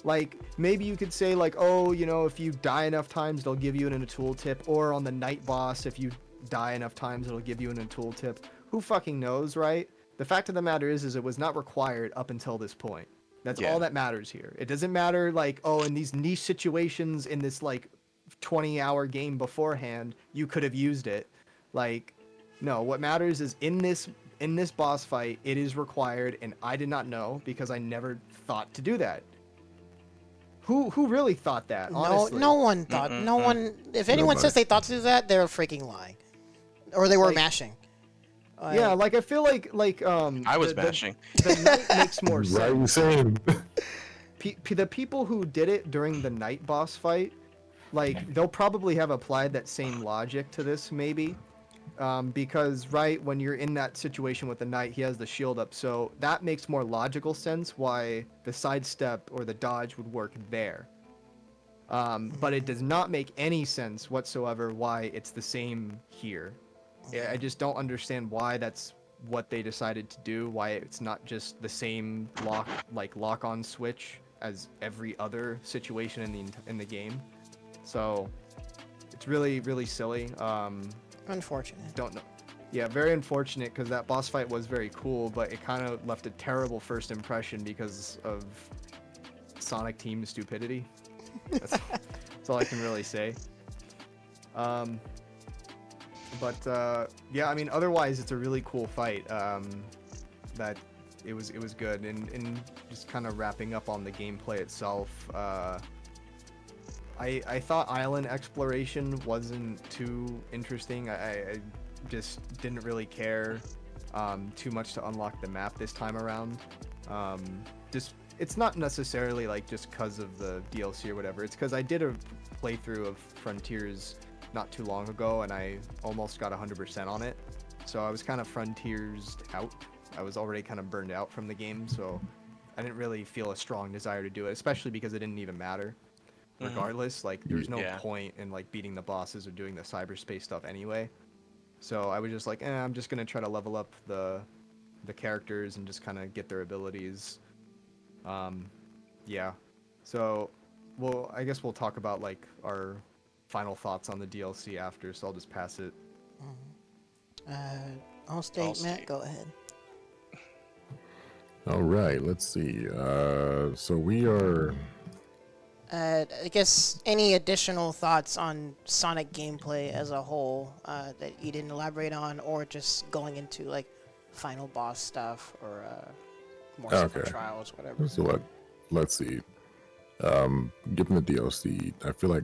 C: Like, maybe you could say, like, oh, you know, if you die enough times, they'll give you it in a tooltip, or on the night boss, if you die enough times, it'll give you it in a tooltip. Who fucking knows, right? The fact of the matter is it was not required up until this point. That's
B: Yeah.
C: all that matters here. It doesn't matter, like, oh, in these niche situations in this, like, 20-hour game beforehand, you could have used it. Like, no, what matters is in this boss fight, it is required, and I did not know because I never thought to do that. Who really thought that? Honestly?
A: No one thought. No one. If anyone
E: Nobody.
A: says they thought to do that, they're freaking lying, or they were
C: Like-
A: mashing.
C: Yeah, like I feel like
B: I was
C: the-
B: bashing.
C: The night makes more
E: Right, you
C: sense.
E: saying?
C: The people who did it during the night boss fight, like they'll probably have applied that same logic to this, maybe. Because right when you're in that situation with the knight, he has the shield up, so that makes more logical sense why the sidestep or the dodge would work there. But it does not make any sense whatsoever why it's the same here. I just don't understand why that's what they decided to do. Why it's not just the same lock-on switch as every other situation in the game. So it's really silly.
A: Unfortunate.
C: Don't know. Yeah, very unfortunate because that boss fight was very cool, but it kind of left a terrible first impression because of Sonic Team stupidity. That's all I can really say. Yeah, I mean, otherwise it's a really cool fight. That it was good, and just kind of wrapping up on the gameplay itself. I thought island exploration wasn't too interesting. I just didn't really care too much to unlock the map this time around. It's not necessarily like just because of the DLC or whatever. It's because I did a playthrough of Frontiers not too long ago, and I almost got 100% on it. So I was kind of Frontiers out. I was already kind of burned out from the game, so I didn't really feel a strong desire to do it, especially because it didn't even matter. Regardless, like there's no
B: Yeah.
C: point in like beating the bosses or doing the cyberspace stuff anyway. So I was just like, I'm just gonna try to level up the characters and just kind of get their abilities. Yeah. So, I guess we'll talk about like our final thoughts on the DLC after. So I'll just pass it.
A: Allstate,
B: Allstate.
A: Matt, go ahead.
E: All right, let's see. So we are.
A: I guess any additional thoughts on Sonic gameplay as a whole that you didn't elaborate on, or just going into like final boss stuff or more stuff for
E: Okay.
A: trials, whatever.
E: So let's see. Given the DLC, I feel like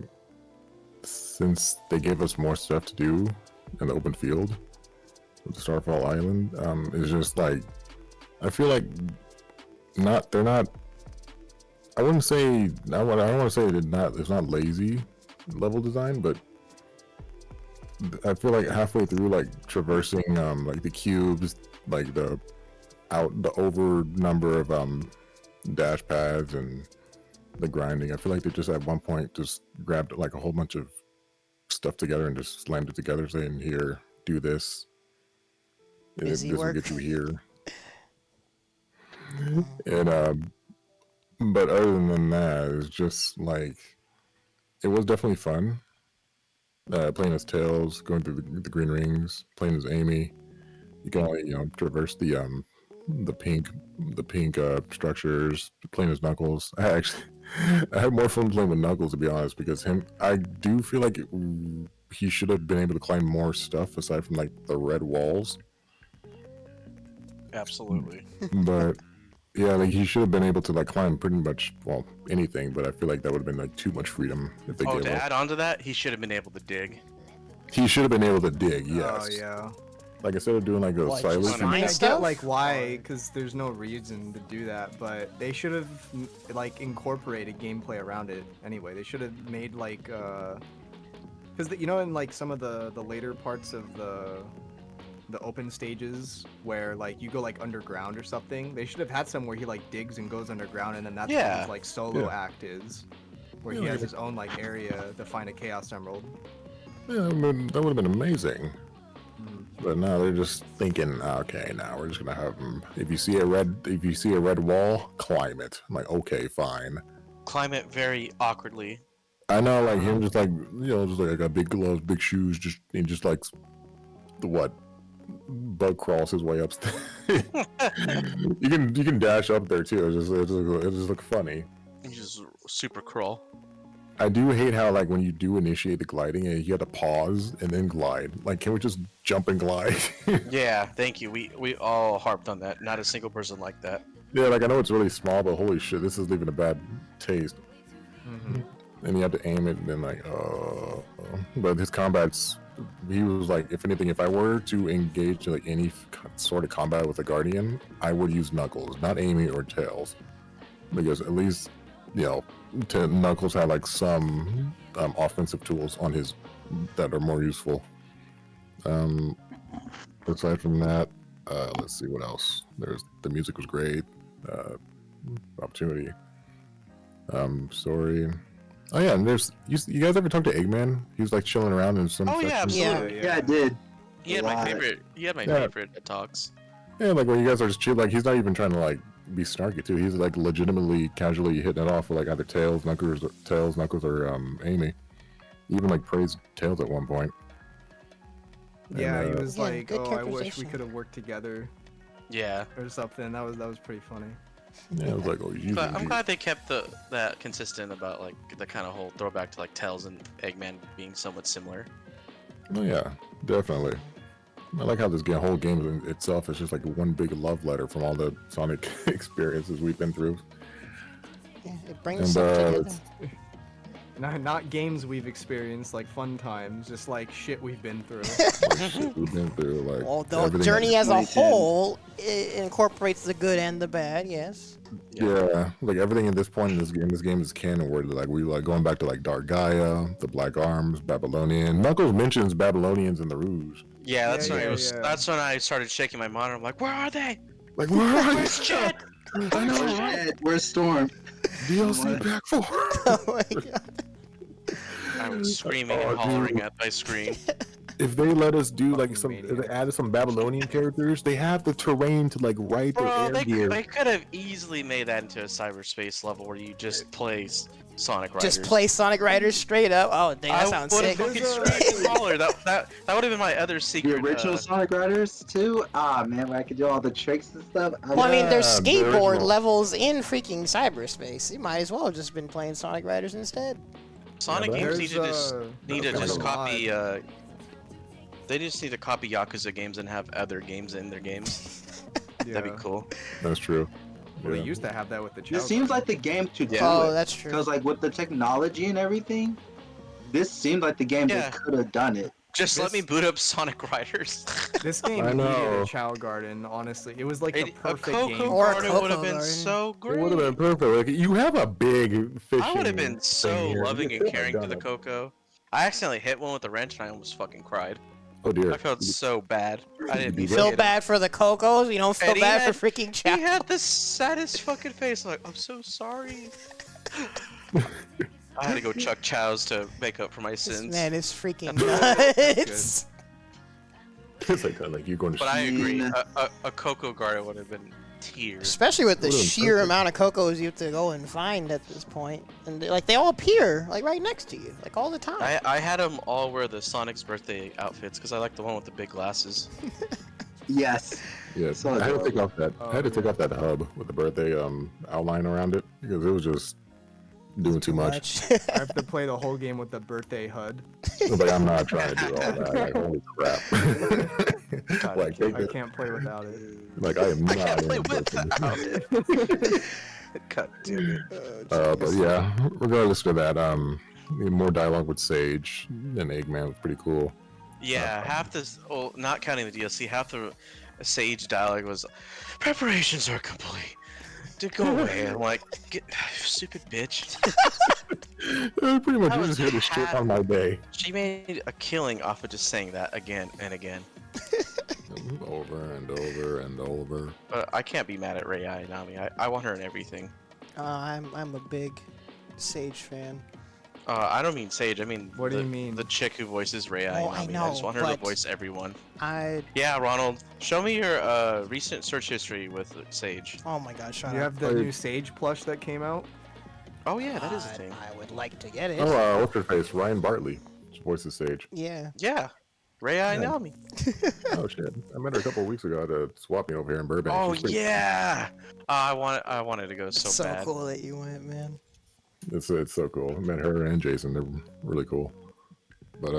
E: since they gave us more stuff to do in the open field with Starfall Island, it's just like I feel like they're not. I wouldn't say I don't want to say it's not lazy level design, but I feel like halfway through like traversing like the cubes, like the over number of dash pads and the grinding, I feel like they just at one point just grabbed like a whole bunch of stuff together and just slammed it together, saying, "Here, do this.
A: Busy
E: This will
A: work.
E: get you here." And but other than that, it's just like it was definitely fun. Playing as Tails, going through the green rings, playing as Amy. You can only traverse the pink structures. Playing as Knuckles, I had more fun playing with Knuckles, to be honest, because I do feel like he should have been able to climb more stuff aside from like the red walls.
B: Absolutely.
E: But yeah, like he should have been able to like climb pretty much anything. But I feel like that would have been like too much freedom if they
B: Oh,
E: gave
B: to
E: up.
B: add on to that, he should have been able to dig.
E: He should have been able to dig. Yes.
C: Oh yeah.
E: Like instead of doing like those
A: What,
E: silent.
A: just
C: I mean, I
A: stuff?
C: get like why, because there's no reason to do that, but they should have like incorporated gameplay around it anyway. They should have made like, because in like some of the later parts of the open stages where like you go like underground or something, they should have had some where he like digs and goes underground, and then that's what his like solo act is, where he has his own like area to find a Chaos Emerald.
E: Yeah, that would have been amazing. But now they're just thinking, okay, now we're just gonna have them. If you see a red wall, climb it. I'm like, okay, fine.
B: Climb it very awkwardly.
E: I know, like him, just like just like got big gloves, big shoes, just like bug crawls his way upstairs. you can dash up there too. It just look funny.
B: You just super crawl.
E: I do hate how like when you do initiate the gliding, you have to pause and then glide. Like, can we just jump and glide?
B: Yeah, thank you. We all harped on that. Not a single person like that.
E: Yeah, like I know it's really small, but holy shit, this is leaving a bad taste. And you have to aim it, and then like, but his combats, he was like, if anything, if I were to engage like any sort of combat with a Guardian, I would use Knuckles, not Amy or Tails, because at least Knuckles had like some offensive tools on his that are more useful. Aside from that, let's see what else. The music was great. Opportunity. Story. Oh yeah, and you guys ever talk to Eggman? He was like chilling around in some.
B: Oh yeah,
E: section.
B: absolutely.
D: Yeah, I did.
B: He had my
D: Lot.
B: favorite. He had my favorite talks.
E: Yeah, like when you guys are just chill, like he's not even trying to like be snarky too. He's like legitimately casually hitting it off with like either Tails, Knuckles, or Amy. He even like praised Tails at one point.
C: Yeah,
E: And,
C: he was
A: Yeah,
C: like,
A: good
C: "Oh, I wish we
A: characterization.
C: could have worked together,"
B: Yeah.
C: or something. That was pretty funny.
E: Yeah, I was like, oh, you.
B: But I'm glad they kept that consistent about like the kind of whole throwback to like Tails and Eggman being somewhat similar.
E: Oh yeah, definitely. I like how this whole game itself is just like one big love letter from all the Sonic experiences we've been through.
A: Yeah, it brings
E: And,
A: stuff together.
C: Not games we've experienced, like fun times, just like shit we've been through.
E: Shit we've been through, like
A: Well, the
E: everything
A: journey as a
D: 2010.
A: whole incorporates the good and the bad. Yes.
E: Yeah, like everything at this point in this game is canon. Where like we like going back to like Dark Gaia, the Black Arms, Babylonian. Knuckles mentions Babylonians in the Rouge.
B: Yeah, that's
C: Yeah,
B: when
C: yeah.
B: that's when I started shaking my monitor. I'm like, where are they?
E: Like what?
B: Where's Jet?
E: I know, right?
D: Shit, where's Storm?
E: DLC Pack 4.
A: Oh my god.
B: I was screaming
E: Oh,
B: and hollering
E: dude.
B: at my screen.
E: If they let us do like
C: Fucking
E: if they
C: maniacs.
E: added some Babylonian characters, they have the terrain to like ride their
B: Bro,
E: air
B: they
E: gear.
B: could have easily made that into a cyberspace level where you just play Sonic Riders.
A: Just play Sonic Riders straight up. Oh, dang, that sounds
B: would have
A: sick.
B: fucking
C: There's a-
B: screamed smaller. That would have been my other
D: The
B: secret.
D: original Sonic Riders too? Ah man, where I could do all the tricks and stuff.
A: Well, I mean, there's
E: Yeah, the
A: skateboard
E: original.
A: levels in freaking cyberspace. You might as well have just been playing Sonic Riders instead.
B: Sonic
E: Yeah,
B: games
C: There's,
B: need to
C: there's
B: just
C: a
B: copy.
C: lot.
B: They just need to copy Yakuza games and have other games in their games.
C: Yeah.
B: That'd be cool.
E: That's true.
C: Well, they
E: Yeah.
C: used to have that with the.
D: This
C: Child
D: seems
C: Guard.
D: like the game to do
A: Oh,
D: it.
A: that's true.
D: Because like with the technology and everything, this seemed like the game
B: Yeah.
D: that could have done it.
B: Just let
C: This-
B: me boot up Sonic Riders.
C: This game
E: I
C: needed
E: know.
C: a Chow Garden, honestly. It was like
B: A
C: the perfect
B: Cocoa
C: game.
A: Or a
B: Garden
A: Cocoa
B: would have been
A: Garden.
B: so
E: It
B: great.
E: would have been perfect. Like you have a big fishing.
B: I would have been
E: thing
B: so
E: here.
B: loving
E: You
B: and
E: could have
B: caring to
E: done
B: the
E: it.
B: Cocoa. I accidentally hit one with a wrench and I almost fucking cried.
E: Oh dear.
B: I felt so bad. I didn't mean to
A: Feel
B: hit him.
A: bad for the Cocos? You don't feel
B: And he
A: bad
B: had-
A: for freaking
B: He
A: Chow?
B: had the saddest fucking face. Like, I'm so sorry. I had to go chuck chows to make up for my
A: This
B: sins.
A: man is freaking nuts.
E: It's like you're going to.
B: But I agree.
D: Mean.
B: A cocoa garden would have been tears.
A: Especially with the
E: What a
A: sheer
E: perfect-
A: amount of cocos you have to go and find at this point. And they all appear like right next to you, like all the time.
B: I had them all wear the Sonic's birthday outfits because I like the one with the big glasses.
D: Yes.
E: Yeah,
D: So
E: I had to take
D: adorable.
E: off that. I had to take off that hub with the birthday outline around it because it was just doing too much.
C: I have to play the whole game with the birthday HUD.
E: Like I'm not trying to do all that. Like holy crap! Like take
C: I
E: it.
C: can't play without it.
E: Like I am
B: I
E: not.
B: can't play
E: in
B: with
E: person.
B: that. God damn it.
E: But yeah, regardless of that, more dialogue with Sage and Eggman was pretty cool.
B: Yeah, half this, well, not counting the DLC, half the Sage dialogue was, preparations are complete. To go away. I'm like, get, stupid bitch.
E: Pretty much
B: That
E: you
B: was
E: just here to shit
B: half-
E: on my day.
B: She made a killing off of just saying that again and again.
E: Over and over and over.
B: But I can't be mad at Rei Ayanami. I want her in everything.
A: I'm a big Sage fan.
B: I don't mean Sage. I mean
C: What do you mean?
B: the chick who voices Rei
A: Oh,
B: Ayanami.
A: I
B: I
A: know,
B: just want her to
A: but-
B: voice everyone.
A: I
B: Yeah, Ronald, show me your recent search history with Sage.
A: oh my god, shut
C: You
A: up.
C: have the new Sage plush that came out.
B: Oh yeah, that is a thing.
A: I would like to get it.
E: Oh, what's her face? Ryan Bartley voices Sage.
A: Yeah.
B: Yeah, Rei Ayanami.
E: Oh shit! I met her a couple of weeks ago to swap me over here in Burbank.
B: Oh
E: She's pretty-
B: yeah. I wanted to go so,
A: So
B: bad.
A: cool that you went, man.
E: It's so cool. I met her and Jason. They're really cool. But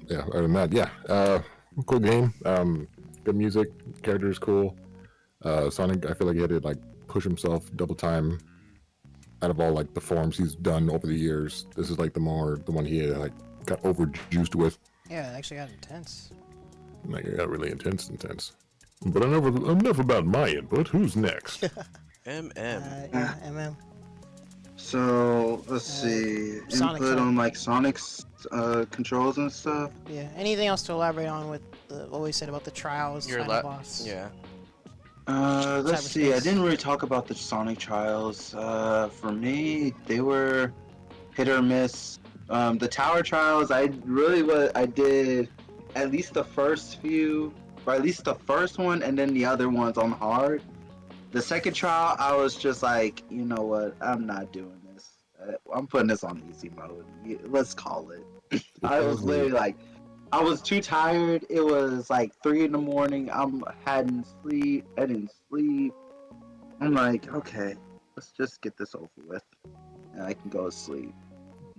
E: yeah. Other than that, yeah. Cool game. Good music. Characters cool. Sonic, I feel like he had to like push himself double time. Out of all like the forms he's done over the years, this is like the one he like got overjuiced with.
A: Yeah, it actually got intense.
E: Like it got really intense. But enough about my input. Who's next?
B: MM.
A: Yeah, MM.
D: So let's see.
A: Sonic
D: Input
A: side.
D: on like Sonic's controls and stuff.
A: Yeah. Anything else to elaborate on with what we said about the trials,
B: Your
A: final
B: la-
A: boss?
B: Yeah.
D: Let's see. I
A: Cyberspace.
D: didn't really talk about the Sonic trials. For me, they were hit or miss. The tower trials, I did at least the first few, or at least the first one, and then the other ones on hard. The second trial, I was just like, you know what? I'm not doing this. I'm putting this on easy mode. Let's call it. I was literally like, I was too tired. It was like 3 in the morning. I didn't sleep. I'm like, okay, let's just get this over with, and I can go to sleep.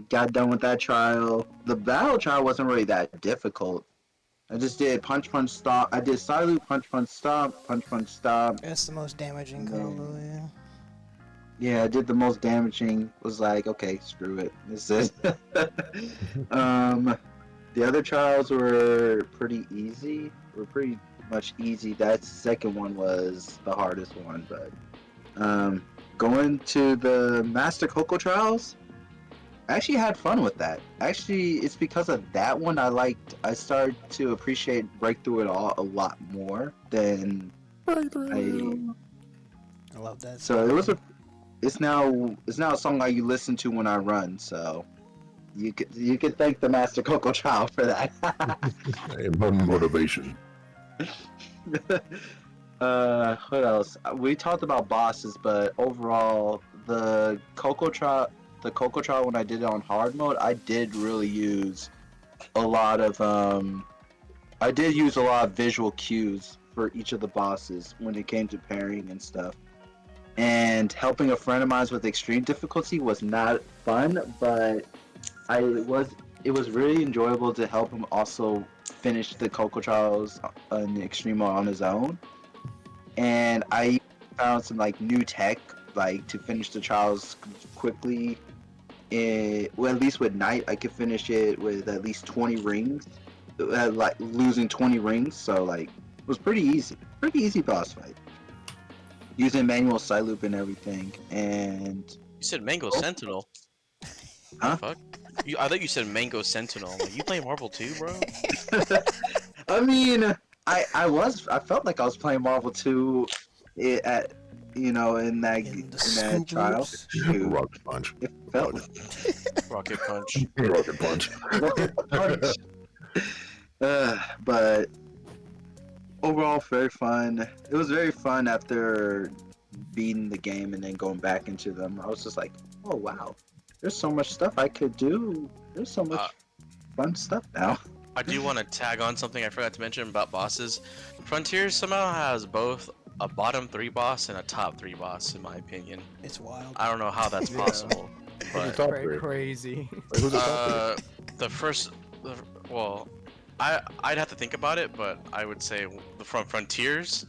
D: Got done with that trial. The battle trial wasn't really that difficult. I just did punch, stop. I did side loop, punch, stop, punch, stop.
A: That's the most damaging combo, yeah.
D: Yeah, I did the most damaging. Was like, okay, screw it. This is. The other trials were pretty easy. Were pretty much easy. That second one was the hardest one, but going to the Master Coco trials, I actually had fun with that. Actually, it's because of that one I started to appreciate Breakthrough It All a lot more than
A: I love that.
D: So it's now a song that you listen to when I run. So you could thank the Master Coco Trial for that.
E: Motivation.
D: What else? We talked about bosses, but overall, the Coco Trial when I did it on hard mode, I did really use a lot of visual cues for each of the bosses when it came to parrying and stuff. And helping a friend of mine with extreme difficulty was not fun, but it was really enjoyable to help him also finish the Coco Trials in the extreme mode on his own. And I found some like new tech like to finish the trials quickly. Well, at least with Knight, I could finish it with at least 20 rings, like losing 20 rings. So like, it was pretty easy boss fight. Using manual side loop and everything, and
B: You said Mango Sentinel.
D: Huh?
B: Fuck. I thought you said Mango Sentinel. I'm like, you play Marvel too, bro?
D: I mean, I felt like I was playing Marvel 2 you know, in that
A: In the
D: that trial.
A: scoops.
D: Shoot,
E: Rocket punch.
D: it felt
B: Rocket punch.
E: Rocket punch.
D: punch. But overall, very fun. It was very fun after beating the game and then going back into them. I was just like, oh wow, there's so much stuff I could do. There's so much fun stuff now.
B: I do want to tag on something I forgot to mention about bosses. Frontiers somehow has both a bottom 3 boss and a top 3 boss, in my opinion.
A: It's wild.
B: I don't know how that's
C: Yeah.
B: possible.
E: Who's
B: But
E: the top three?
C: Crazy.
E: Wait, who's the top
B: the first, well, I'd have to think about it, but I would say from Frontiers,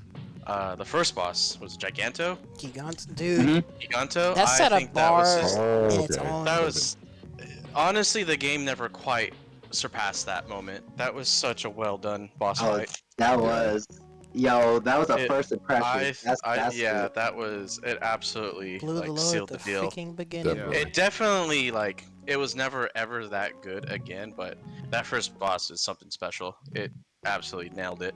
B: the first boss was Giganto.
A: Gigant, dude.
B: Giganto.
A: That set
B: I
A: a
B: think that
A: bar
B: was his-
E: Oh,
A: in its
E: okay.
A: own.
B: that was honestly the game never quite surpassed that moment. That was such a well done boss
D: Oh,
B: fight.
D: that was, yo, that was a
B: It-
D: first impression. That's
B: yeah,
D: good.
B: that was it. Absolutely
A: Blew the
B: like
A: load
B: sealed
A: at
B: the
A: the
B: deal.
A: freaking beginning.
E: Definitely.
B: It definitely like it was never ever that good again, but that first boss is something special. It absolutely nailed it.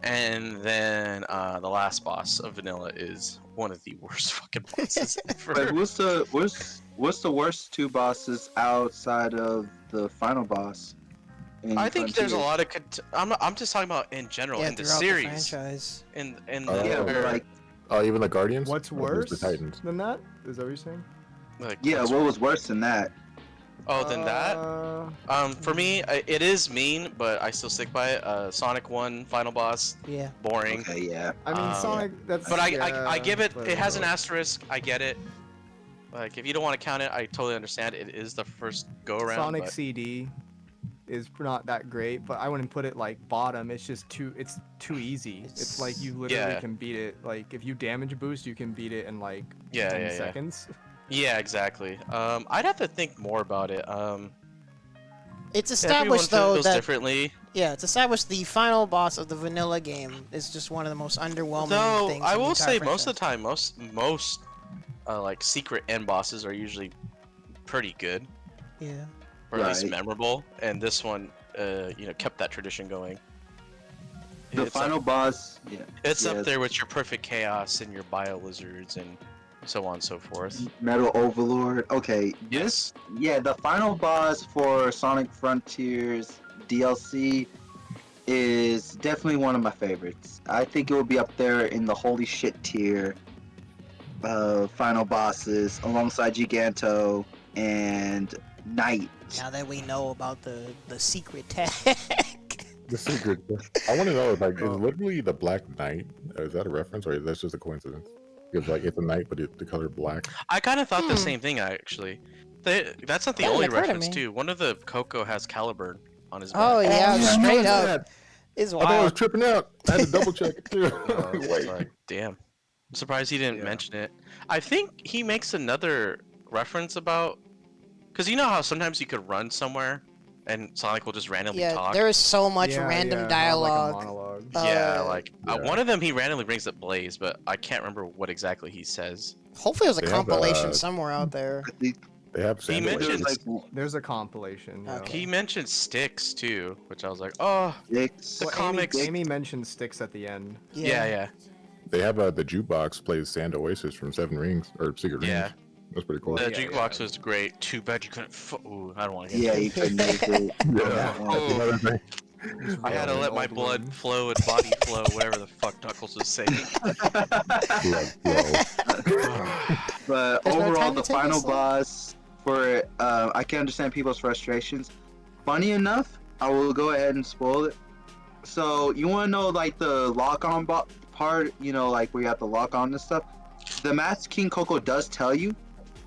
B: And then the last boss of Vanilla is one of the worst fucking bosses ever.
D: But what's the worst 2 bosses outside of the final boss? in
B: I think there's a
D: Frontiers?
B: lot of. I'm just talking about in general
A: Yeah,
B: in the
A: throughout
B: series.
A: franchise.
B: In
D: Yeah, but
B: the
D: like,
E: Oh, even the Guardians?
C: What's
E: Or just
C: worse
E: The Titans.
C: than that? Is that what you're saying?
B: like
D: yeah,
B: what's-
D: what was worse than that?
B: oh, then that. For me, it is mean, but I still stick by it. Sonic 1 final boss,
A: Yeah.
B: boring.
D: Okay, yeah.
C: I mean, Sonic. That's.
B: But I
C: yeah,
B: give it.
C: but-
B: It has an asterisk. I get it. Like if you don't want to count it, I totally understand. It is the first go around.
C: Sonic
B: but...
C: CD is not that great, but I wouldn't put it like bottom. It's just too. It's too easy. It's like you literally
B: Yeah.
C: can beat it. Like if you damage boost, you can beat it in like
B: Yeah,
C: 10
B: yeah, yeah.
C: seconds.
B: Yeah, exactly. I'd have to think more about it.
A: It's
B: Everyone
A: established though
B: feels
A: that
B: differently.
A: yeah, it's established the final boss of the vanilla game is just one of the most underwhelming
B: Though
A: things.
B: I
A: in the
B: will
A: entire
B: say most of the
A: franchise.
B: time, most like secret end bosses are usually pretty good,
A: Yeah.
B: or at least
D: Right.
B: memorable. And this one, kept that tradition going.
D: The
B: It's
D: final boss, yeah.
B: It's
D: yeah,
B: up there with your perfect chaos and your bio lizards and so on and so forth.
D: Metal Overlord. Okay,
B: Yes.
D: yeah, the final boss for Sonic Frontiers DLC is definitely one of my favorites. I think it will be up there in the holy shit tier of final bosses alongside Giganto and Knight.
A: Now that we know about the secret tag.
E: The secret. I want to know, like, is literally the Black Knight? Is that a reference, or is that just a coincidence? Because like it's a knight, but the color black.
B: I kind of thought the
A: Hmm.
B: same thing actually. That's not the
A: That
B: only
A: occurred to
B: reference
A: me.
B: too. One of the Coco has Caliburn on his back.
A: Oh yeah,
E: yeah,
A: straight
E: I
A: up.
E: that.
A: It's
E: I thought I was
A: wild.
E: tripping out. I had to double check it too.
B: I was
E: Wait.
B: like, damn. I'm surprised he didn't
C: Yeah.
B: mention it. I think he makes another reference about, because you know how sometimes you could run somewhere and Sonic will just randomly
A: Yeah,
B: talk.
A: there is so much
C: Yeah,
A: random
C: yeah, not
A: dialogue.
C: Like a monologue.
B: Yeah,
A: Uh,
B: like
E: yeah.
B: one of them he randomly brings up Blaze, but I can't remember what exactly he says.
A: Hopefully, there's a
E: They have,
A: compilation somewhere out there.
D: I think
E: They have
B: He
E: sandwiches.
B: mentioned-
D: there's like
C: There's a compilation. yeah.
A: Okay.
B: He mentioned Sticks too, which I was like, oh,
D: six.
B: The
C: Well,
B: comics-
C: Amy mentioned sticks at the end.
B: yeah.
E: They have the jukebox plays Sand Oasis from Seven Rings or Secret
B: Yeah.
E: Rings. That's pretty cool.
B: The
C: yeah,
B: jukebox
C: yeah.
B: was great. Too bad you couldn't. Ooh, I don't want to get.
D: Yeah, you could make it.
E: Yeah.
B: Oh.
E: That's another thing.
B: I had to
C: An
B: let my
C: old
B: blood
C: one.
B: flow and body flow, whatever the fuck Knuckles was saying.
E: Blood flow.
D: But
A: There's no
D: overall,
A: time to
D: the
A: take
D: final
A: this long.
D: boss for I can understand people's frustrations. Funny enough, I will go ahead and spoil it. So you want to know like the lock-on part, like where you have to lock on this stuff. The Master King Coco does tell you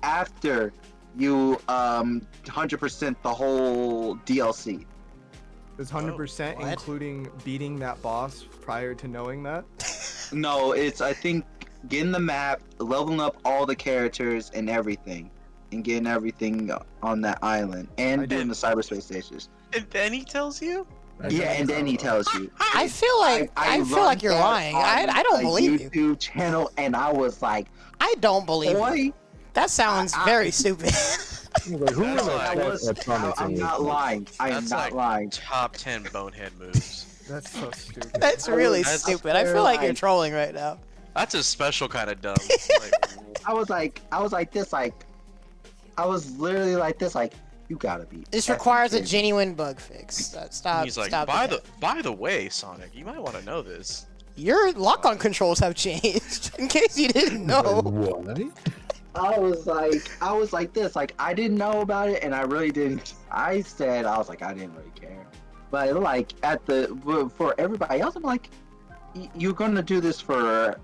D: after you 100% the whole DLC.
C: Is 100%
A: what?
C: including beating that boss prior to knowing that?
D: No, it's I think getting the map, leveling up all the characters and everything, and getting everything on that island, and
C: I
D: doing
C: did.
D: the cyberspace stations.
B: And then he tells you?
D: Yeah, and then he tells you.
A: I feel like I feel like
D: learned
A: you're
D: that
A: lying.
D: on
A: I don't
D: a
A: believe you.
D: YouTube channel, and I was like,
A: I don't believe you.
D: "Boy,
A: That sounds very stupid.
E: Like, who
B: That's
E: was
B: like-
D: I'm not lying. I am
B: That's
D: not
B: like
D: lying."
B: top 10 bonehead moves.
C: That's so stupid.
A: That's really
B: That's
A: stupid. I feel like you're
D: like-
A: trolling right now.
B: That's a special kind of dumb. Like,
D: I was like this, like, I was literally like this, like, you gotta be.
A: This
D: effing
A: requires a
D: kidding me.
A: genuine bug fix. Stop.
B: he's like,
A: stop
B: by the way, Sonic, you might want to know this.
A: Your lock-on controls have changed. In case you didn't know.
E: What?
D: I was like this, like, I didn't know about it, and I really didn't. I was like, I didn't really care. But like for everybody else, I'm like, you're gonna do this for.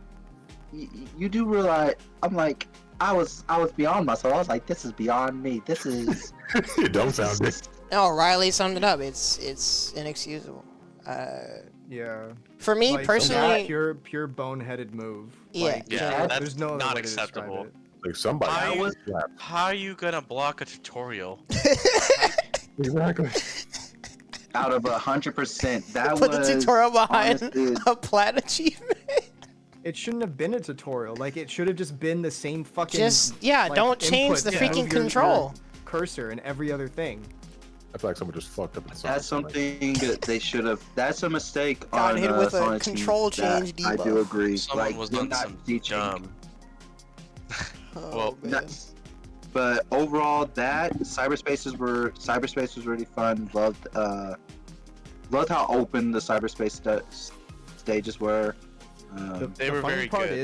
D: You do realize? I'm like, I was beyond myself. I was like, this is beyond me. This is.
E: It don't sound good.
A: No, Riley summed it up. It's inexcusable.
C: Yeah.
A: For me
C: Like,
A: personally,
C: pure boneheaded move.
A: Yeah.
C: Like,
B: Yeah,
C: there's
B: that's
C: no other
B: not
C: way to describe
B: acceptable.
C: it.
E: Like somebody.
B: How are you gonna block a tutorial?
E: Exactly.
D: Out of 100%, that
A: put
D: was
A: the tutorial behind
D: honestly,
A: a plat achievement.
C: It shouldn't have been a tutorial. Like, it should have just been the same fucking.
A: Yeah,
C: like,
A: don't change
C: input
A: the
C: to
A: freaking
C: move your
A: control.
C: cursor and every other thing.
E: I feel like someone just fucked up. In
D: That's something that they should have. That's a mistake
A: Got
D: on
A: hit with a
D: Sonic
A: control
D: teams
A: change
D: that I
A: debuff.
D: do agree.
B: Someone
D: like,
B: was
D: they're
B: doing
D: not
B: some
D: teaching.
B: dumb.
A: Oh,
B: Well,
A: man.
D: That's, but overall, cyberspace was really fun. Loved how open the cyberspace stages were.
B: They were
C: the funny
B: very
C: part
B: good.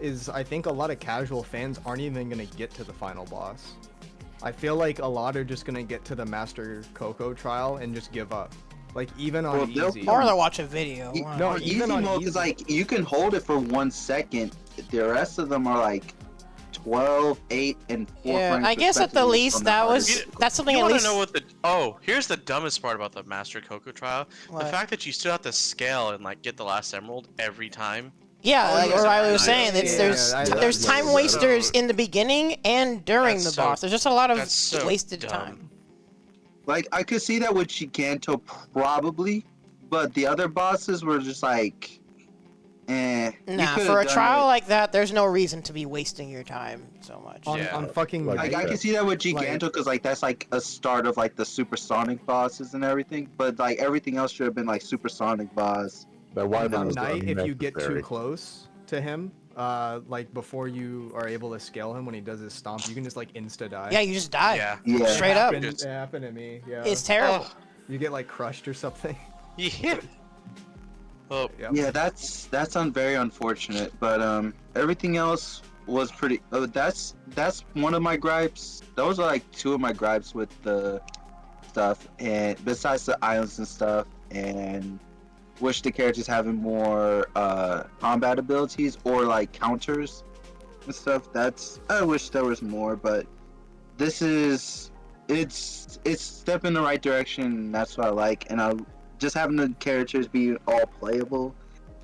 C: is I think a lot of casual fans aren't even gonna get to the final boss. I feel like a lot are just gonna get to the Master Coco trial and just give up. Like, even on
D: Well, they'll-
C: easy.
A: Or they'll watch a video. Why
C: No,
A: not?
D: easy
C: even on
D: mode, because
C: easy.
D: like you can hold it for 1 second. The rest of them are like 12, 8, and 4
A: Yeah,
D: frames
A: I guess at the
D: respectively
A: least
D: from the
A: that was
D: hardest.
A: that's something
B: You
A: at
B: want
A: least.
B: to know what the here's the dumbest part about the Master Coco trial.
A: What?
B: The fact that you still have to scale and like get the last emerald every time.
A: Yeah,
B: Oh,
A: like
B: yeah,
A: O'Reilly was
B: yeah,
A: saying,
C: yeah,
A: it's,
C: yeah,
A: there's
C: yeah,
A: time
E: yeah.
A: wasters
B: So-
A: in the beginning and during the
B: That's so-
A: boss. There's just a lot of
B: that's so
A: wasted
B: dumb.
A: time.
D: Like I could see that with Giganto probably, but the other bosses were just like, eh. you
A: Nah,
D: could've
A: for a
D: done
A: trial
D: it.
A: like that, there's no reason to be wasting your time so much.
C: on,
B: Yeah.
C: on fucking
E: Like,
D: Like
C: night.
D: I can see that with
C: Like-
D: Giganto because like that's like a start of like the supersonic bosses and everything, but like everything else should have been like supersonic boss.
E: That
C: on
E: wyvern was
C: night, if you get too
E: unnecessary.
C: close to him, like before you are able to scale him when he does his stomp, you can just like insta die.
A: Yeah, you just die.
B: Yeah.
D: Yeah.
A: Straight up.
C: It happened to me. Yeah.
A: It's terrible.
B: Oh,
C: You get like crushed or something.
B: yeah. Well,
C: Yep.
D: Yeah, that's very unfortunate. But everything else was pretty. That's one of my gripes. Those are like two of my gripes with the stuff, and besides the islands and stuff, and wish the characters having more combat abilities or like counters and stuff. I wish there was more, but this is it's step in the right direction. And that's what I like, and I just having the characters be all playable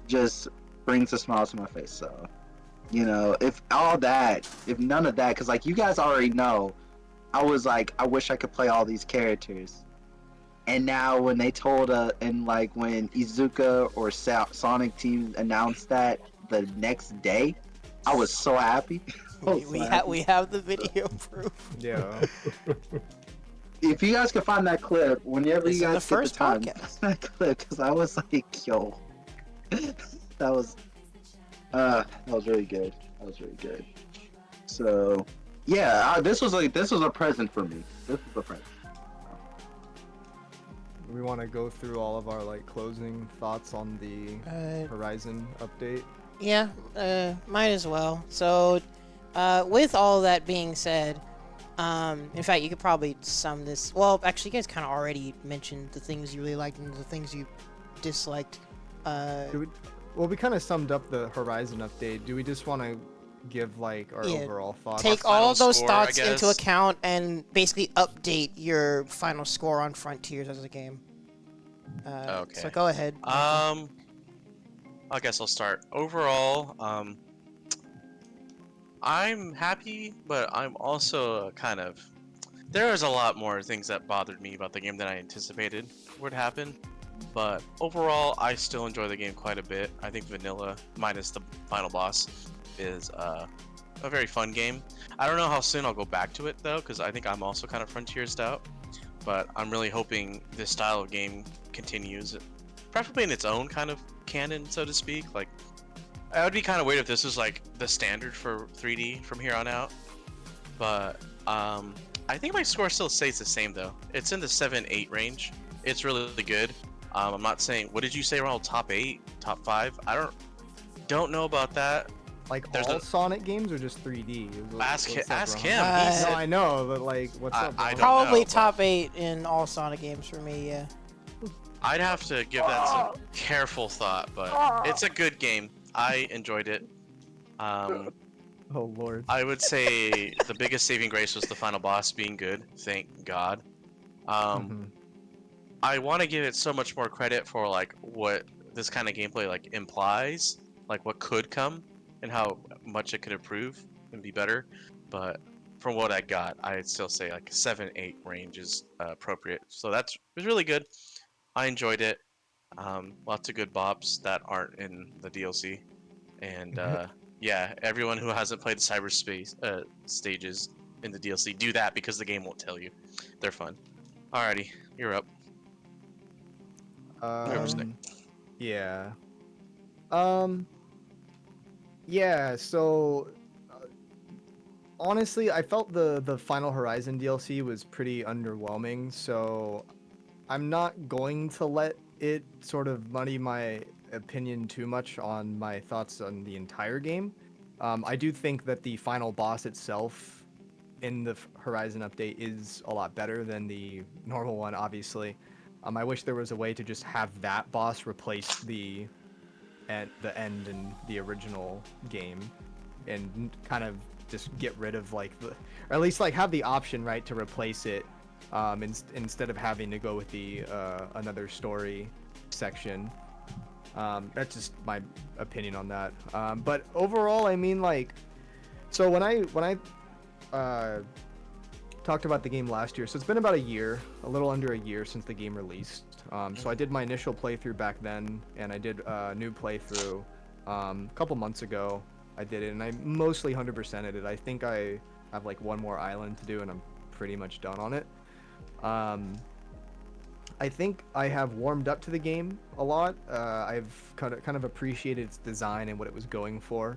D: just brings a smile to my face. So, you know, if none of that, because like you guys already know, I was like, I wish I could play all these characters. And now when they told and like when Izuka or Sonic Team announced that the next day, I was so happy. I was so happy.
A: We have the video proof.
C: Yeah.
D: If you guys can find that clip, whenever
A: It's
D: you
A: in
D: guys
A: the
D: get
A: first
D: the time,
A: podcast.
D: find that clip, because I was like, yo, that was really good. That was really good. So, yeah, this was a present for me. This was a present.
C: We want to go through all of our like closing thoughts on the Horizon update.
A: Yeah, might as well. So, with all that being said, in fact, you could probably sum this. Well, actually, you guys kind of already mentioned the things you really liked and the things you disliked.
C: We kind of summed up the Horizon update. Do we just want to give like our
A: Yeah,
C: overall thoughts?
A: Take
B: Our
A: all of
B: final
A: those
B: score, I
A: thoughts into
B: guess.
A: account and basically update your final score on Frontiers as a game.
B: Okay.
A: So go ahead.
B: I guess I'll start. Overall, I'm happy, but I'm also kind of. There is a lot more things that bothered me about the game than I anticipated would happen. But overall, I still enjoy the game quite a bit. I think vanilla, minus the final boss, is a very fun game. I don't know how soon I'll go back to it though, because I think I'm also kind of Frontiers'd out. But I'm really hoping this style of game continues, preferably in its own kind of canon, so to speak. Like, It would be kind of weird if this was like the standard for 3D from here on out. But I think my score still stays the same though. It's in the 7-8 range. It's really good. I'm not saying. What did you say, Ronald? Top 8, top 5? I don't know about that.
C: Like
B: There's
C: all Sonic games or just 3D?
B: Ask him.
C: Ron?
B: He
A: Uh,
B: said,
C: No, I know, but like, what's up?
B: I
C: Ron?
B: don't
A: Probably
B: know, but-
A: top 8 in all Sonic games for me. Yeah.
B: I'd have to give that some careful thought, but it's a good game. I enjoyed it.
C: Oh lord.
B: I would say the biggest saving grace was the final boss being good. Thank God.
C: Mhm.
B: I want to give it so much more credit for like what this kind of gameplay like implies, like what could come and how much it could improve and be better. But from what I got, I'd still say like 7-8 range is appropriate. So it was really good. I enjoyed it. Lots of good bops that aren't in the DLC, and yeah, everyone who hasn't played the cyberspace stages in the DLC, do that because the game won't tell you. They're fun. Alrighty, you're up. Whoever's
C: Um, yeah. Um, yeah. So honestly, I felt the Final Horizon DLC was pretty underwhelming. So I'm not going to let it sort of muddy my opinion too much on my thoughts on the entire game. I do think that the final boss itself in the Horizon update is a lot better than the normal one, obviously. I wish there was a way to just have that boss replace the end in the original game, and kind of just get rid of like the, or at least like have the option, right, to replace it, instead of having to go with the another story section. That's just my opinion on that. But overall, I mean, like, so when I talked about the game last year, so it's been about a year, a little under a year since the game released. So I did my initial playthrough back then, and I did a new playthrough a couple months ago. I did it, and I mostly 100%ed it. I think I have like one more island to do, and I'm pretty much done on it. I think I have warmed up to the game a lot. I've kind of appreciated its design and what it was going for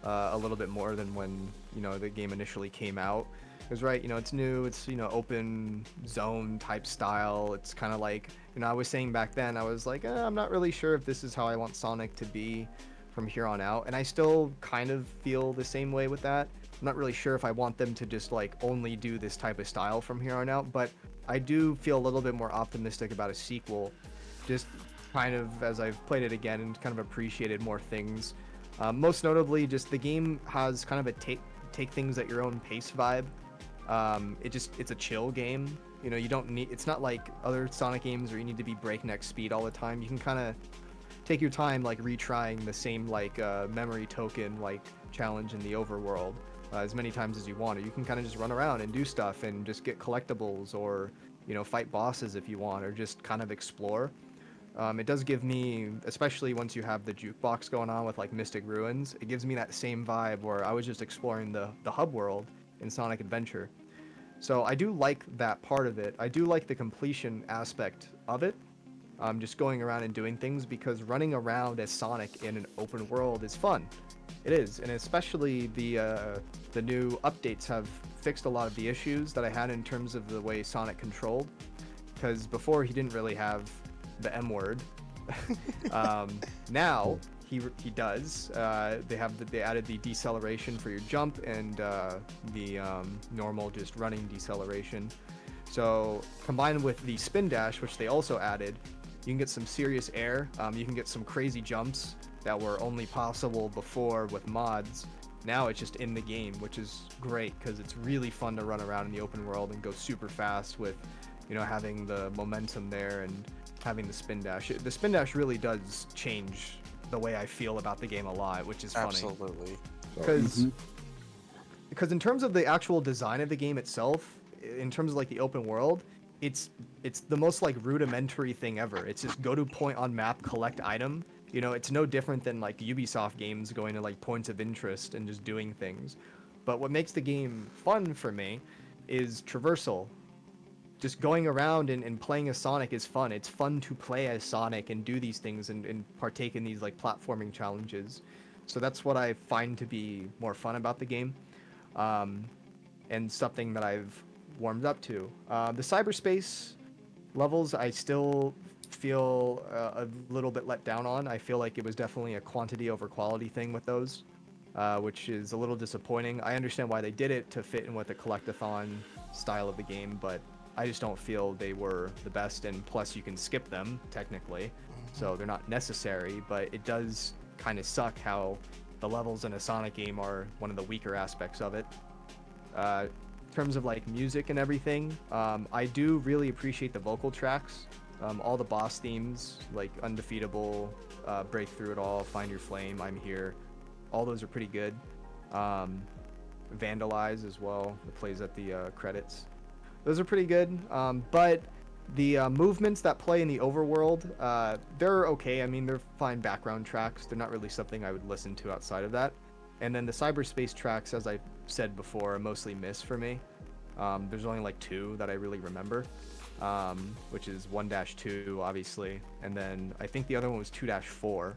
C: a little bit more than when, you know, the game initially came out. Because, right, you know, it's new, it's, you know, open zone type style. It's kind of like, you know, I was saying back then, I was like, I'm not really sure if this is how I want Sonic to be from here on out. And I still kind of feel the same way with that. I'm not really sure if I want them to just like only do this type of style from here on out, but I do feel a little bit more optimistic about a sequel, just kind of as I've played it again and kind of appreciated more things. Most notably, just the game has kind of a take things at your own pace vibe. It's a chill game. You know, you don't need, it's not like other Sonic games where you need to be breakneck speed all the time. You can kind of take your time, like retrying the same like memory token like challenge in the overworld as many times as you want. Or you can kind of just run around and do stuff and just get collectibles, or, you know, fight bosses if you want, or just kind of explore. It does give me, especially once you have the jukebox going on with like Mystic Ruins, it gives me that same vibe where I was just exploring the hub world in Sonic Adventure. So I do like that part of it. I do like the completion aspect of it. Just going around and doing things, because running around as Sonic in an open world is fun. It is, and especially the new updates have fixed a lot of the issues that I had in terms of the way Sonic controlled. Because before he didn't really have the M word. Now he does. They added the deceleration for your jump and the normal just running deceleration. So combined with the spin dash, which they also added, you can get some serious air. You can get some crazy jumps that were only possible before with mods. Now it's just in the game, which is great because it's really fun to run around in the open world and go super fast with, you know, having the momentum there and having the spin dash. The spin dash really does change the way I feel about the game a lot, which is funny.
B: Absolutely.
C: Because in terms of the actual design of the game itself, in terms of like the open world, it's the most like rudimentary thing ever. It's just go to point on map, collect item. You know, it's no different than like Ubisoft games going to like points of interest and just doing things. But what makes the game fun for me is traversal. Just going around and playing as Sonic is fun. It's fun to play as Sonic and do these things and partake in these like platforming challenges. So that's what I find to be more fun about the game, and something that I've warmed up to. The cyberspace levels, I still feel a little bit let down on. I feel like it was definitely a quantity over quality thing with those, which is a little disappointing. I understand why they did it to fit in with the collectathon style of the game, but I just don't feel they were the best. And plus, you can skip them technically, so they're not necessary. But it does kind of suck how the levels in a Sonic game are one of the weaker aspects of it. In terms of like music and everything, I do really appreciate the vocal tracks. All the boss themes, like Undefeatable, Break Through It All, Find Your Flame, I'm Here, all those are pretty good. Vandalize as well, it plays at the credits. Those are pretty good, but the movements that play in the overworld, they're okay. I mean, they're fine background tracks. They're not really something I would listen to outside of that. And then the cyberspace tracks, as I said before, are mostly miss for me. There's only like 2 that I really remember, which is 1-2, obviously, and then I think the other one was 2-4.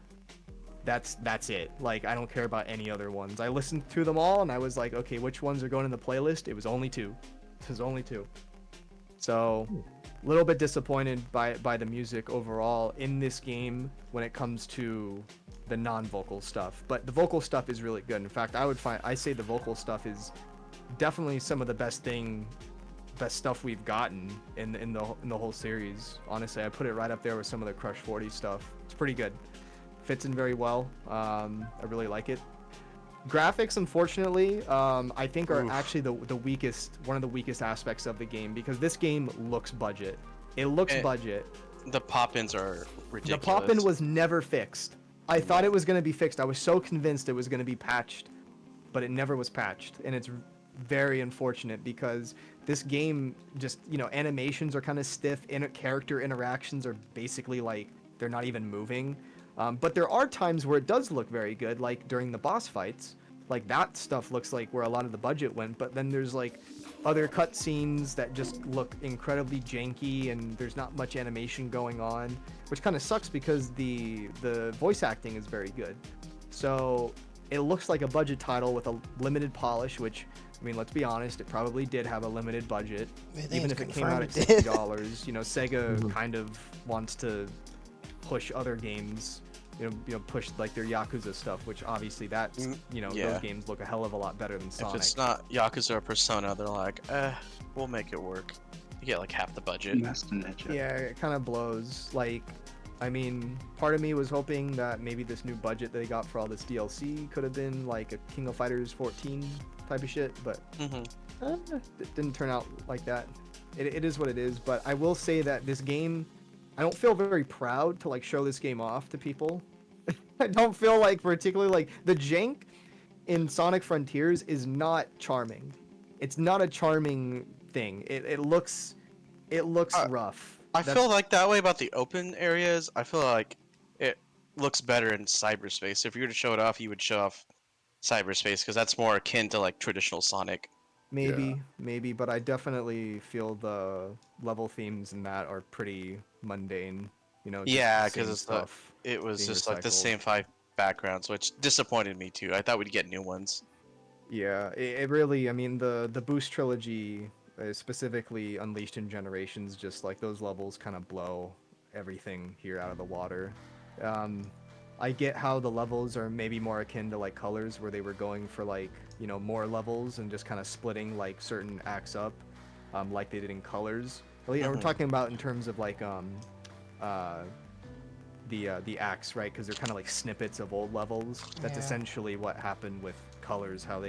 C: That's it. Like, I don't care about any other ones. I listened to them all, and I was like, okay, which ones are going in the playlist? It was only 2. It was only 2. So, a little bit disappointed by the music overall in this game when it comes to the non-vocal stuff. But the vocal stuff is really good. In fact, I say the vocal stuff is definitely some of the best stuff we've gotten in the whole series. Honestly, I put it right up there with some of the Crush 40 stuff. It's pretty good. Fits in very well. I really like it. Graphics, unfortunately, I think are actually one of the weakest aspects of the game, because this game looks budget. It looks budget.
B: The pop-ins are ridiculous.
C: The pop-in was never fixed. I thought it was going to be fixed. I was so convinced it was going to be patched, but it never was patched, and it's very unfortunate because this game just, animations are kind of stiff, character interactions are basically like they're not even moving. But there are times where it does look very good, like during the boss fights. Like, that stuff looks like where a lot of the budget went, but then there's like other cutscenes that just look incredibly janky, and there's not much animation going on, which kind of sucks because the voice acting is very good. So it looks like a budget title with a limited polish, which, I mean, let's be honest, it probably did have a limited budget. Even if it came out at $60, Sega kind of wants to push other games, push like their Yakuza stuff, which obviously that's, those games look a hell of a lot better than Sonic.
B: If it's not Yakuza or Persona, they're like, we'll make it work. You get like half the budget.
C: Yeah, it kind of blows. Like, I mean, part of me was hoping that maybe this new budget that they got for all this DLC could have been like a King of Fighters 14 type of shit, but it didn't turn out like that. It is what it is, but I will say that this game, I don't feel very proud to like show this game off to people. I don't feel like particularly like the jank in Sonic Frontiers is not charming. It's not a charming thing. It looks rough.
B: I feel like that way about the open areas. I feel like it looks better in cyberspace. If you were to show it off, you would show off cyberspace because that's more akin to like traditional Sonic.
C: Maybe, but I definitely feel the level themes in that are pretty mundane.
B: Yeah, because it was just like the same 5 backgrounds, which disappointed me too. I thought we'd get new ones.
C: Yeah, it really, I mean, the Boost trilogy, specifically Unleashed in Generations, just like those levels kind of blow everything here out of the water. I get how the levels are maybe more akin to like Colors, where they were going for like, more levels and just kind of splitting like certain acts up, like they did in Colors. We're talking about in terms of like the acts, right? Because they're kind of like snippets of old levels. That's essentially what happened with Colors. How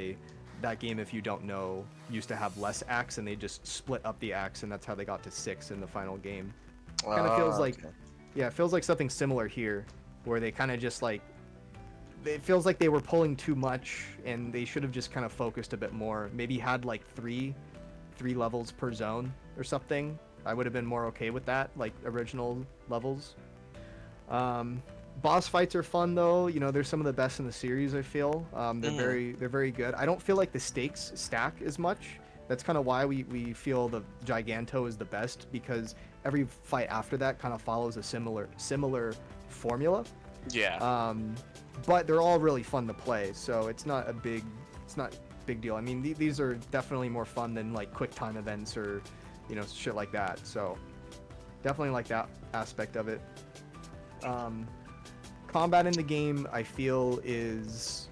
C: that game, if you don't know, used to have less acts, and they just split up the acts, and that's how they got to 6 in the final game. Kind of feels like, it feels like something similar here, where they kind of just like, it feels like they were pulling too much, and they should have just kind of focused a bit more. Maybe had like three levels per zone or something. I would have been more okay with that, like original levels. Boss fights are fun though. They're some of the best in the series, I feel. They're very good. I don't feel like the stakes stack as much. That's kind of why we feel the Giganto is the best, because every fight after that kind of follows a similar formula.
B: Yeah.
C: But they're all really fun to play, so it's not big deal. I mean, these are definitely more fun than like quick time events or, you know, shit like that. So definitely like that aspect of it. Combat in the game, I feel, is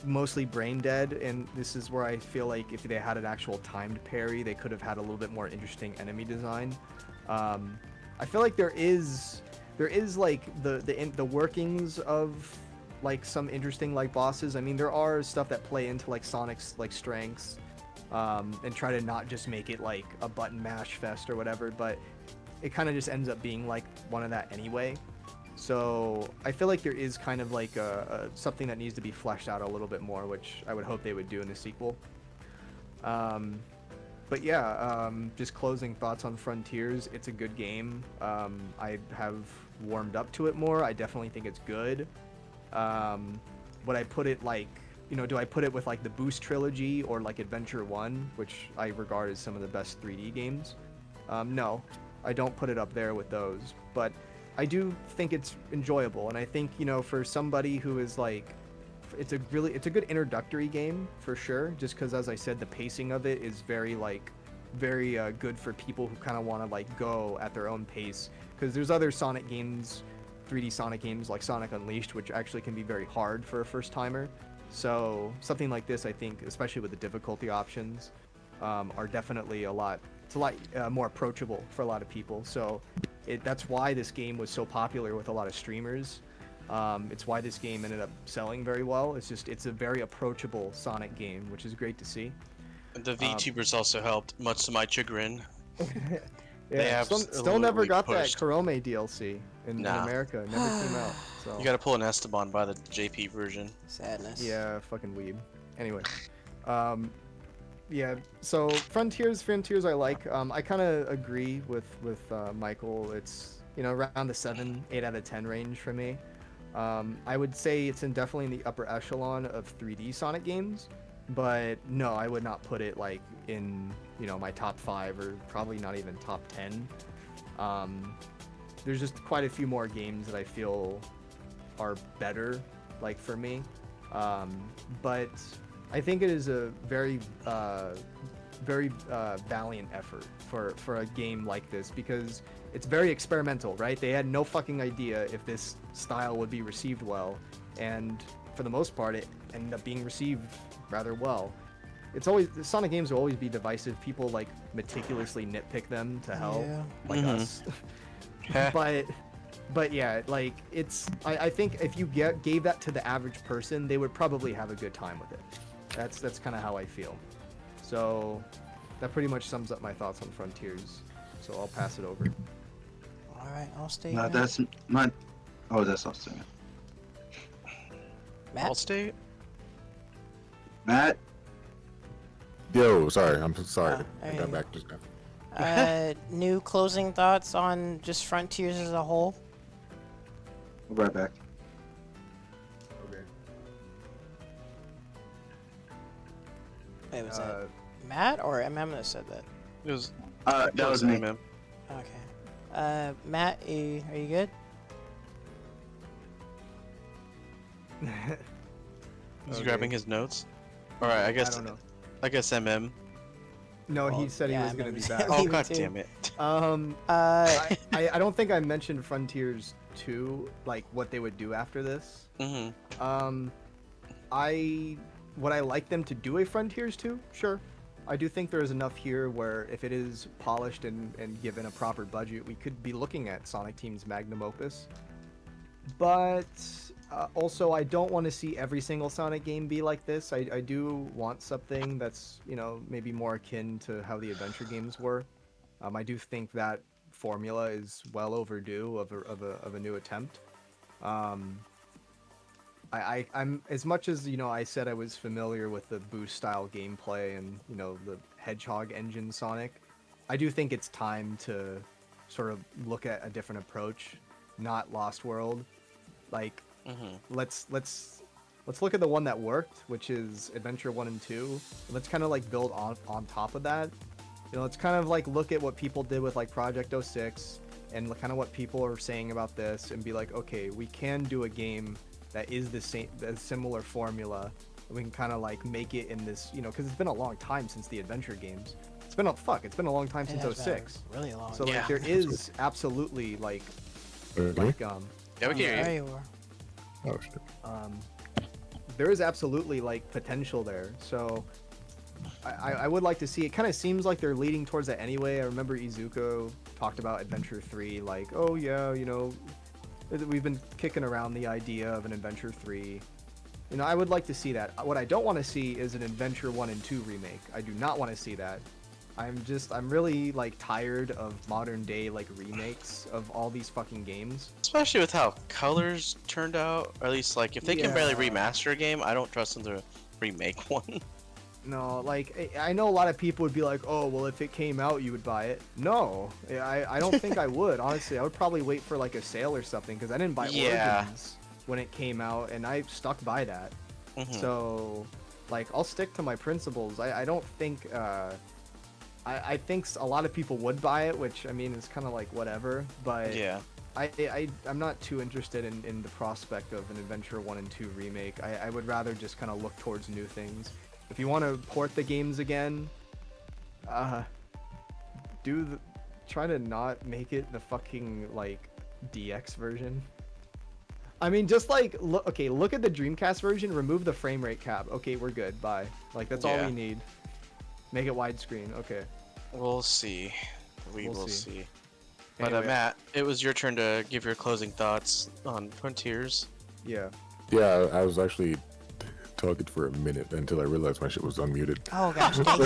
C: mostly brain dead, and this is where I feel like if they had an actual timed parry, they could have had a little bit more interesting enemy design. I feel like there is like the workings of like some interesting like bosses. I mean, there are stuff that play into like Sonic's like strengths, and try to not just make it like a button mash fest or whatever, but it kind of just ends up being like one of that anyway. So I feel like there is kind of like a something that needs to be fleshed out a little bit more, which I would hope they would do in the sequel. But yeah, just closing thoughts on Frontiers. It's a good game. I have warmed up to it more. I definitely think it's good. Would I put it like, you know, do I put it with like the Boost trilogy or like Adventure 1, which I regard as some of the best 3D games? No, I don't put it up there with those, but I do think it's enjoyable, and I think, you know, for somebody who is like, it's a good introductory game for sure, just because, as I said, the pacing of it is very good for people who kind of want to like go at their own pace, because there's other Sonic games, 3D Sonic games like Sonic Unleashed, which actually can be very hard for a first timer. So something like this, I think, especially with the difficulty options, are definitely a lot more approachable for a lot of people. So that's why this game was so popular with a lot of streamers. It's why this game ended up selling very well. It's a very approachable Sonic game, which is great to see.
B: The VTubers also helped, much to my chagrin.
C: Yeah, still never got that Kurome DLC in America. It never came out. So
B: you gotta pull an Esteban by the JP version.
A: Sadness.
C: Yeah, fucking weeb. Anyway, yeah. So Frontiers I like. I kind of agree with Michael. It's, you know, around the 8 out of 10 range for me. I would say it's definitely in the upper echelon of 3D Sonic games, but no, I would not put it like in, you know, my top 5 or probably not even top 10. There's just quite a few more games that I feel are better, like, for me. But I think it is a very valiant effort for a game like this, because it's very experimental, right? They had no fucking idea if this style would be received well, and for the most part, it ended up being received rather well. It's always, the Sonic games will always be divisive. People like meticulously nitpick them to hell, like us. But yeah, like, it's, I think if you gave that to the average person, they would probably have a good time with it. That's kind of how I feel. So that pretty much sums up my thoughts on Frontiers. So I'll pass it over.
A: All right, I'll stay.
D: No, that's my. Oh, that's Allstate.
A: Matt?
B: Allstate?
D: Matt.
E: Yo, sorry, I'm sorry. I
A: there
E: got
A: you
E: back just now.
A: New closing thoughts on just Frontiers as a whole?
D: We'll be right back.
C: Okay.
A: Wait, was that Matt or MM that said that?
B: It was.
D: That was me.
B: Man.
A: Okay. Matt, are you good?
B: He's grabbing his notes. All right, I guess.
C: I don't know.
B: I guess MM.
C: No, he said he
A: yeah,
C: was gonna be
A: MM
C: back.
B: Oh
A: Me
B: god
A: too.
B: damn it.
C: I don't think I mentioned Frontiers 2, like what they would do after this.
B: Mm-hmm.
C: Would I like them to do a Frontiers 2? Sure. I do think there is enough here where if it is polished and given a proper budget, we could be looking at Sonic Team's magnum opus. But also, I don't want to see every single Sonic game be like this. I do want something that's, you know, maybe more akin to how the adventure games were. I do think that formula is well overdue of a new attempt. I'm as much as, you know, I said I was familiar with the boost style gameplay and, you know, the Hedgehog engine Sonic, I do think it's time to sort of look at a different approach, not Lost World. Like, let's look at the one that worked, which is Adventure 1 and 2. And let's kind of like build on top of that. You know, let's kind of like look at what people did with like Project 06 and kind of what people are saying about this, and be like, okay, we can do a game that is the same, a similar formula. We can kind of like make it in this, because it's been a long time since the adventure games. It's been a long time since 06.
A: Really long.
C: So like there is absolutely like
B: Yeah, we can hear you.
A: There you are.
E: Oh shit.
C: there is absolutely like potential there. So I would like to see. It kind of seems like they're leading towards that anyway. I remember Izuku talked about Adventure 3, like, oh yeah, we've been kicking around the idea of an Adventure 3. I would like to see that. What I don't want to see is an Adventure 1 and 2 remake. I do not want to see that. I'm really like tired of modern day like remakes of all these fucking games.
B: Especially with how colors turned out, or at least like if they can barely remaster a game, I don't trust them to remake one.
C: No, like I know a lot of people would be like, oh well, if it came out you would buy it. No, I don't think I would. Honestly, I would probably wait for like a sale or something, because I didn't buy Origins when it came out, and I stuck by that. So like I'll stick to my principles. I don't think I think a lot of people would buy it, which I mean is kind of like whatever, but
B: Yeah.
C: I'm not too interested in the prospect of an Adventure 1 and 2 remake. I would rather just kind of look towards new things. If you want to port the games again, try to not make it the fucking like DX version. I mean, just like look at the Dreamcast version, remove the frame rate cap. Okay, we're good. Bye. Like that's all we need. Make it widescreen. Okay.
B: We'll see. We will see. But
C: Anyway,
B: Matt, it was your turn to give your closing thoughts on Frontiers.
C: yeah.
E: Yeah, I was actually talking for a minute until I realized my shit was unmuted.
A: Oh gosh, dang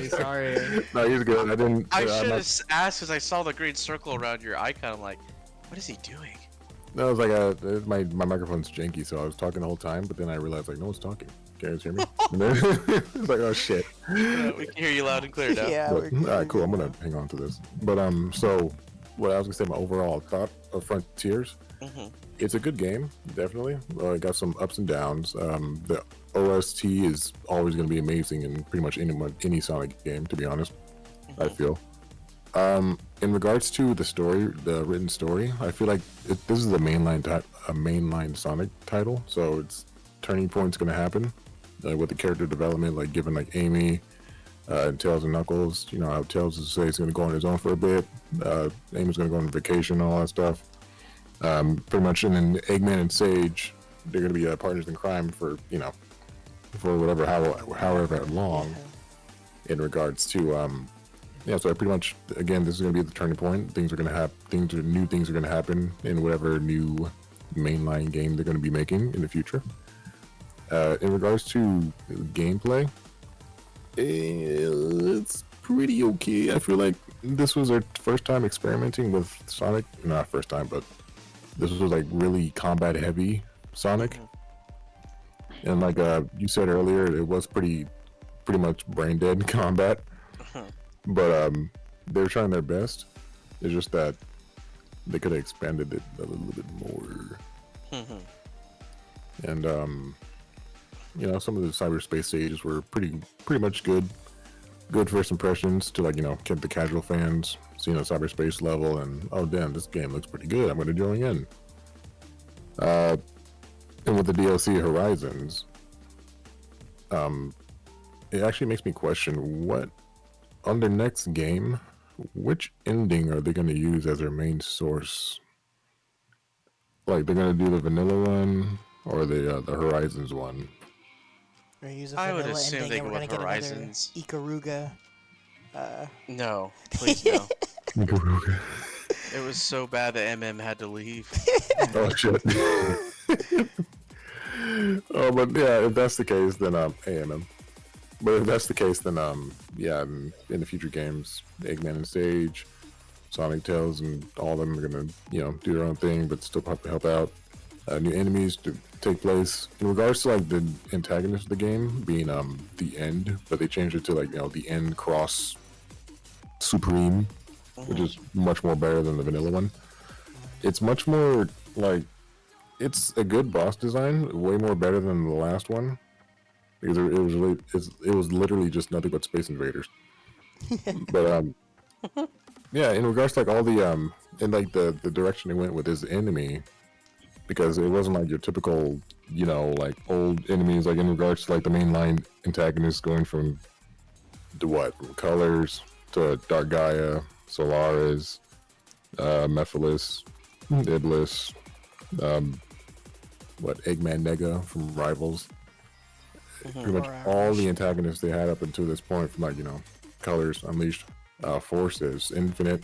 A: it.
C: Sorry.
E: No, he's good. I didn't.
B: I
E: I'm
B: should
E: not-
B: have asked because I saw the green circle around your icon. I'm like, what is he doing?
E: No, it was like my microphone's janky, so I was talking the whole time, but then I realized like no one's talking. Can you guys hear me? And then, it's like, oh shit.
B: We can hear you loud and clear now.
A: Yeah,
E: But, all right, cool. I'm gonna hang on to this. But so what I was gonna say, my overall thought of Frontiers. It's a good game, definitely. It got some ups and downs. The OST is always gonna be amazing in pretty much any Sonic game, to be honest. I feel. In regards to the story, the written story, I feel like this is a mainline Sonic title, so it's turning points going to happen with the character development, like giving like Amy, Tails and Knuckles. How Tails is say he's going to go on his own for a bit. Amy's going to go on vacation and all that stuff. Pretty much, and then Eggman and Sage, they're going to be partners in crime for whatever, however long. In regards to so I pretty much, again, this is going to be the turning point. New things are going to happen in whatever new mainline game they're going to be making in the future. In regards to gameplay, it's pretty okay. I feel like this was our first time experimenting with Sonic. Not first time, but this was like really combat heavy Sonic. And like you said earlier, it was pretty much brain dead combat. But they're trying their best. It's just that they could have expanded it a little bit more. And some of the cyberspace stages were pretty much good first impressions to keep the casual fans seeing a cyberspace level and, oh damn, this game looks pretty good, I'm gonna join in. And with the DLC Horizons, it actually makes me question what on their next game, which ending are they going to use as their main source? Like, they're going to do the vanilla one or the Horizons one?
A: We're gonna use a
B: I would
A: vanilla
B: assume
A: ending,
B: they
A: and
B: go
A: we're gonna
B: with
A: get
B: Horizons.
A: another Ikaruga.
B: No, please no. It was so bad that MM had to leave.
E: Oh shit. Oh, but yeah, if that's the case, then AMM. But if that's the case, then in the future games, Eggman and Sage, Sonic, Tails, and all of them are gonna do their own thing, but still help out. New enemies to take place. In regards to like the antagonist of the game being the End, but they changed it to like the End Cross Supreme, which is much more better than the vanilla one. It's much more like it's a good boss design, way more better than the last one. Because it was literally just nothing but Space Invaders. But yeah, in regards to like all the and like the direction they went with his enemy, because it wasn't like your typical, you know, like old enemies, like in regards to like the mainline antagonists going from from Colors to Dark Gaia, Solaris, Mephiles, Iblis, Eggman Nega from Rivals. Pretty much all the antagonists they had up until this point, from like, you know, Colors, Unleashed, Forces, Infinite.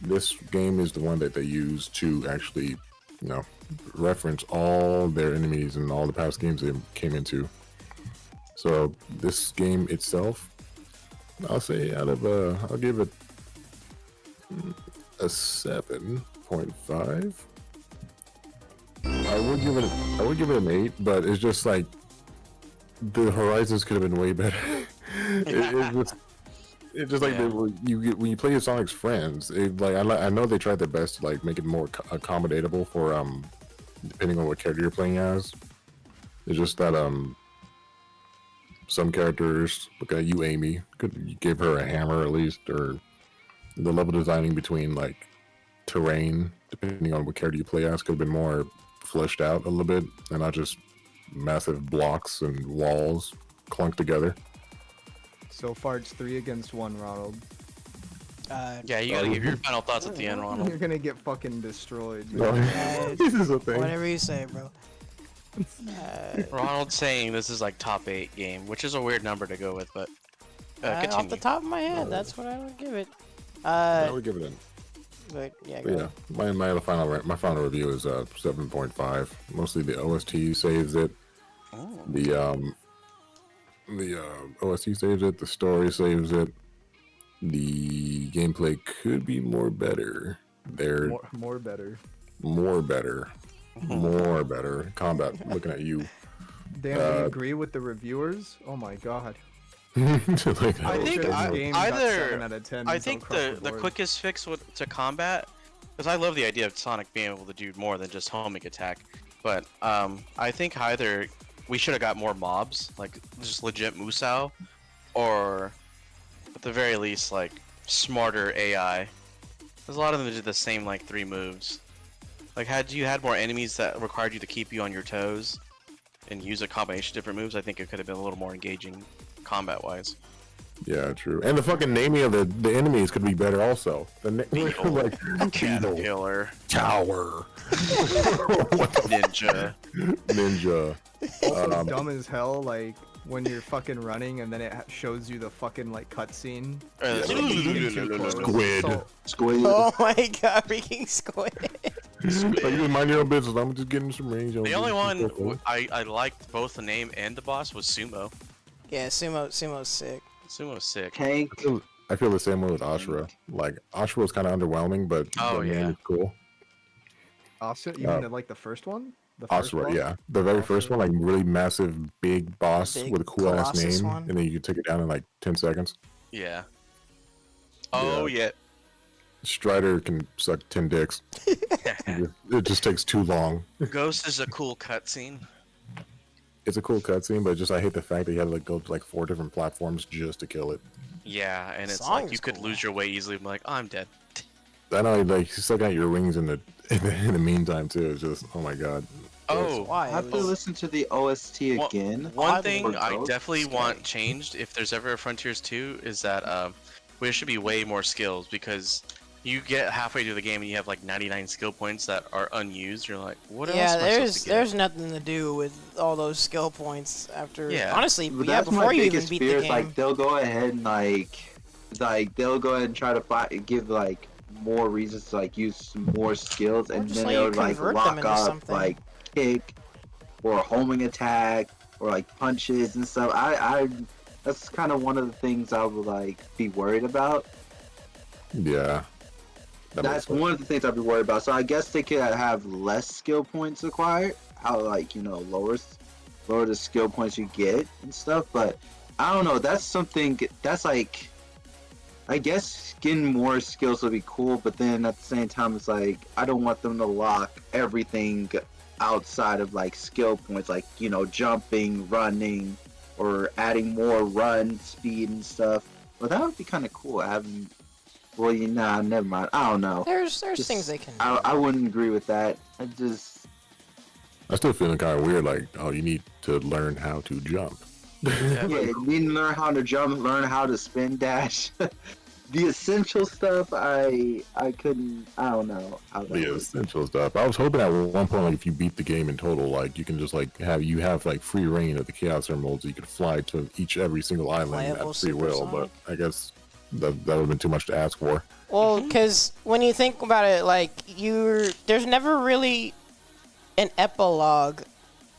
E: This game is the one that they use to actually, you know, reference all their enemies and all the past games they came into. So this game itself, I'll say I'll give it a 7.5. I would give it an 8, but it's just like the Horizons could have been way better. It's just like when you play as Sonic's friends, I know they tried their best to like make it more accommodatable for depending on what character you're playing as. It's just that some characters, look at you, Amy, could give her a hammer at least, or the level designing between like terrain, depending on what character you play as, could have been more fleshed out a little bit, and not just massive blocks and walls clunked together.
C: So far, it's 3-1, Ronald.
B: Yeah, you gotta give your final thoughts at the end, Ronald.
C: You're gonna get fucking destroyed.
E: This is a thing.
A: Whatever you say, bro.
B: Ronald's saying this is like top 8 game, which is a weird number to go with, but continue.
A: Off the top of my head, that's what I would give it.
E: I would give it an.
A: But yeah,
E: But yeah, my final review is 7.5. Mostly the OST saves it.
B: Oh.
E: The OST saves it. The story saves it. The gameplay could be more better.
C: More better.
E: More better. Combat. Looking at you.
C: Damn, do you agree with the reviewers? Oh my god.
E: Like,
B: I think
C: Game got
B: either
C: 7 out of 10
B: I think
C: across
B: the
C: board.
B: quickest fix to combat, because I love the idea of Sonic being able to do more than just homing attack, but I think either we should have got more mobs, like just legit Musou, or at the very least like smarter AI. There's a lot of them that did the same like 3 moves. Like had you had more enemies that required you to keep you on your toes and use a combination of different moves, I think it could have been a little more engaging combat-wise.
E: yeah, true. And the fucking naming of the enemies could be better also.
B: Beetle, Caterpillar,
E: Tower,
B: Ninja.
C: Also dumb as hell, like when you're fucking running and then it shows you the fucking like cutscene.
E: Squid.
D: Squid.
A: Oh my god, freaking squid.
E: Like, you mind your own business. I'm just getting some range.
B: The only one I liked both the name and the boss was Sumo.
A: Yeah, Sumo's sick.
B: Sumo's sick.
D: Tank.
E: I feel the same way with Ashura. Like Ashura was kind of underwhelming, but
B: Oh,
E: the name
B: yeah.
E: is cool.
C: Also, even like the first one? The first
E: Ashura,
C: boss?
E: yeah, the very first one, like really massive, big boss
A: Big
E: with a cool ass
A: Colossus
E: name,
A: one.
E: and then you can take it down in like 10 seconds.
B: Yeah. Oh yeah.
E: Strider can suck 10 dicks. It just takes too long.
B: Ghost is a cool cutscene.
E: It's a cool cutscene, but just I hate the fact that you had to like go to like 4 different platforms just to kill it.
B: Yeah, and it's
A: Song
B: like
A: is
B: you could
A: cool.
B: lose your way easily. I'm like, oh, I'm dead.
E: I know, like you suck out your wings in the in the meantime too. It's just, oh my god.
B: Oh,
A: Why?
D: I have to listen to the OST again.
B: one thing
D: For
B: I
D: Ghost?
B: definitely
D: Scary.
B: want changed if there's ever a Frontiers 2 is that there should be way more skills, because you get halfway through the game and you have like 99 skill points that are unused. You're like, what else
A: Yeah,
B: am I supposed to get?
A: there's nothing to do with all those skill points after.
B: Yeah.
A: Honestly,
D: But
A: yeah,
D: that's
A: before
D: my
A: you even
D: biggest
A: beat
D: fear
A: the
D: is
A: game.
D: like they'll go ahead and like they'll go ahead and try to give like more reasons to like use more skills,
A: Or
D: and
A: just
D: then
A: let you
D: they'll like
A: convert them
D: lock
A: into
D: up
A: something.
D: like kick or homing attack or like punches and stuff. I that's kind of one of the things I would like be worried about.
E: Yeah.
D: That's one of the things I'd be worried about. So I guess they could have less skill points acquired. How like lower the skill points you get and stuff. But I don't know. That's something that's like. I guess getting more skills would be cool, but then at the same time, it's like I don't want them to lock everything outside of like skill points, like jumping, running, or adding more run speed and stuff. But that would be kind of cool having Well, never mind. I don't know.
A: There's things they can do.
D: I wouldn't agree with that.
E: I still feeling kind of weird. Like, oh, you need to learn how to jump.
D: Yeah, you need to learn how to jump, learn how to spin dash. The essential stuff, I couldn't. I don't know how that
E: The
D: works.
E: essential stuff. I was hoping at one point, like, if you beat the game in total, like, you can just like have like free reign of the Chaos Emeralds. You could fly to every single island
A: Playable
E: at free will. But
A: supersonic.
E: I guess that would have been too much to ask for.
A: Well, because when you think about it, like there's never really an epilogue,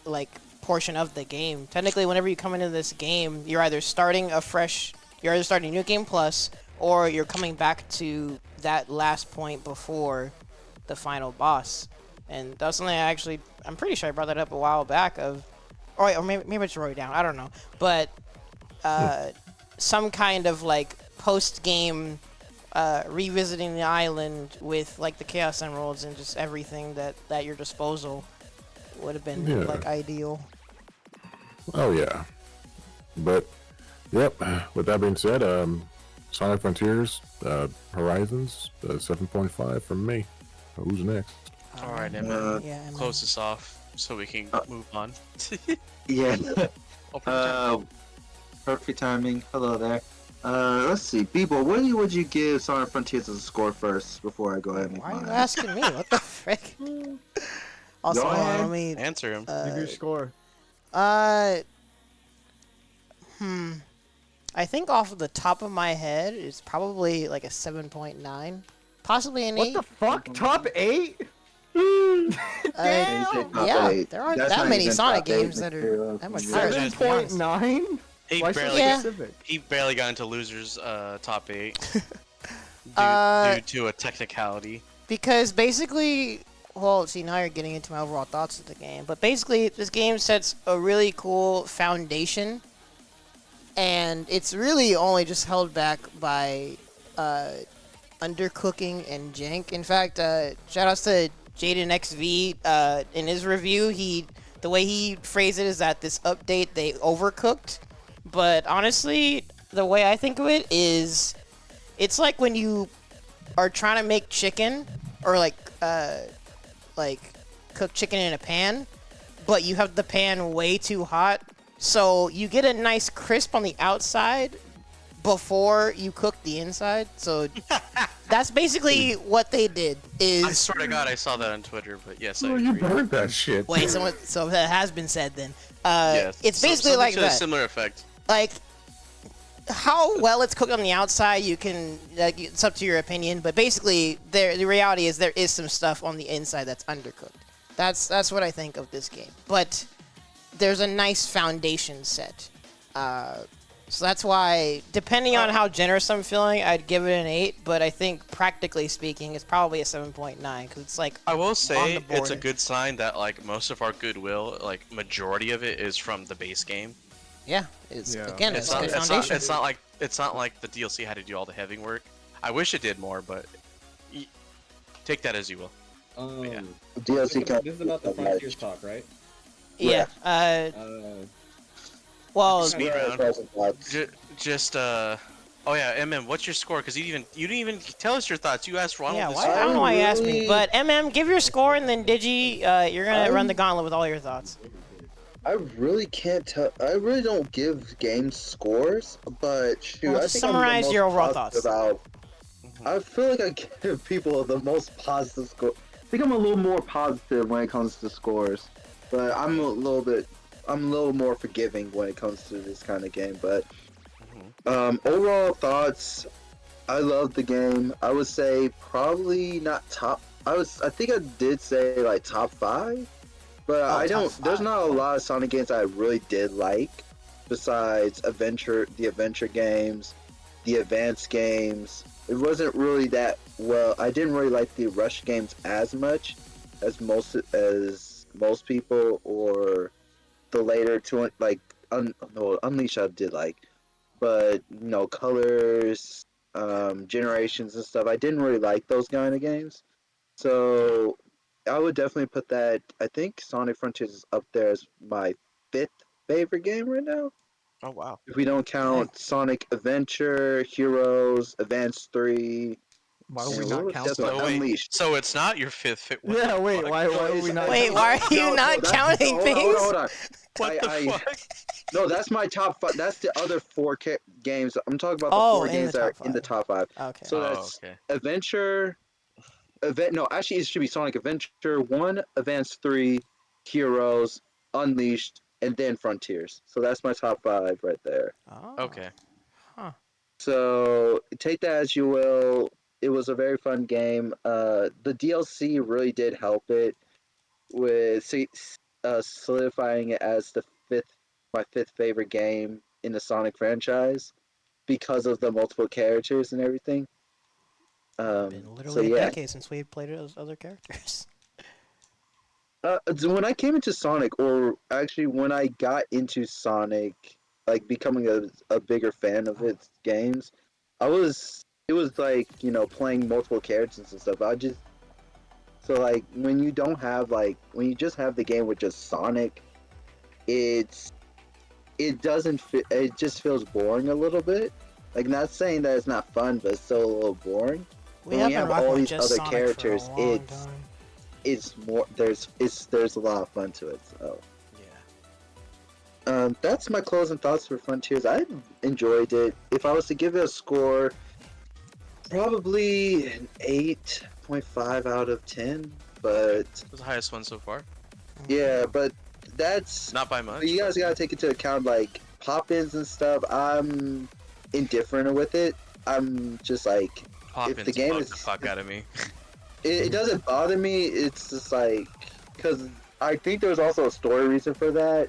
A: like portion of the game. Technically, whenever you come into this game, you're either starting a new game plus, or you're coming back to that last point before the final boss. And that's something I'm pretty sure I brought that up a while back or maybe I just wrote it down. I don't know, but some kind of like post-game revisiting the island with like the Chaos Emeralds and just everything at your disposal would have been like ideal.
E: Oh yeah, but yep. With that being said, Sonic Frontiers, Horizons, 7.5 from me. Who's next?
B: All right, Emma.
A: Yeah,
B: Close this off so we can move on.
D: Yeah.
B: Open
D: Perfect timing. Hello there. Let's see. Bebo, what would you give Sonic Frontiers as a score first before I go ahead and make
A: Why are you
D: mine?
A: asking me? What the frick? Also,
D: Go ahead.
A: let me
B: Answer him.
C: Give your score.
A: I think off of the top of my head, it's probably like a 7.9, possibly an 8.
C: What the fuck? Top 8?
A: Yeah,
D: eight.
A: there aren't
D: That's
A: that
D: not
A: many
D: even
A: Sonic
D: top eight
A: games that are
D: material.
A: that much higher.
B: Seven
A: Let's be honest.
C: 7.9?
B: He
C: Why so
B: barely,
A: Yeah.
C: specific?
B: he barely got into losers top 8 due to a technicality.
A: Because basically, well, see, now you're getting into my overall thoughts of the game. But basically, this game sets a really cool foundation, and it's really only just held back by undercooking and jank. In fact, shout outs to Jaden XV. In his review, the way he phrased it is that this update they overcooked. But honestly, the way I think of it is, it's like when you are trying to make chicken or like cook chicken in a pan, but you have the pan way too hot, so you get a nice crisp on the outside before you cook the inside. So that's basically what they did.
B: I
A: Is
B: swear to God, I saw that on Twitter, but yes, I
E: Oh, you
B: agree.
E: burned that shit.
A: wait, so that has been said then.
B: Yes.
A: It's basically
B: Something
A: like
B: to a
A: that.
B: similar effect.
A: Like how well it's cooked on the outside, you can it's up to your opinion, but basically the reality is there is some stuff on the inside that's undercooked. That's what I think of this game, but there's a nice foundation set, so that's why, depending on how generous I'm feeling, I'd give it an 8, but I think practically speaking it's probably a 7.9 because it's like
B: I will
A: on
B: say
A: the
B: it's a
A: border.
B: good sign that like most of our goodwill, like majority of it, is from the base game.
A: yeah, it's
C: Yeah.
A: again
B: It's
A: it's a
B: not.
A: good
B: It's
A: foundation.
B: not. It's not like the DLC had to do all the heavy work. I wish it did more, but take that as you will. Yeah.
D: DLC
G: This is about the Frontiers talk, right?
A: Yeah. Well,
B: Speed round. Just Oh yeah, MM. What's your score? Because you didn't even tell us your thoughts. You asked Ronald.
A: yeah.
B: this
A: Why, I don't know why you asked me,
D: really-
A: but give your score, and then Digi, you're gonna run the gauntlet with all your thoughts.
D: I really can't tell. I really don't give games scores, but shoot,
A: Well,
D: I
A: just
D: think
A: summarize
D: I'm the
A: your
D: most
A: overall
D: positive
A: thoughts.
D: I feel like I give people the most positive score. I think I'm a little more positive when it comes to scores, but I'm a little more forgiving when it comes to this kind of game. But overall thoughts, I love the game. I would say probably not top. I think I did say like top 5. But I
A: top
D: don't.
A: 5.
D: There's not a lot of Sonic games I really did like, besides the adventure games, the advanced games. It wasn't really that well. I didn't really like the rush games as much as most people, or the later Unleash I did like, but Colors, Generations and stuff. I didn't really like those kind of games. So I would definitely put that. I think Sonic Frontiers is up there as my 5th favorite game right now.
B: Oh wow.
D: If we don't count Sonic Adventure, Heroes, Advance 3,
C: Why would
D: and
C: we
D: what
C: not
D: was
C: count
D: the other
C: that?
D: one?
B: So wait,
D: Unleashed.
B: so it's not your fifth fit. What
C: Yeah,
B: the
C: wait,
B: fuck?
C: why would
D: it's-
C: we not?
A: Wait, why are you not counting
D: hold
A: things?
D: hold on.
B: What the
D: I-
B: fuck?
D: No, that's my top 5. That's the other 4 games. I'm talking about the
A: Oh,
D: 4
A: in
D: games
A: the
D: that are
A: top
D: in the
A: five.
D: top 5.
A: Okay.
D: So
B: Oh,
D: that's
B: okay.
D: Adventure, No, actually, it should be Sonic Adventure 1, Advance 3, Heroes, Unleashed, and then Frontiers. So that's my top 5 right there.
A: Oh.
B: Okay.
A: Huh.
D: So take that as you will. It was a very fun game. The DLC really did help it with solidifying it as my fifth favorite game in the Sonic franchise because of the multiple characters and everything.
A: Been
D: So
A: literally a
D: yeah,
A: decade since we played those other characters.
D: when I came into Sonic, or actually when I got into Sonic, like becoming a bigger fan of its games, it was like, playing multiple characters and stuff. So like when you don't have when you just have the game with just Sonic, it doesn't fit. It just feels boring a little bit. Like, not saying that it's not fun, but it's still a little boring.
A: We
D: But when
A: have
D: you
A: been
D: have
A: rocking
D: all
A: with
D: these
A: just
D: other
A: Sonic
D: characters,
A: for a long time.
D: it's more. There's a lot of fun to it. So
A: Yeah.
D: that's my closing thoughts for Frontiers. I enjoyed it. If I was to give it a score, probably an 8.5 out of 10. But
B: It was the highest one so far.
D: yeah, but that's
B: Not by much.
D: you guys gotta take into account like pop-ins and stuff. I'm indifferent with it. I'm just like,
B: Pop-ins
D: if the game
B: bug
D: is
B: the fuck out of me.
D: it doesn't bother me. It's just like, because I think there's also a story reason for that.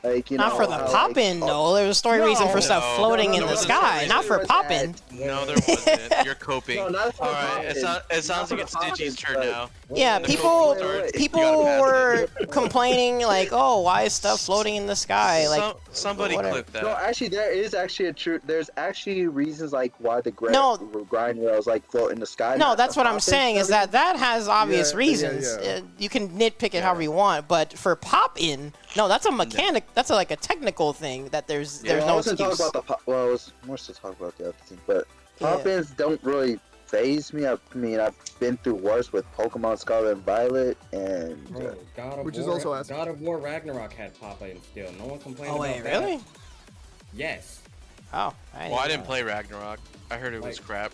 D: Like,
A: Not for the
D: how,
A: pop-in, though. There's a story reason for
D: No.
A: stuff
B: No.
A: floating
B: No,
A: in
B: no,
A: the
B: no,
A: sky,
B: no,
A: not for
D: no,
A: popping.
B: No, there wasn't. You're coping.
D: No, not for
B: Alright,
D: pop-ins.
B: it sounds
D: Not
B: like
D: for
B: it's
D: pop-ins,
B: Digi's turn
D: but-
B: now.
A: Yeah,
B: The
A: people
B: coping starts, you
A: people
B: gotta pass
A: were
B: it.
A: complaining like, "Oh, why is stuff floating in the sky?" Like,
B: Somebody
A: whatever.
B: clip that.
D: No, actually, there's actually reasons like why the
A: No.
D: grind rails like float in the sky.
A: no,
D: not
A: that's
D: the
A: what I'm
D: pop-ins
A: saying
D: and
A: is that has obvious
C: Yeah,
A: reasons.
C: yeah.
A: You can nitpick it
B: Yeah.
A: however you want, but for pop-in, no, that's a mechanic. That's like a technical thing that there's
B: Yeah.
A: no
D: I wasn't
A: excuse.
D: talking about well, it was more to talk about the other thing, but
A: Yeah.
D: pop-ins don't really phase me. I mean, I've been through worse with Pokemon Scarlet and Violet, and
G: Bro, God of
C: Which
G: War,
C: is also as-
G: God of War Ragnarok had pop-in still. No one complained
A: Oh
G: about
A: wait,
G: that.
A: really?
G: Yes.
A: Oh,
B: Well, I didn't
A: know.
B: play Ragnarok. I heard it was
G: Like-
B: crap.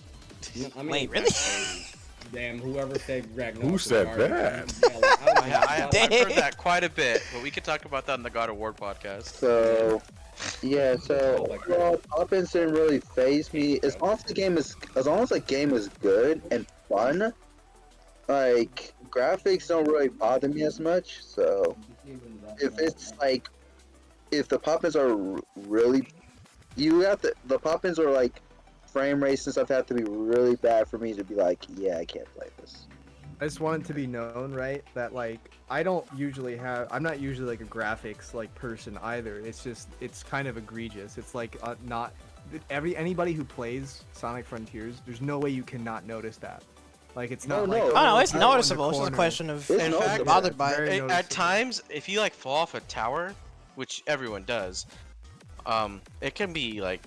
G: I mean,
A: Wait, really?
G: that's crazy. Damn, whoever said Ragnarok.
E: Who said
G: was garbage.
E: that?
G: Yeah, like, I don't know.
B: I've heard that quite a bit, but we could talk about that in the God of War podcast.
D: so yeah. So
G: Oh, like-
D: overall, pop-ins didn't really phase me as long as the game is good and fun. Like, graphics don't really bother me as much. So if it's like, if the pop-ins are really, the pop-ins are like frame rates and stuff have to be really bad for me to be like, yeah, I can't play this.
C: I just want it to be known, right, that like I'm not usually like a graphics like person either. It's kind of egregious. It's like not anybody who plays Sonic Frontiers, there's no way you cannot notice that. Like, it's not
D: No,
C: like
D: no.
A: Oh no, it's
C: I don't want the
A: noticeable. It's just a
C: corner.
A: question of
D: It's
A: being
D: noticeable.
A: bothered by it.
C: Very
B: At
C: noticeable.
B: times, if you like fall off a tower, which everyone does, it can be like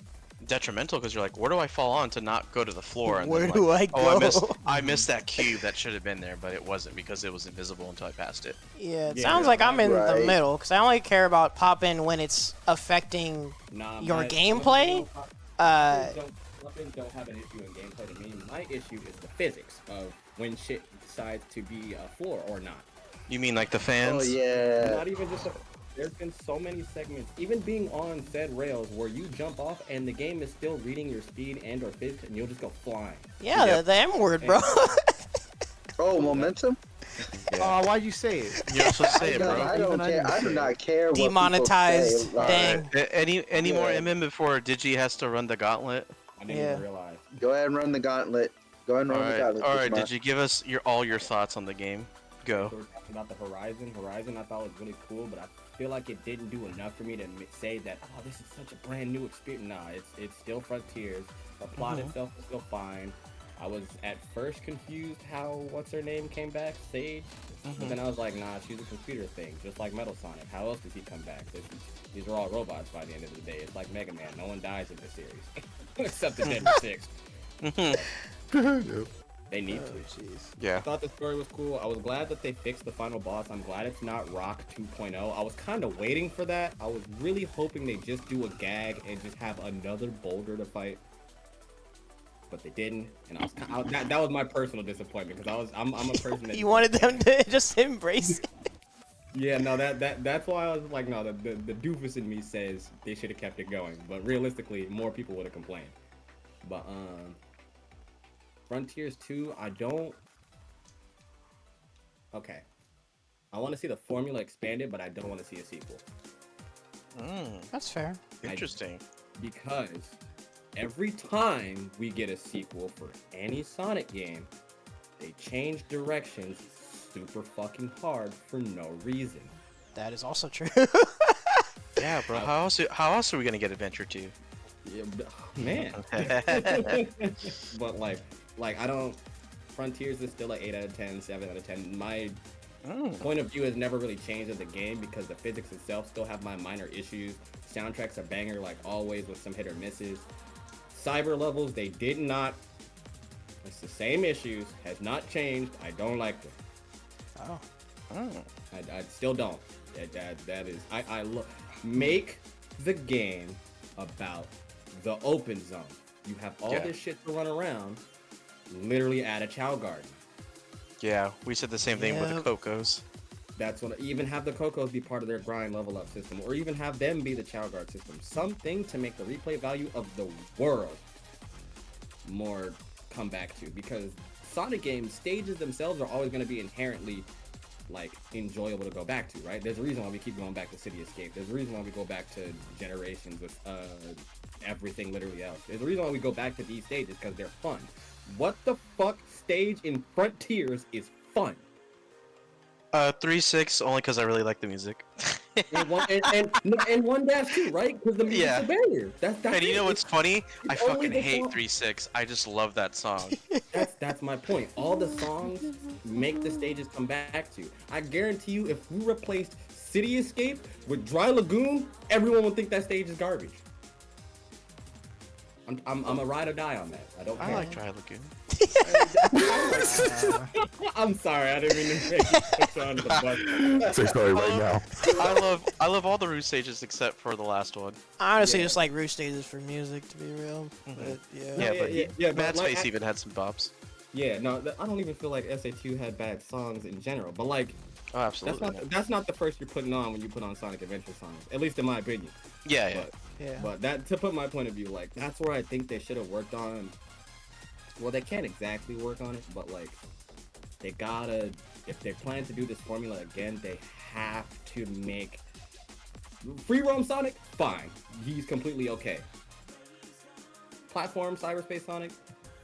B: detrimental because you're like, where do I fall on to not go to the floor? And
A: Where
B: then,
A: do
B: like,
A: I
B: oh,
A: go?
B: I missed that cube that should have been there, but it wasn't because it was invisible until I passed it.
A: Yeah, it
G: Yeah,
A: sounds like I'm in the
D: right.
A: middle because I only care about pop-in when it's affecting
G: Nah,
A: your
G: my-
A: gameplay. Uh,
G: Pop-ins don't have an issue in gameplay to me. My issue is the physics of when shit decides to be a floor or not.
B: You mean like the fans?
D: Oh yeah.
G: Not even just there's been so many segments, even being on said rails, where you jump off and the game is still reading your speed and or physics, and you'll just go flying.
A: yeah,
B: Yep.
A: the M word, bro.
D: Oh, momentum.
C: Oh, why'd you say it?
B: You're not supposed to say it,
D: No,
B: bro.
D: I don't
C: Even I
D: care.
C: didn't
D: I do
C: say
D: not care what
A: Demonetized.
D: people say.
A: Dang.
B: Any more
D: Yeah.
B: MM before Digi has to run the gauntlet?
G: I didn't
A: Yeah.
G: even realize.
D: Go ahead and run the gauntlet. Go ahead and run the gauntlet.
B: All right.
D: Digimon.
B: Digi, give us all your thoughts on the game. Go.
G: So we're talking about the Horizon. Horizon I thought was really cool, but I feel like it didn't do enough for me to say that, oh, this is such a brand new experience. Nah, it's still Frontiers. The plot itself is still fine. I was at first confused how what's her name came back, Sage. But then I was like, nah, she's a computer thing, just like Metal Sonic. How else does he come back? These are all robots by the end of the day. It's like Mega Man. No one dies in this series, except the Denver Six.
E: Yep.
G: They need to.
A: Jeez.
B: Yeah.
G: I thought the story was cool. I was glad that they fixed the final boss. I'm glad it's not Rock 2.0. I was kind of waiting for that. I was really hoping they just do a gag and just have another boulder to fight. But they didn't, and that was my personal disappointment because I'm a person that
A: You wanted them to just embrace it.
G: Yeah, no, that's why I was like, no, the doofus in me says they should have kept it going, but realistically, more people would have complained. But Frontiers 2, I don't. Okay, I want to see the formula expanded, but I don't want to see a sequel.
A: That's fair.
B: Interesting.
G: Because every time we get a sequel for any Sonic game, they change directions super fucking hard for no reason.
A: That is also true.
B: Yeah, bro. How else are we gonna get Adventure 2?
G: Yeah, man. But like I don't. Frontiers is still like 8 out of 10, 7 out of 10. My point of view has never really changed as a game because the physics itself still have my minor issues. Soundtracks are banger like always with some hit or misses. Cyber levels, they did not. It's the same issues, has not changed. I don't like them.
A: Oh.
G: I still don't. That is. I look. Make the game about the open zone. You have all this shit to run around. Literally add a Chow Garden.
B: Yeah, we said the same thing with the Cocos.
G: That's what. Even have the Cocos be part of their grind level up system, or even have them be the Chow Guard system. Something to make the replay value of the world more come back to, because Sonic games stages themselves are always going to be inherently like enjoyable to go back to, right? There's a reason why we keep going back to City Escape. There's a reason why we go back to Generations with everything literally else. There's a reason why we go back to these stages, because they're fun. What the fuck stage in Frontiers is fun?
B: 3-6 only because I really like the music.
G: and 1-2, right? Because the music's a banger. That's
B: And you know
G: it.
B: what's funny? I
G: It's only
B: fucking
G: the
B: hate
G: song-
B: 3-6. I just love that song.
G: That's my point. All the songs make the stages come back to. I guarantee you, if we replaced City Escape with Dry Lagoon, everyone would think that stage is garbage. I'm a ride or die on that. I don't care.
B: I like Dry Lagoon.
G: I'm sorry, I didn't mean to make you push on the bus.
E: Say sorry right now.
B: I love all the Roost stages except for the last one.
A: I honestly
G: Yeah.
A: just like Roost stages for music, to be real. But
B: Yeah,
G: but
B: Mad
G: like,
B: Space even had some bops.
G: Yeah, no, I don't even feel like SA2 had bad songs in general. But like,
B: Oh, absolutely.
G: that's not the first you're putting on when you put on Sonic Adventure songs. At least in my opinion.
B: Yeah.
G: But,
A: yeah.
G: but that, to put my point of view, like that's where I think they should have worked on. Well, they can't exactly work on it, but like they gotta, if they plan to do this formula again, they have to make free roam Sonic fine. He's completely okay. Platform cyberspace Sonic,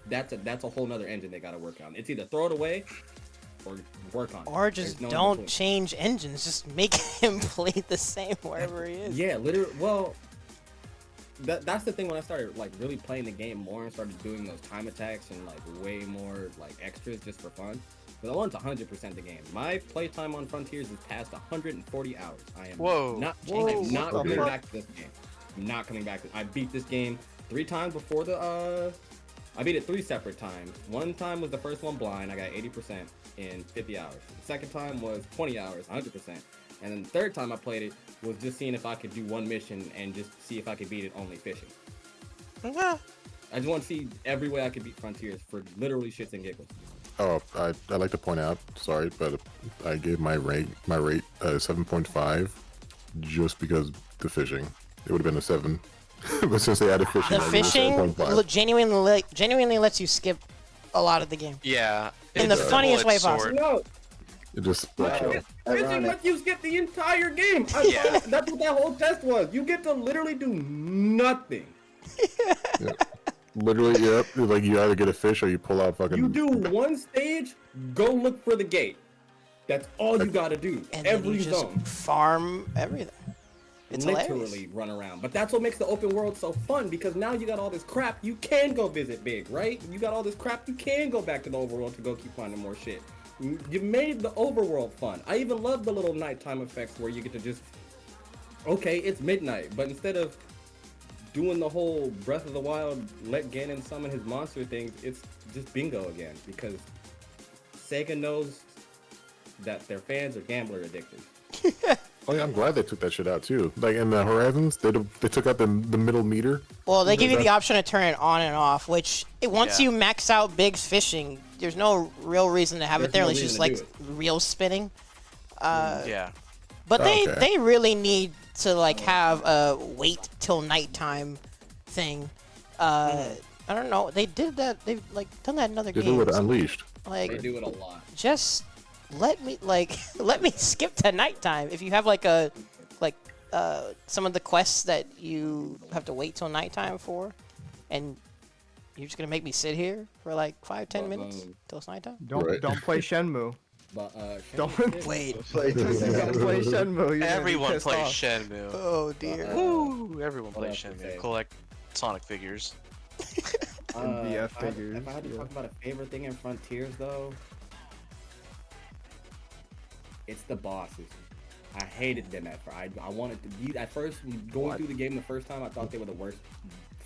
G: that's a whole nother engine they gotta work on. It's either throw it away or work on it.
A: Or just
G: There's no in
A: don't
G: between.
A: change engines. Just make him play the same wherever he is.
G: Yeah, literally. Well, that's the thing. When I started like really playing the game more and started doing those time attacks and like way more like extras just for fun. But I want to 100% the game. My playtime on Frontiers is past 140 hours. I am not coming back to this game. I'm not coming back to. I beat this game 3 times before the. I beat it 3 separate times. One time was the first one blind. I got 80% in 50 hours. The second time was 20 hours, 100%. And then the third time I played it was just seeing if I could do one mission and just see if I could beat it only fishing. I just want to see every way I could beat Frontiers for literally shits and giggles.
E: Oh, I'd like to point out, sorry, but I gave my rate 7.5 just because the fishing. It would have been a 7, but since they added fishing,
A: The
E: I gave it a
A: fishing
E: 7.5.
A: genuinely lets you skip a lot of the game.
B: Yeah.
A: In the
B: it's a
A: funniest way
B: double-edged
A: possible.
B: sword.
G: No,
E: It just
G: fishing
D: Ironic.
G: lets you skip the entire game.
B: Yeah.
G: That's what that whole test was. You get to literally do nothing.
E: literally, yep. Like you either get a fish or you pull out fucking.
G: You do one stage, go look for the gate. That's all you gotta do.
A: And then
G: Every
A: you just
G: zone.
A: farm everything. It's
G: literally
A: hilarious.
G: run around. But that's what makes the open world so fun, because now you got all this crap you can go visit big, right? You got all this crap you can go back to the overworld to go keep finding more shit. You made the overworld fun. I even love the little nighttime effects where you get to just, okay, it's midnight, but instead of doing the whole Breath of the Wild, let Ganon summon his monster things, it's just bingo again, because Sega knows that their fans are gambler addicted.
E: Oh yeah, I'm glad they took that shit out too. Like in the Horizons, they took out the middle meter.
A: Well, they give you the option to turn it on and off, which once
B: Yeah.
A: you max out Big's fishing, there's no real reason to have it there.
G: There's no
A: It's just
G: reason
A: like
G: to do
A: reel spinning.
B: Yeah.
A: But
E: Okay.
A: they really need to like have a wait till nighttime thing. I don't know. They did that. They've like done that in other
E: They do it
A: games.
E: Unleashed.
A: Like
G: They do it a lot.
A: just let me let me skip to nighttime. If you have like some of the quests that you have to wait till nighttime for, and you're just gonna make me sit here for like 5-10 minutes till it's nighttime.
C: Don't
E: Right.
C: don't play Shenmue.
G: But
C: Don't
A: Wait.
C: don't play Shenmue. You're gonna be
B: Everyone
C: pissed
B: plays
C: off.
B: Shenmue.
A: Oh dear.
B: Woo! Everyone
G: what
B: plays
G: else to
B: Shenmue.
G: say?
B: Collect Sonic figures.
C: VF figures,
G: If I had to
C: yeah.
G: talk about a favorite thing in Frontiers, though, it's the bosses. I hated them at first. I wanted to be at first going through the game the first time. I thought they were the worst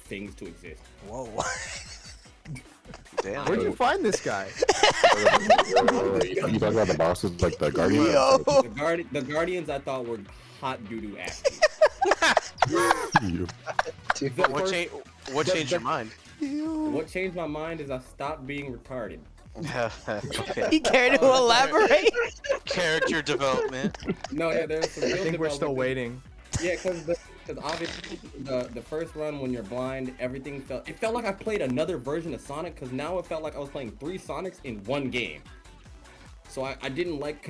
G: things to exist.
A: Whoa.
B: Damn.
C: Where'd you find this guy?
E: You talking about the bosses like the Guardian?
A: Yo.
G: The Guardians I thought were hot doo-doo ass.
E: You.
B: What changed your mind?
G: What changed my mind is I stopped being retarded.
B: Okay.
A: You care to elaborate?
B: Character development.
G: No, yeah, there's some real
C: I think we're still
G: development.
C: waiting.
G: Yeah, because obviously the first run when you're blind, everything felt like I played another version of Sonic, because now it felt like I was playing 3 Sonics in one game. So I didn't like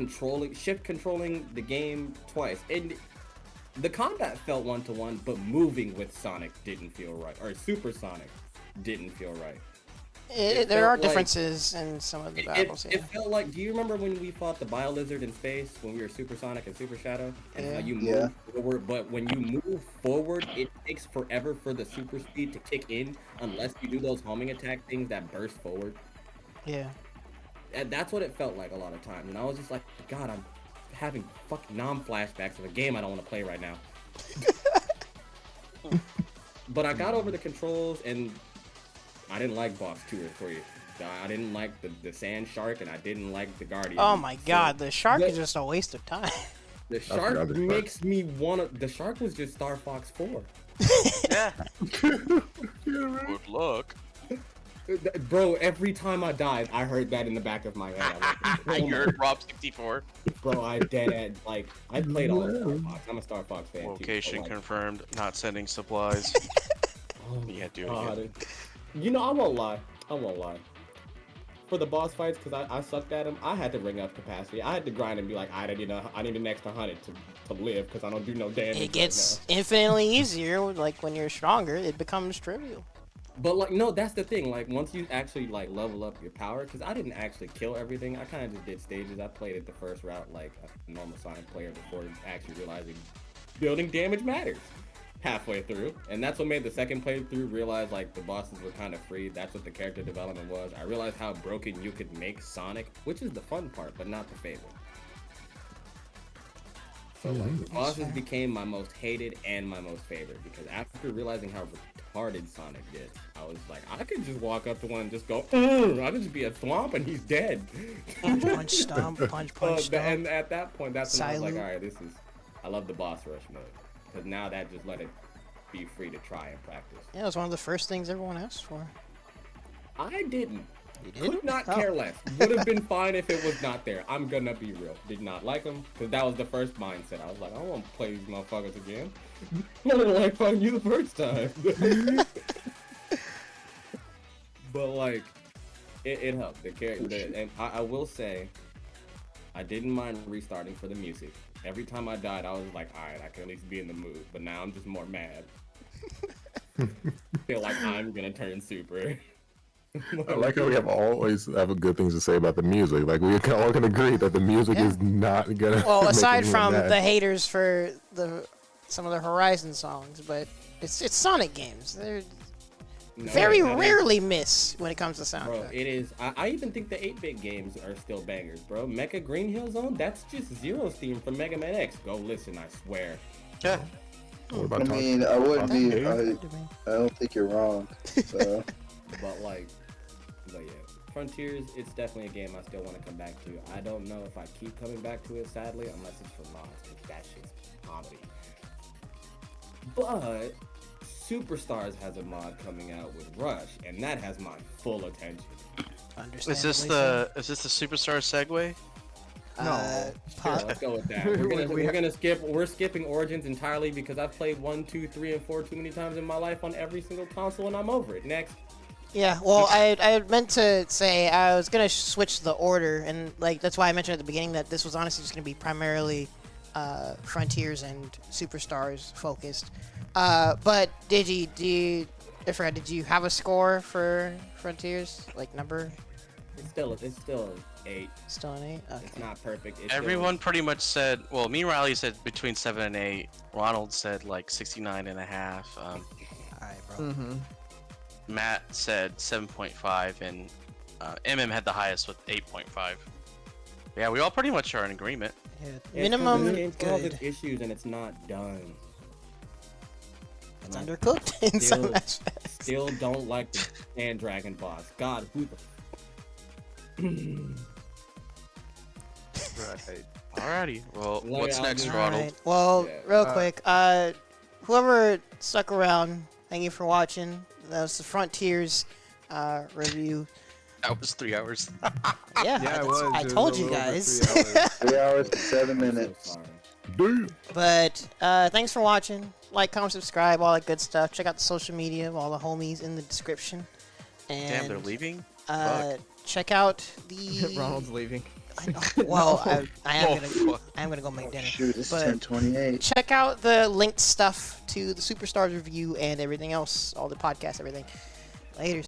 G: shift controlling the game twice. And the combat felt one-to-one, but moving with Sonic didn't feel right. Or Super Sonic didn't feel right.
A: There
G: felt
A: are
G: like-
A: differences in some of the battles.
G: It felt like, do you remember when we fought the Bio Lizard in space, when we were Super Sonic and Super Shadow? And how you
D: Yeah.
G: move forward, but when you move forward, it takes forever for the super speed to kick in, unless you do those homing attack things that burst forward.
A: Yeah.
G: And that's what it felt like a lot of times. And I was just like, God, I'm having fucking flashbacks of a game I don't want to play right now. But I got over the controls, and I didn't like boss 2 or 3. I didn't like the sand shark, and I didn't like the guardian.
A: Oh my god, the shark
G: the-
A: is just a waste of time.
G: The
E: forgot
G: shark
E: the shark.
G: makes me wanna. The shark was just Star Fox 4.
B: Yeah. Good luck.
G: Bro, every time I died, I heard that in the back of my head. I'm like, oh
B: You're Rob 64.
G: bro, I dead like I played all of Star Fox. I'm a Star Fox fan.
B: Location
G: too, so, like,
B: confirmed. Not sending supplies.
G: oh
B: Yeah, do it
G: God.
B: again.
G: You know, I won't lie. For the boss fights, because I sucked at them, I had to bring up capacity. I had to grind and be like, I need an extra 100 to live, because I don't do no damage.
A: It gets infinitely easier. Like when you're stronger, it becomes trivial.
G: But like, no, that's the thing. Like, once you actually like level up your power, because I didn't actually kill everything. I kind of just did stages. I played it the first route like a normal Sonic player before actually realizing building damage matters halfway through. And that's what made the second playthrough realize like the bosses were kind of free. That's what the character development was. I realized how broken you could make Sonic, which is the fun part, but not the favorite. So like, the bosses became my most hated and my most favorite, because after realizing how retarded Sonic gets, I was like, I could just walk up to one and just go, I could just be a thwomp and he's dead.
A: Punch, punch, stomp, punch, punch, stomp.
G: And at that point, that's when I was like,
A: Silent.
G: alright, I love the boss rush mode. Because now that just let it be free to try and practice.
A: Yeah, it was one of the first things everyone asked for.
G: I didn't.
A: You
G: Could
A: did?
G: not
A: Oh.
G: care less. Would have been fine if it was not there. I'm gonna be real. Did not like them, because that was the first mindset. I was like, I don't want to play these motherfuckers again. I didn't like fucking you the first time. But like, it helped. The character, and I will say, I didn't mind restarting for the music. Every time I died, I was like, alright, I can at least be in the mood. But now I'm just more mad. Feel like I'm gonna turn super.
E: I like how we always have good things to say about the music. Like we all can agree that the music
A: Yeah.
E: is not gonna.
A: Well,
E: make
A: aside
E: anyone
A: from
E: mad.
A: the haters for the some of the Horizon songs, but it's Sonic games. They're
G: No,
A: very
G: I mean,
A: rarely miss when it comes to
G: Bro,
A: soundtrack.
G: it is. I even think the 8-bit games are still bangers, bro. Mecha Green Hill Zone, that's just Zero's theme from Mega Man X. Go listen, I swear.
B: Yeah.
E: What
D: I
E: about
D: mean, I wouldn't be.
E: Dave?
D: I don't think you're wrong. So.
G: But yeah, Frontiers, it's definitely a game I still want to come back to. I don't know if I keep coming back to it, sadly, unless it's for mods, because that shit's comedy. But Superstars has a mod coming out with Rush, and that has my full attention.
B: Is this the Superstar segue?
C: No.
G: Sure, let's go with that. We're skipping Origins entirely because I've played 1, 2, 3, and 4 too many times in my life on every single console, and I'm over it. Next.
A: Yeah, well, I meant to say I was gonna switch the order, and like that's why I mentioned at the beginning that this was honestly just gonna be primarily Frontiers and Superstars focused. But did you have a score for Frontiers, like number?
G: It's still 8.
A: Still an 8. Okay.
G: It's not perfect. It's
B: Everyone pretty much said. Well, me and Riley said between 7 and 8. Ronald said like 69 and a half.
A: All right, bro.
C: Mm-hmm.
B: Matt said 7.5, and MM had the highest with 8.5. Yeah, we all pretty much are in agreement.
A: Yeah,
G: It's
A: minimum
G: it's all
A: good.
G: its issues and it's not done.
A: It's
G: And I
A: undercooked in some
G: still-
A: aspects.
G: Still don't like the Sand Dragon boss. God, who the
C: Right.
B: Alrighty. Well,
G: Lay
B: what's
G: out
B: next,
G: your-
B: Ronald?
A: Alright, well,
G: Yeah.
A: real quick, whoever stuck around, thank you for watching. That was the Frontiers review.
B: That was 3 hours.
A: Yeah,
C: Yeah, it was.
A: I
C: It was
A: told
C: a
A: you
C: little over
A: guys.
C: 3 hours.
D: 3 hours and 7
G: I'm so
D: minutes.
G: sorry.
E: Damn.
A: But thanks for watching. Like, comment, subscribe, all that good stuff. Check out the social media of all the homies in the description.
B: Damn, they're
A: And
B: leaving.
A: check out the.
C: Ronald's leaving.
A: Well, I am
B: Oh,
A: gonna
B: fuck.
A: go make dinner.
D: Shoot, this
A: But-
D: is 10:28.
A: Check out the linked stuff to the Superstars review and everything else, all the podcasts, everything. Later.